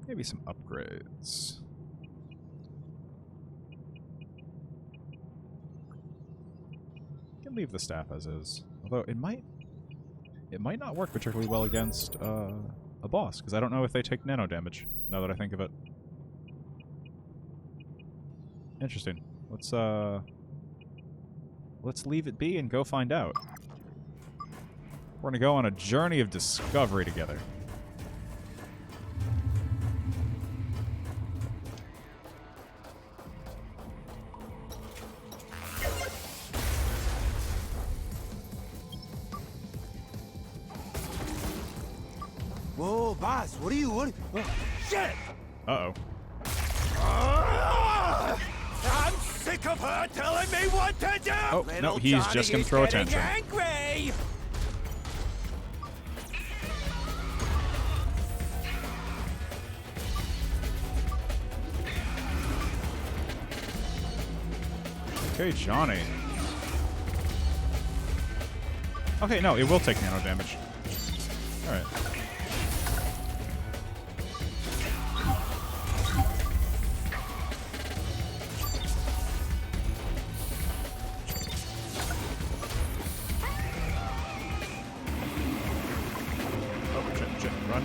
Speaker 1: Maybe some upgrades. Can leave the staff as is. Although it might not work particularly well against a boss, because I don't know if they take nano damage, now that I think of it. Interesting. Let's leave it be and go find out. We're gonna go on a journey of discovery together.
Speaker 17: Whoa, boss, what are you? Shit!
Speaker 1: Uh-oh.
Speaker 17: I'm sick of her telling me what to do!
Speaker 1: Oh, no, he's just gonna throw attention.
Speaker 17: Angry!
Speaker 1: Okay, Johnny. Okay, no, it will take nano damage. Alright. Run.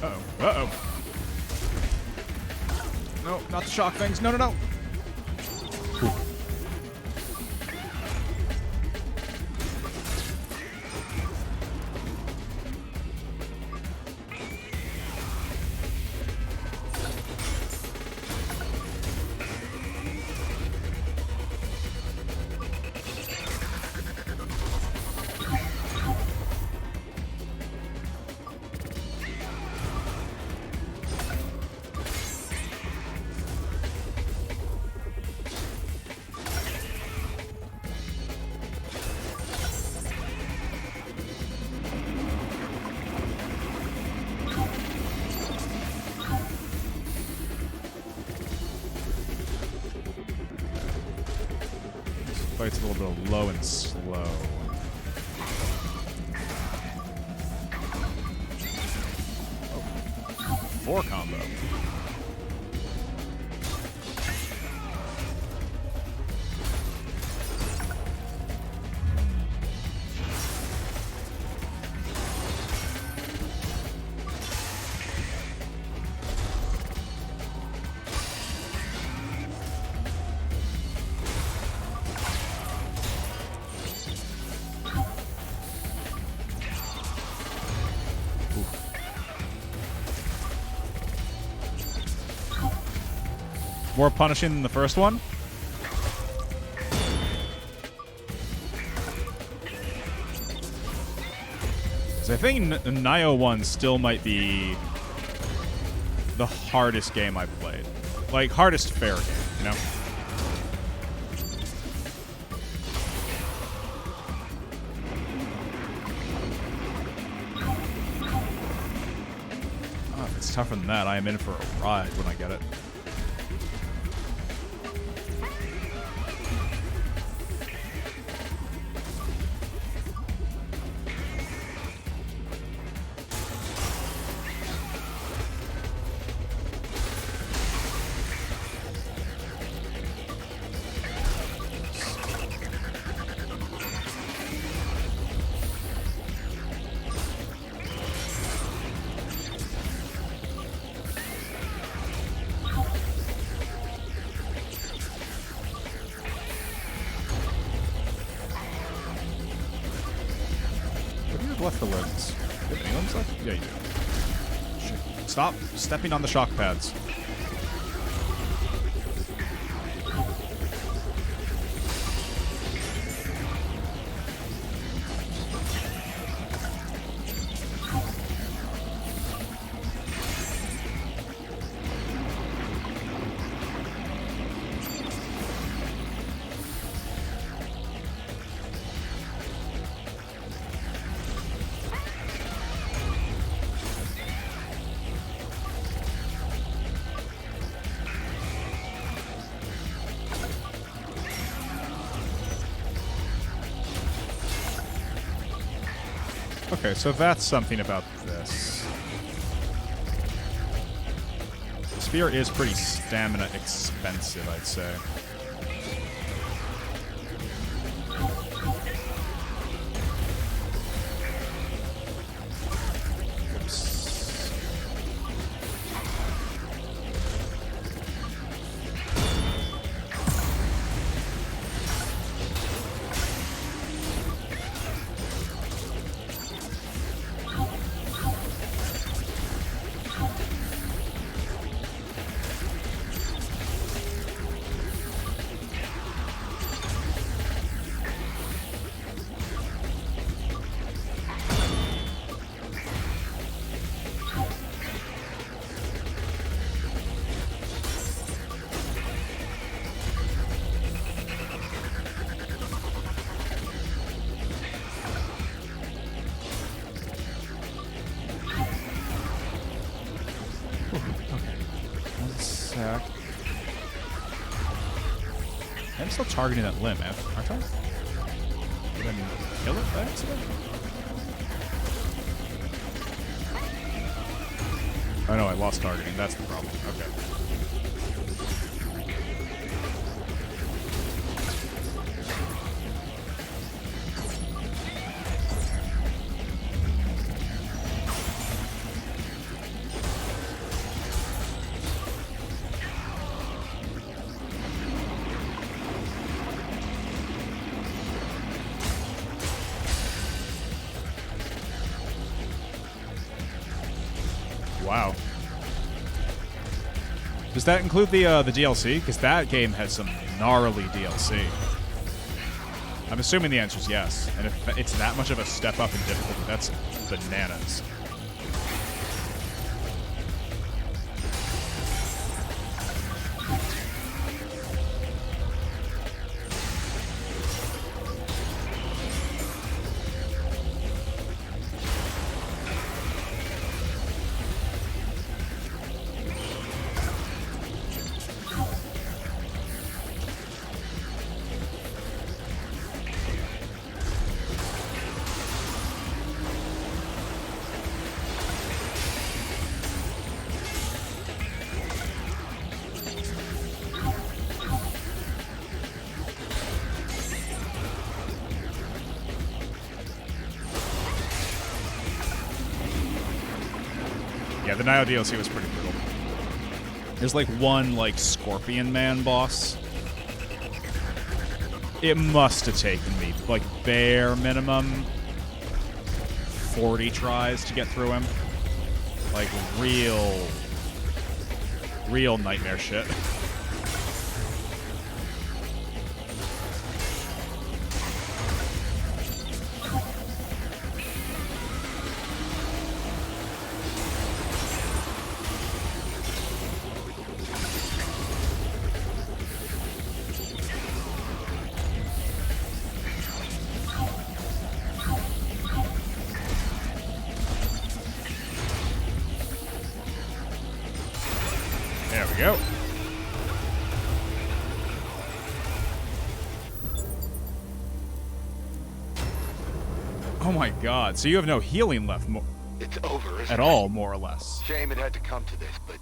Speaker 1: Uh-oh. Uh-oh. No, not the shock things. No, no, no. Cool. Fight's a little bit low and slow. Oh. 4 combo. More punishing than the first one? So I think Nioh 1 still might be the hardest game I've played. Like, hardest fair game, you know? Oh, if it's tougher than that, I am in for a ride when I get it. Left the limbs. Do you have any limbs left? Yeah, you do. Shit. Stop stepping on the shock pads. Okay, so that's something about this. The spear is pretty stamina expensive, I'd say. I'm still targeting that limb, aren't I? Did I kill it by accident? Oh no, I lost targeting. That's the problem. Okay. Wow. Does that include the DLC? Because that game has some gnarly DLC. I'm assuming the answer is yes. And if it's that much of a step up in difficulty, that's bananas. Yeah, the Nioh DLC was pretty brutal. There's like one like Scorpion Man boss. It must have taken me like bare minimum 40 tries to get through him. Like real nightmare shit. There we go. Oh my god, so you have no healing left
Speaker 3: It's over, isn't
Speaker 1: at
Speaker 3: it?
Speaker 1: all, more or less.
Speaker 3: Shame it had to come to this, but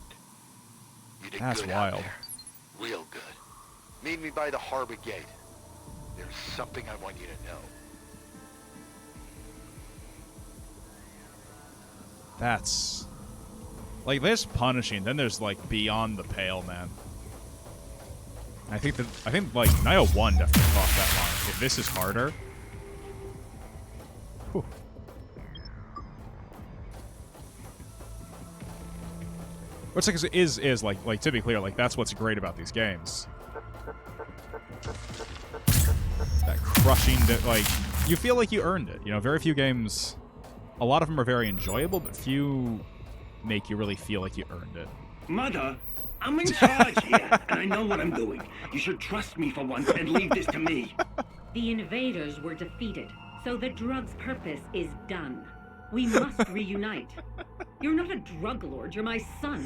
Speaker 3: you did
Speaker 1: That's
Speaker 3: good out
Speaker 1: wild.
Speaker 3: there. Real good. Meet me by the harbor gate. There's something I want you to know.
Speaker 1: That's... Like, there's punishing, then there's, like, beyond the pale, man. I think, like, Nioh 1 definitely crossed that line. If this is harder... Whew. Which like, is like to be clear, like that's what's great about these games. That crushing, like you feel like you earned it. You know, very few games. A lot of them are very enjoyable, but few make you really feel like you earned it.
Speaker 6: Mother, I'm in charge here, and I know what I'm doing. You should trust me for once and leave this to me.
Speaker 11: The invaders were defeated, so the drug's purpose is done. We must reunite. You're not a drug lord, you're my son.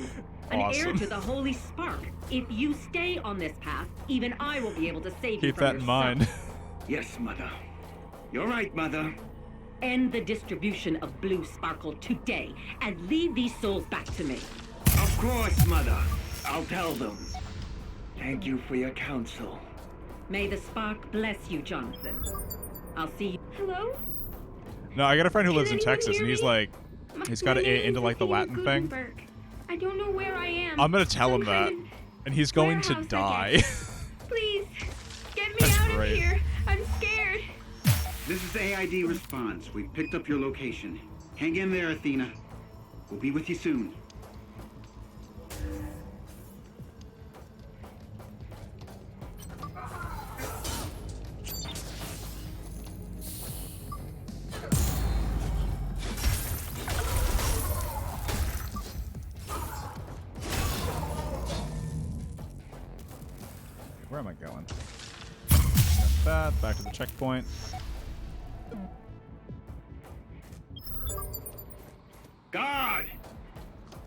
Speaker 11: An heir
Speaker 1: Awesome.
Speaker 11: to the Holy Spark. If you stay on this path, even I will be able to save you
Speaker 1: Keep
Speaker 11: from
Speaker 1: that in mind.
Speaker 6: Yes, Mother. You're right, Mother.
Speaker 11: End the distribution of Blue Sparkle today, and leave these souls back to me.
Speaker 6: Of course, Mother. I'll tell them. Thank you for your counsel.
Speaker 11: May the Spark bless you, Jonathan. I'll see you. Hello?
Speaker 1: No, I got a friend who lives in
Speaker 11: anyone
Speaker 1: Texas,
Speaker 11: hear
Speaker 1: and he's
Speaker 11: me?
Speaker 1: like, he's got into like the Latin thing.
Speaker 11: Gutenberg. I don't know where I am.
Speaker 1: I'm gonna tell him
Speaker 11: Some
Speaker 1: that,
Speaker 11: kind
Speaker 1: and he's going to
Speaker 11: warehouse, I
Speaker 1: die.
Speaker 11: guess. Please, get me
Speaker 1: That's
Speaker 11: out
Speaker 1: great.
Speaker 11: of here. I'm scared.
Speaker 6: This is AID response. We've picked up your location. Hang in there, Athena. We'll be with you soon.
Speaker 1: Where am I going? Got that. Back to the checkpoint.
Speaker 6: God!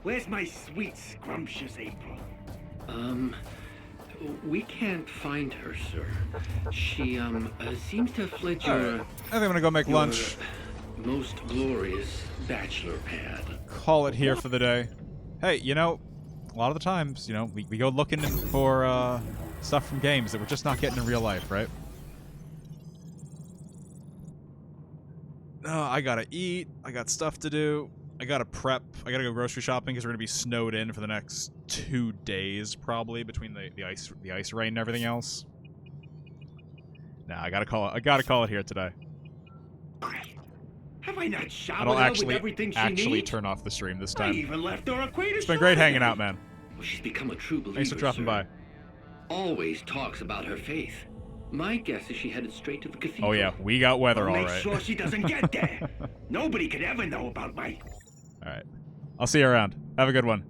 Speaker 6: Where's my sweet, scrumptious April?
Speaker 13: We can't find her, sir. She, seems to have fled your...
Speaker 1: Alright. I think I'm gonna go make
Speaker 13: your
Speaker 1: lunch.
Speaker 13: Most glorious bachelor pad.
Speaker 1: Call it here for the day. Hey, you know, a lot of the times, you know, we go looking for stuff from games that we're just not getting in real life, right? No, I gotta eat. I got stuff to do. I gotta prep. I gotta go grocery shopping because we're gonna be snowed in for the next 2 days, probably, between the ice rain and everything else. Nah, I gotta call it here today.
Speaker 6: Have I not
Speaker 1: I
Speaker 6: showered
Speaker 1: don't
Speaker 6: her with everything she
Speaker 1: actually
Speaker 6: needs?
Speaker 1: turn off the stream this
Speaker 6: I
Speaker 1: time.
Speaker 6: even left her a crate of
Speaker 1: It's been great
Speaker 6: soda.
Speaker 1: hanging out, man.
Speaker 13: Well, she's become a true believer,
Speaker 1: Thanks for dropping by.
Speaker 13: Always talks about her faith. My guess is she headed straight to the cathedral.
Speaker 1: Oh yeah, we got weather,
Speaker 6: I'll
Speaker 1: all
Speaker 6: make
Speaker 1: right.
Speaker 6: sure she doesn't get there. Nobody could ever know about my...
Speaker 1: All right. I'll see you around. Have a good one.